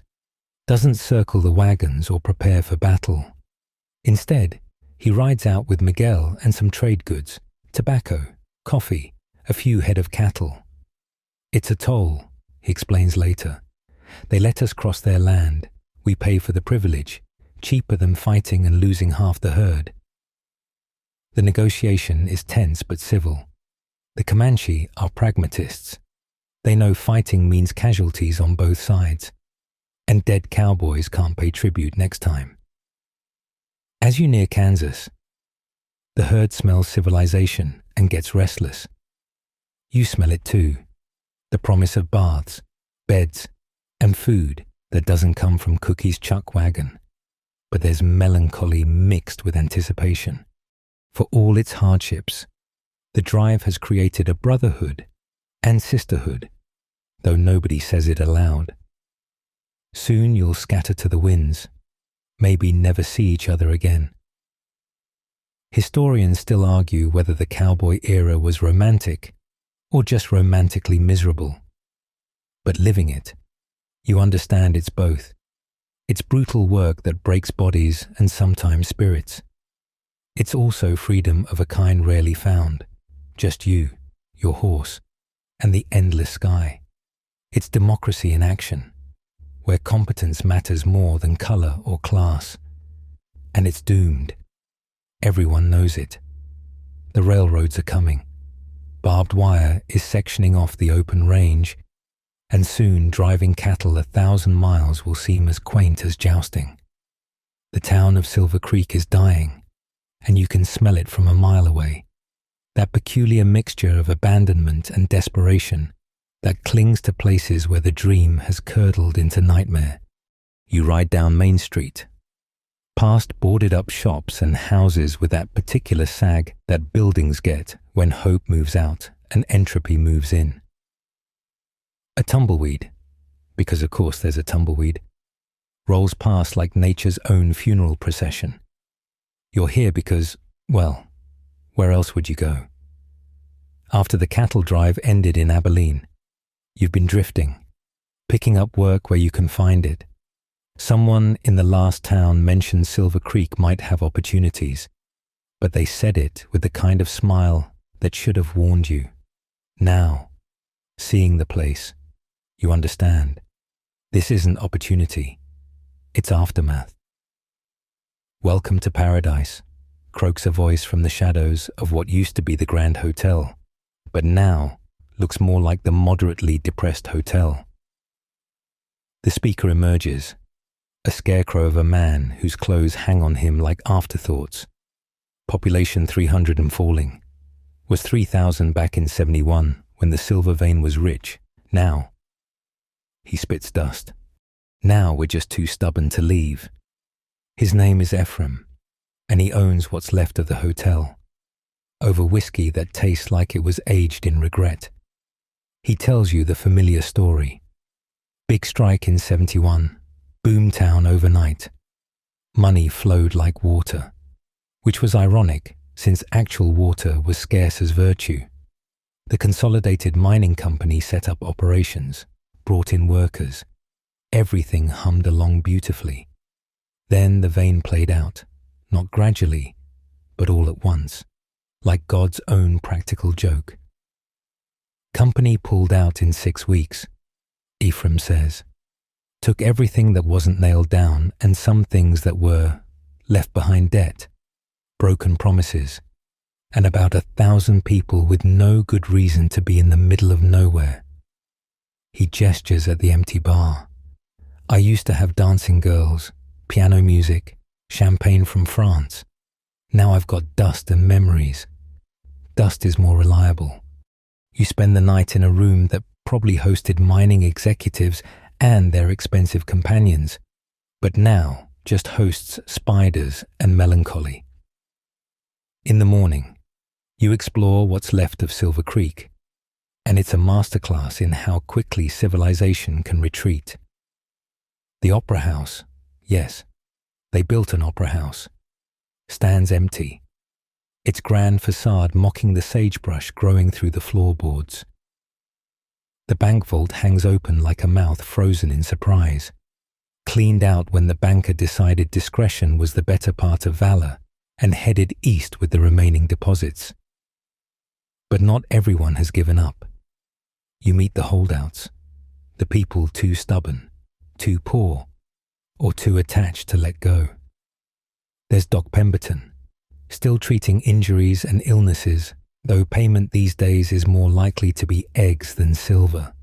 doesn't circle the wagons or prepare for battle. Instead, he rides out with Miguel and some trade goods, tobacco, coffee, a few head of cattle. It's a toll, he explains later. They let us cross their land. We pay for the privilege, cheaper than fighting and losing half the herd. The negotiation is tense but civil. The Comanche are pragmatists. They know fighting means casualties on both sides, and dead cowboys can't pay tribute next time. As you near Kansas, the herd smells civilization and gets restless. You smell it too, the promise of baths, beds, and food that doesn't come from Cookie's chuck wagon. But there's melancholy mixed with anticipation. For all its hardships, the drive has created a brotherhood and sisterhood, though nobody says it aloud. Soon you'll scatter to the winds, maybe never see each other again. Historians still argue whether the cowboy era was romantic or just romantically miserable. But living it, you understand it's both. It's brutal work that breaks bodies and sometimes spirits. It's also freedom of a kind rarely found. Just you, your horse, and the endless sky. It's democracy in action, where competence matters more than color or class. And it's doomed. Everyone knows it. The railroads are coming. Barbed wire is sectioning off the open range, and soon driving cattle 1,000 miles will seem as quaint as jousting. The town of Silver Creek is dying, and you can smell it from a mile away. That peculiar mixture of abandonment and desperation that clings to places where the dream has curdled into nightmare. You ride down Main Street, past boarded-up shops and houses with that particular sag that buildings get when hope moves out and entropy moves in. A tumbleweed, because of course there's a tumbleweed, rolls past like nature's own funeral procession. You're here because, well, where else would you go? After the cattle drive ended in Abilene, you've been drifting, picking up work where you can find it. Someone in the last town mentioned Silver Creek might have opportunities, but they said it with the kind of smile that should have warned you. Now, seeing the place, you understand. This isn't opportunity, it's aftermath. Welcome to paradise, croaks a voice from the shadows of what used to be the Grand Hotel, but now looks more like the moderately depressed hotel. The speaker emerges, a scarecrow of a man whose clothes hang on him like afterthoughts. Population 300 and falling. Was 3,000 back in 71 when the silver vein was rich. Now, he spits dust. Now we're just too stubborn to leave. His name is Ephraim, and he owns what's left of the hotel, over whiskey that tastes like it was aged in regret. He tells you the familiar story. Big strike in 71, boomtown overnight. Money flowed like water, which was ironic since actual water was scarce as virtue. The Consolidated Mining Company set up operations, brought in workers. Everything hummed along beautifully. Then the vein played out, not gradually, but all at once, like God's own practical joke. Company pulled out in 6 weeks, Ephraim says. Took everything that wasn't nailed down and some things that were left behind debt, broken promises, and about 1,000 people with no good reason to be in the middle of nowhere. He gestures at the empty bar. I used to have dancing girls, piano music, champagne from France. Now I've got dust and memories. Dust is more reliable. You spend the night in a room that probably hosted mining executives and their expensive companions, but now just hosts spiders and melancholy. In the morning, you explore what's left of Silver Creek, and it's a masterclass in how quickly civilization can retreat. The opera house, yes, they built an opera house, stands empty, its grand facade mocking the sagebrush growing through the floorboards. The bank vault hangs open like a mouth frozen in surprise, cleaned out when the banker decided discretion was the better part of valor and headed east with the remaining deposits. But not everyone has given up. You meet the holdouts, the people too stubborn, too poor, or too attached to let go. There's Doc Pemberton, still treating injuries and illnesses, though payment these days is more likely to be eggs than silver.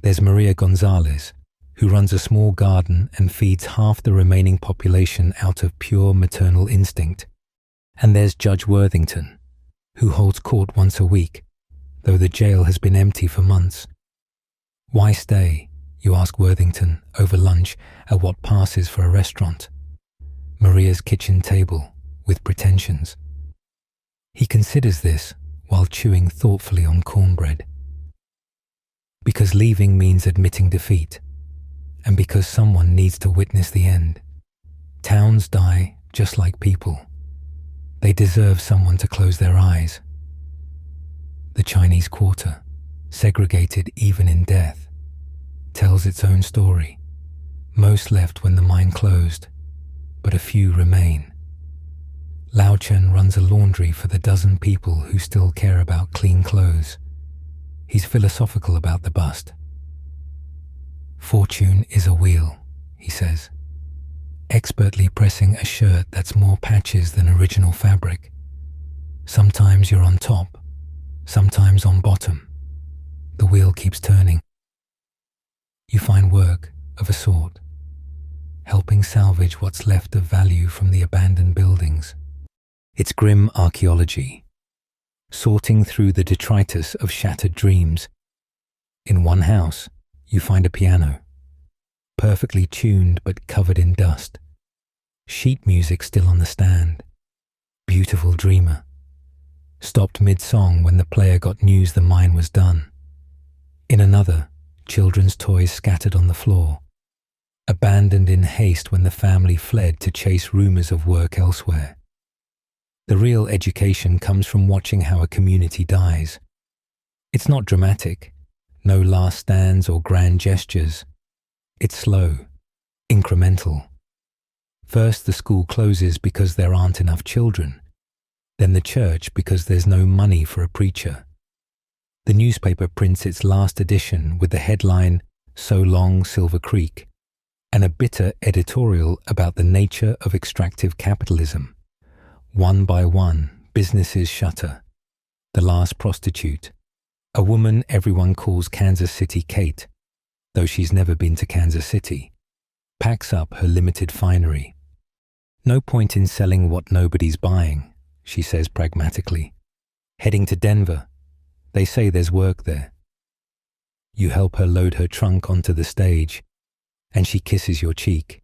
There's Maria Gonzalez, who runs a small garden and feeds half the remaining population out of pure maternal instinct. And there's Judge Worthington, who holds court once a week, though the jail has been empty for months. Why stay, you ask Worthington over lunch at what passes for a restaurant? Maria's kitchen table, with pretensions. He considers this while chewing thoughtfully on cornbread. Because leaving means admitting defeat, and because someone needs to witness the end. Towns die just like people. They deserve someone to close their eyes. The Chinese Quarter, segregated even in death, tells its own story. Most left when the mine closed, but a few remain. Lao Chen runs a laundry for the dozen people who still care about clean clothes. He's philosophical about the bust. Fortune is a wheel, he says, expertly pressing a shirt that's more patches than original fabric. Sometimes you're on top, sometimes on bottom. The wheel keeps turning. You find work of a sort, helping salvage what's left of value from the abandoned buildings. It's grim archaeology, sorting through the detritus of shattered dreams. In one house, you find a piano, perfectly tuned but covered in dust. Sheet music still on the stand. Beautiful dreamer. Stopped mid-song when the player got news the mine was done. In another, children's toys scattered on the floor, abandoned in haste when the family fled to chase rumors of work elsewhere. The real education comes from watching how a community dies. It's not dramatic. No last stands or grand gestures. It's slow, incremental. First, the school closes because there aren't enough children. Then the church because there's no money for a preacher. The newspaper prints its last edition with the headline, "So Long, Silver Creek," and a bitter editorial about the nature of extractive capitalism. One by one, businesses shutter. The last prostitute, a woman everyone calls Kansas City Kate, though she's never been to Kansas City, packs up her limited finery. No point in selling what nobody's buying, she says pragmatically. Heading to Denver. They say there's work there. You help her load her trunk onto the stage, and she kisses your cheek.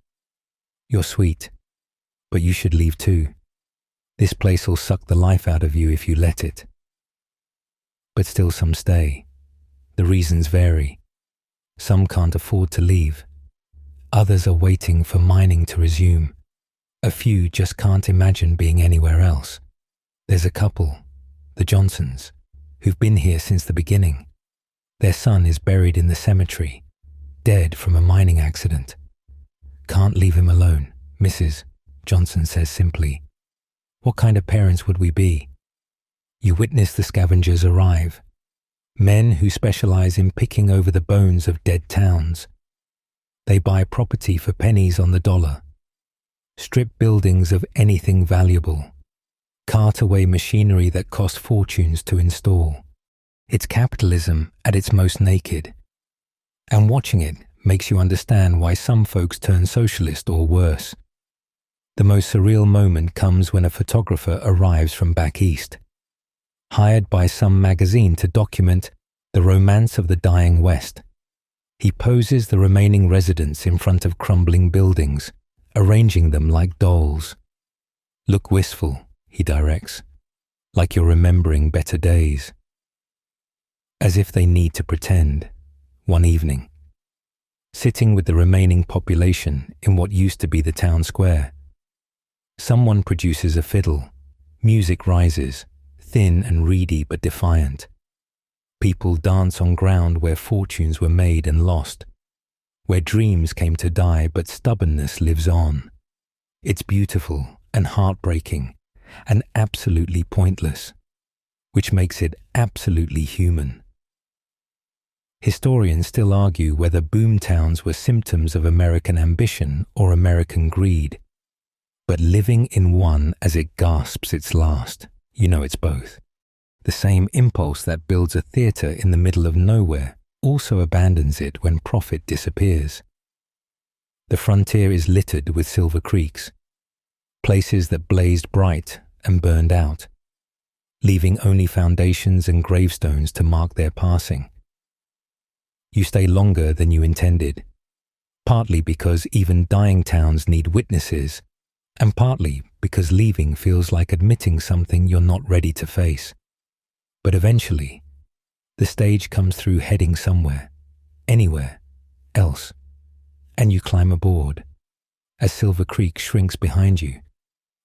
You're sweet, but you should leave too. This place'll suck the life out of you if you let it. But still some stay. The reasons vary. Some can't afford to leave. Others are waiting for mining to resume. A few just can't imagine being anywhere else. There's a couple, the Johnsons, who've been here since the beginning. Their son is buried in the cemetery, dead from a mining accident. Can't leave him alone, Mrs. Johnson says simply. What kind of parents would we be? You witness the scavengers arrive, men who specialize in picking over the bones of dead towns. They buy property for pennies on the dollar, strip buildings of anything valuable, cart away machinery that cost fortunes to install. It's capitalism at its most naked. And watching it makes you understand why some folks turn socialist or worse. The most surreal moment comes when a photographer arrives from back east, hired by some magazine to document the romance of the dying West. He poses the remaining residents in front of crumbling buildings, arranging them like dolls. Look wistful, he directs, like you're remembering better days. As if they need to pretend, one evening, sitting with the remaining population in what used to be the town square. Someone produces a fiddle, music rises, thin and reedy but defiant. People dance on ground where fortunes were made and lost, where dreams came to die but stubbornness lives on. It's beautiful and heartbreaking and absolutely pointless, which makes it absolutely human. Historians still argue whether boom towns were symptoms of American ambition or American greed. But living in one as it gasps its last, you know it's both. The same impulse that builds a theatre in the middle of nowhere also abandons it when profit disappears. The frontier is littered with silver creeks, places that blazed bright and burned out, leaving only foundations and gravestones to mark their passing. You stay longer than you intended, partly because even dying towns need witnesses, and partly because leaving feels like admitting something you're not ready to face. But eventually, the stage comes through heading somewhere, anywhere else, and you climb aboard. As Silver Creek shrinks behind you,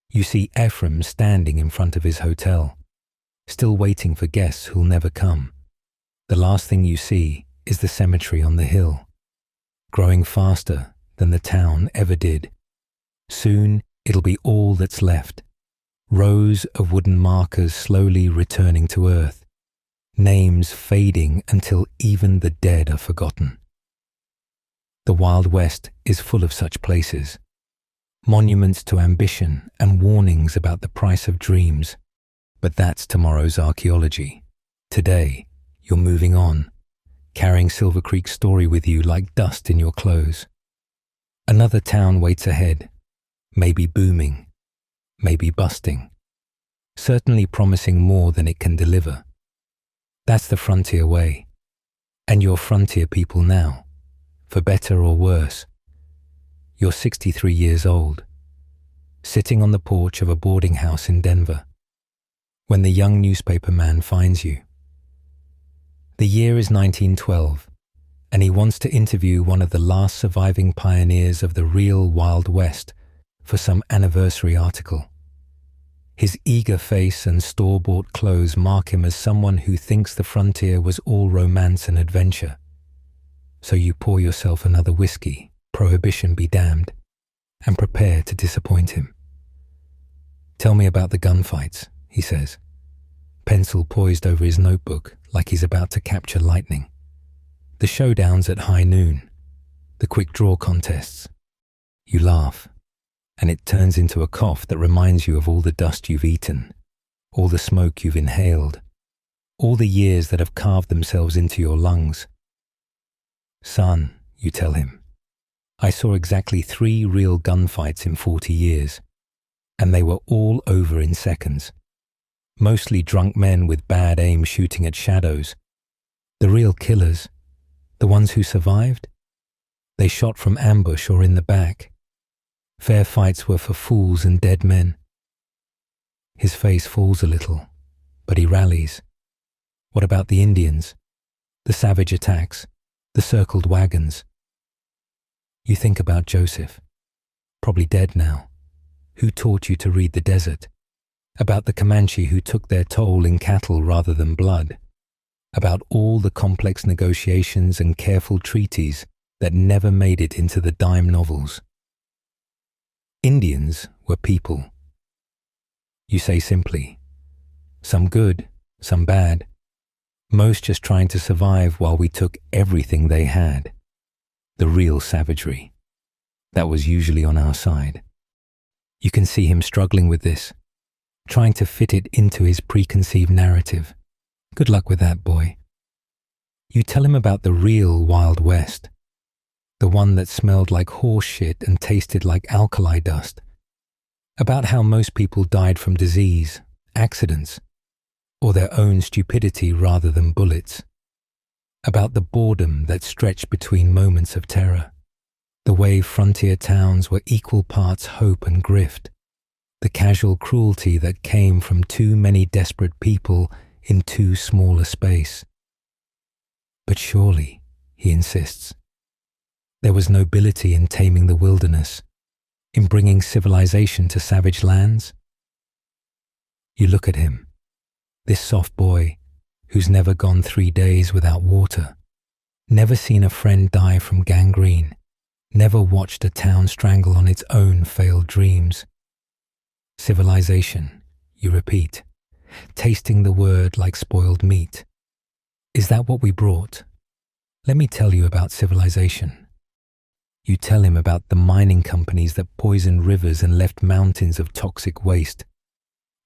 you see Ephraim standing in front of his hotel, still waiting for guests who'll never come. The last thing you see is the cemetery on the hill, growing faster than the town ever did. Soon, it'll be all that's left. Rows of wooden markers slowly returning to earth, names fading until even the dead are forgotten. The Wild West is full of such places, monuments to ambition and warnings about the price of dreams. But that's tomorrow's archaeology. Today, you're moving on, carrying Silver Creek's story with you like dust in your clothes. Another town waits ahead, maybe booming, maybe busting, certainly promising more than it can deliver. That's the frontier way. And you're frontier people now, for better or worse. You're 63 years old, sitting on the porch of a boarding house in Denver, when the young newspaper man finds you. The year is 1912, and he wants to interview one of the last surviving pioneers of the real Wild West for some anniversary article. His eager face and store-bought clothes mark him as someone who thinks the frontier was all romance and adventure. So you pour yourself another whiskey, prohibition be damned, and prepare to disappoint him. "Tell me about the gunfights," he says, pencil poised over his notebook like he's about to capture lightning. "The showdowns at high noon, the quick draw contests." You laugh, and it turns into a cough that reminds you of all the dust you've eaten, all the smoke you've inhaled, all the years that have carved themselves into your lungs. "Son," you tell him, "I saw exactly 3 real gunfights in 40 years, and they were all over in seconds. Mostly drunk men with bad aim shooting at shadows. The real killers, the ones who survived, they shot from ambush or in the back. Fair fights were for fools and dead men." His face falls a little, but he rallies. "What about the Indians? The savage attacks, the circled wagons?" You think about Joseph, probably dead now, who taught you to read the desert, about the Comanche who took their toll in cattle rather than blood, about all the complex negotiations and careful treaties that never made it into the dime novels. Indians were people. You say simply, some good, some bad, most just trying to survive while we took everything they had. The real savagery. That was usually on our side. You can see him struggling with this, trying to fit it into his preconceived narrative. Good luck with that, boy. You tell him about the real Wild West, the one that smelled like horse shit and tasted like alkali dust, about how most people died from disease, accidents, or their own stupidity rather than bullets, about the boredom that stretched between moments of terror, the way frontier towns were equal parts hope and grift, the casual cruelty that came from too many desperate people in too small a space. But surely, he insists, there was nobility in taming the wilderness, in bringing civilization to savage lands. You look at him, this soft boy who's never gone 3 days without water, never seen a friend die from gangrene, never watched a town strangle on its own failed dreams. Civilization, you repeat, tasting the word like spoiled meat. Is that what we brought? Let me tell you about civilization. You tell him about the mining companies that poisoned rivers and left mountains of toxic waste,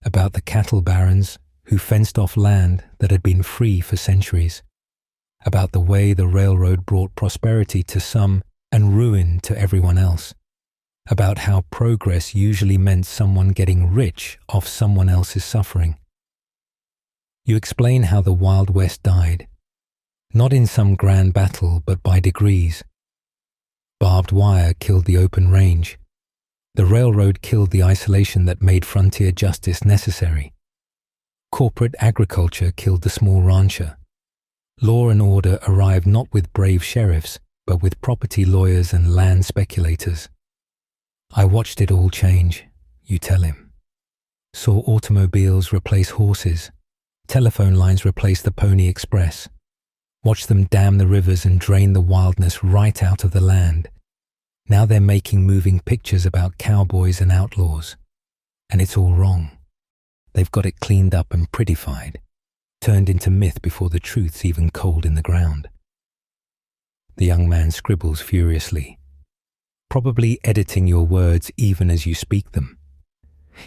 about the cattle barons who fenced off land that had been free for centuries, about the way the railroad brought prosperity to some and ruin to everyone else, about how progress usually meant someone getting rich off someone else's suffering. You explain how the Wild West died, not in some grand battle but by degrees. Barbed wire killed the open range. The railroad killed the isolation that made frontier justice necessary. Corporate agriculture killed the small rancher. Law and order arrived not with brave sheriffs, but with property lawyers and land speculators. I watched it all change, you tell him. Saw automobiles replace horses, telephone lines replace the Pony Express. Watched them dam the rivers and drain the wildness right out of the land. Now they're making moving pictures about cowboys and outlaws. And it's all wrong. They've got it cleaned up and prettified, turned into myth before the truth's even cold in the ground. The young man scribbles furiously, probably editing your words even as you speak them.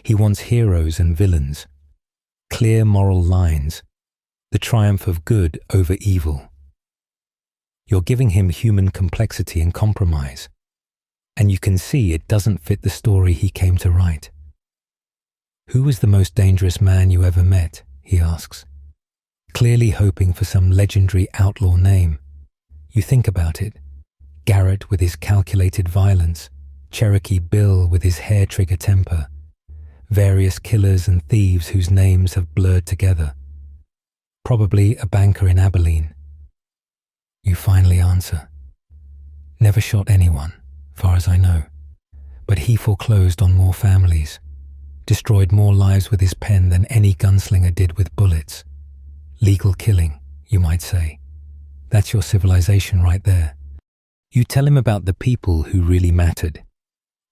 He wants heroes and villains, clear moral lines, the triumph of good over evil. You're giving him human complexity and compromise, and you can see it doesn't fit the story he came to write. Who was the most dangerous man you ever met? He asks, clearly hoping for some legendary outlaw name. You think about it. Garrett with his calculated violence, Cherokee Bill with his hair-trigger temper, various killers and thieves whose names have blurred together. Probably a banker in Abilene. You finally answer. Never shot anyone, far as I know, but he foreclosed on more families, destroyed more lives with his pen than any gunslinger did with bullets. Legal killing, you might say. That's your civilization right there. You tell him about the people who really mattered.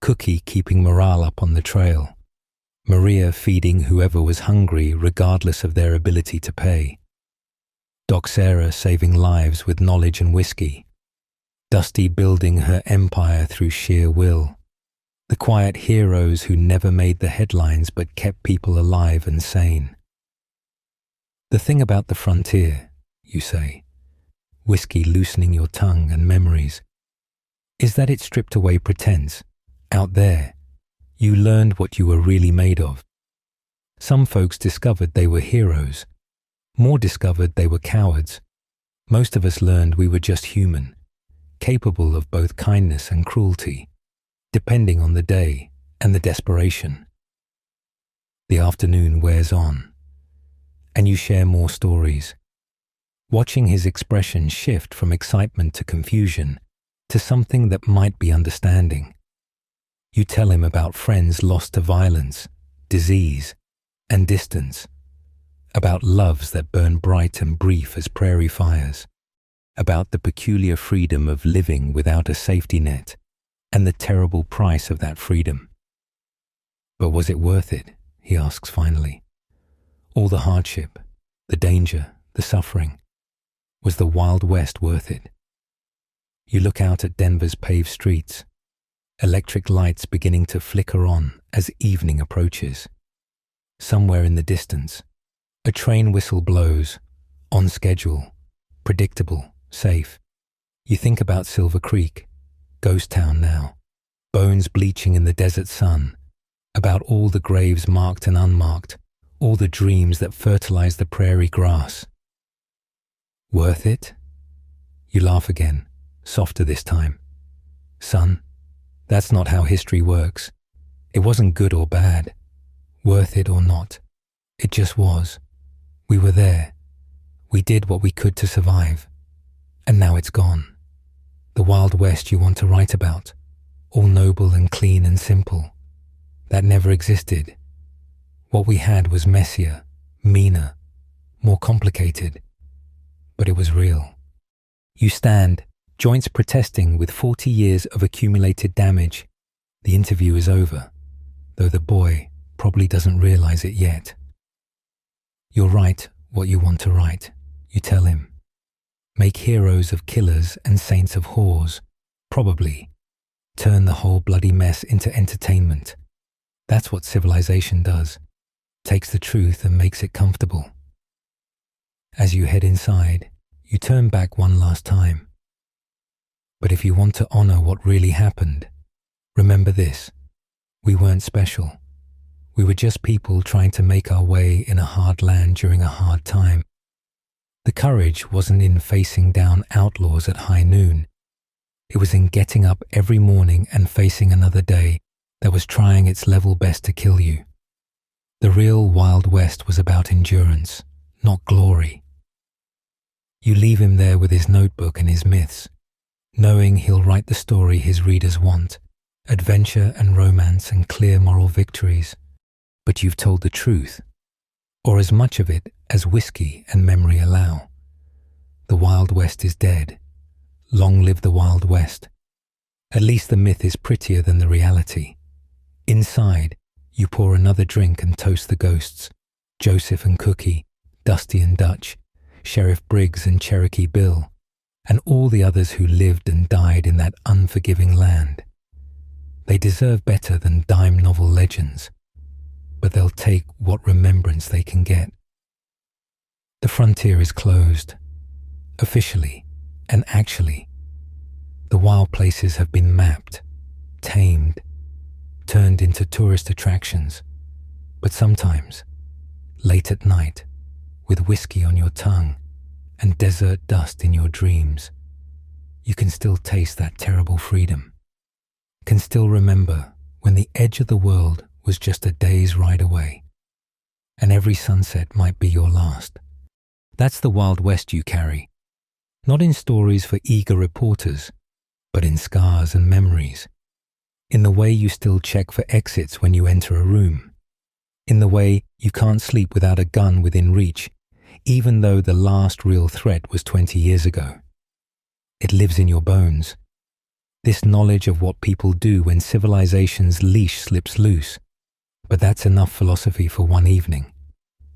Cookie keeping morale up on the trail. Maria feeding whoever was hungry regardless of their ability to pay. Doc Sarah saving lives with knowledge and whiskey. Dusty building her empire through sheer will. The quiet heroes who never made the headlines but kept people alive and sane. The thing about the frontier, you say, whiskey loosening your tongue and memories, is that it stripped away pretense. Out there, you learned what you were really made of. Some folks discovered they were heroes. More discovered they were cowards. Most of us learned we were just human, capable of both kindness and cruelty, depending on the day and the desperation. The afternoon wears on, and you share more stories. Watching his expression shift from excitement to confusion to something that might be understanding. You tell him about friends lost to violence, disease, and distance, about loves that burn bright and brief as prairie fires, about the peculiar freedom of living without a safety net and the terrible price of that freedom. But was it worth it? He asks finally. All the hardship, the danger, the suffering. Was the Wild West worth it? You look out at Denver's paved streets, electric lights beginning to flicker on as evening approaches. Somewhere in the distance, a train whistle blows, on schedule, predictable, safe. You think about Silver Creek, ghost town now, bones bleaching in the desert sun, about all the graves marked and unmarked, all the dreams that fertilize the prairie grass. Worth it? You laugh again, softer this time. Son, that's not how history works. It wasn't good or bad, worth it or not. It just was. We were there. We did what we could to survive. And now it's gone. The Wild West you want to write about, all noble and clean and simple. That never existed. What we had was messier, meaner, more complicated. But it was real. You stand, joints protesting with 40 years of accumulated damage. The interview is over, though the boy probably doesn't realize it yet. You'll write what you want to write, you tell him. make heroes of killers and saints of whores, probably. Turn the whole bloody mess into entertainment. That's what civilization does. Takes the truth and makes it comfortable. As you head inside, you turn back one last time. But if you want to honor what really happened, remember this: we weren't special. We were just people trying to make our way in a hard land during a hard time. The courage wasn't in facing down outlaws at high noon. It was in getting up every morning and facing another day that was trying its level best to kill you. The real Wild West was about endurance, not glory. You leave him there with his notebook and his myths, knowing he'll write the story his readers want, adventure and romance and clear moral victories. But you've told the truth, or as much of it as whiskey and memory allow. The Wild West is dead. Long live the Wild West. At least the myth is prettier than the reality. Inside, you pour another drink and toast the ghosts, Joseph and Cookie, Dusty and Dutch, Sheriff Briggs and Cherokee Bill, and all the others who lived and died in that unforgiving land. They deserve better than dime novel legends, but they'll take what remembrance they can get. The frontier is closed, officially and actually. The wild places have been mapped, tamed, turned into tourist attractions. But sometimes, late at night, with whiskey on your tongue and desert dust in your dreams, you can still taste that terrible freedom, can still remember when the edge of the world was just a day's ride away, and every sunset might be your last. That's the Wild West you carry, not in stories for eager reporters, but in scars and memories, in the way you still check for exits when you enter a room, in the way you can't sleep without a gun within reach, even though the last real threat was 20 years ago. It lives in your bones. This knowledge of what people do when civilization's leash slips loose. But that's enough philosophy for one evening.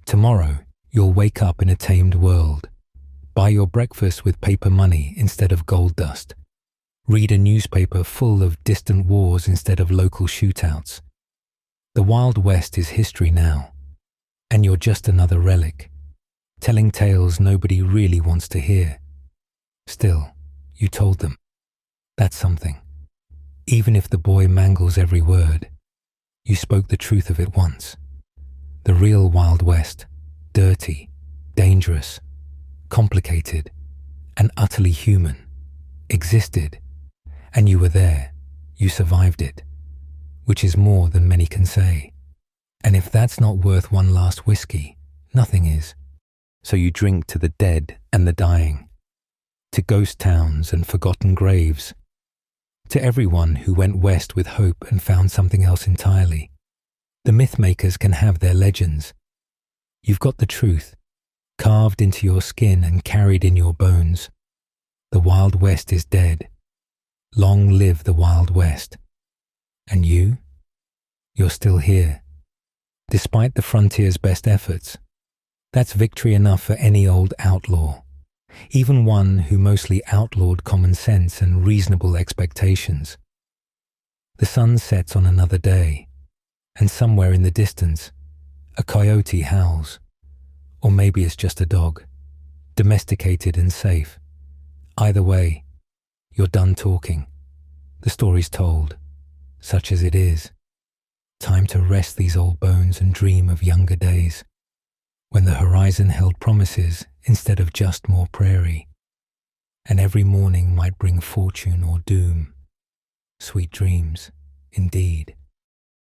Tomorrow, you'll wake up in a tamed world. Buy your breakfast with paper money instead of gold dust. Read a newspaper full of distant wars instead of local shootouts. The Wild West is history now, and you're just another relic, telling tales nobody really wants to hear. Still, you told them. That's something. Even if the boy mangles every word, you spoke the truth of it once. The real Wild West, dirty, dangerous, complicated, and utterly human, existed, and you were there. You survived it, which is more than many can say. And if that's not worth one last whiskey, nothing is. So you drink to the dead and the dying, to ghost towns and forgotten graves, to everyone who went west with hope and found something else entirely. The myth makers can have their legends. You've got the truth, carved into your skin and carried in your bones. The Wild West is dead. Long live the Wild West. And you? You're still here. Despite the frontier's best efforts, that's victory enough for any old outlaw, even one who mostly outlawed common sense and reasonable expectations. The sun sets on another day, and somewhere in the distance, a coyote howls. Or maybe it's just a dog, domesticated and safe. Either way, you're done talking. The story's told, such as it is. Time to rest these old bones and dream of younger days, when the horizon held promises instead of just more prairie, and every morning might bring fortune or doom. Sweet dreams, indeed.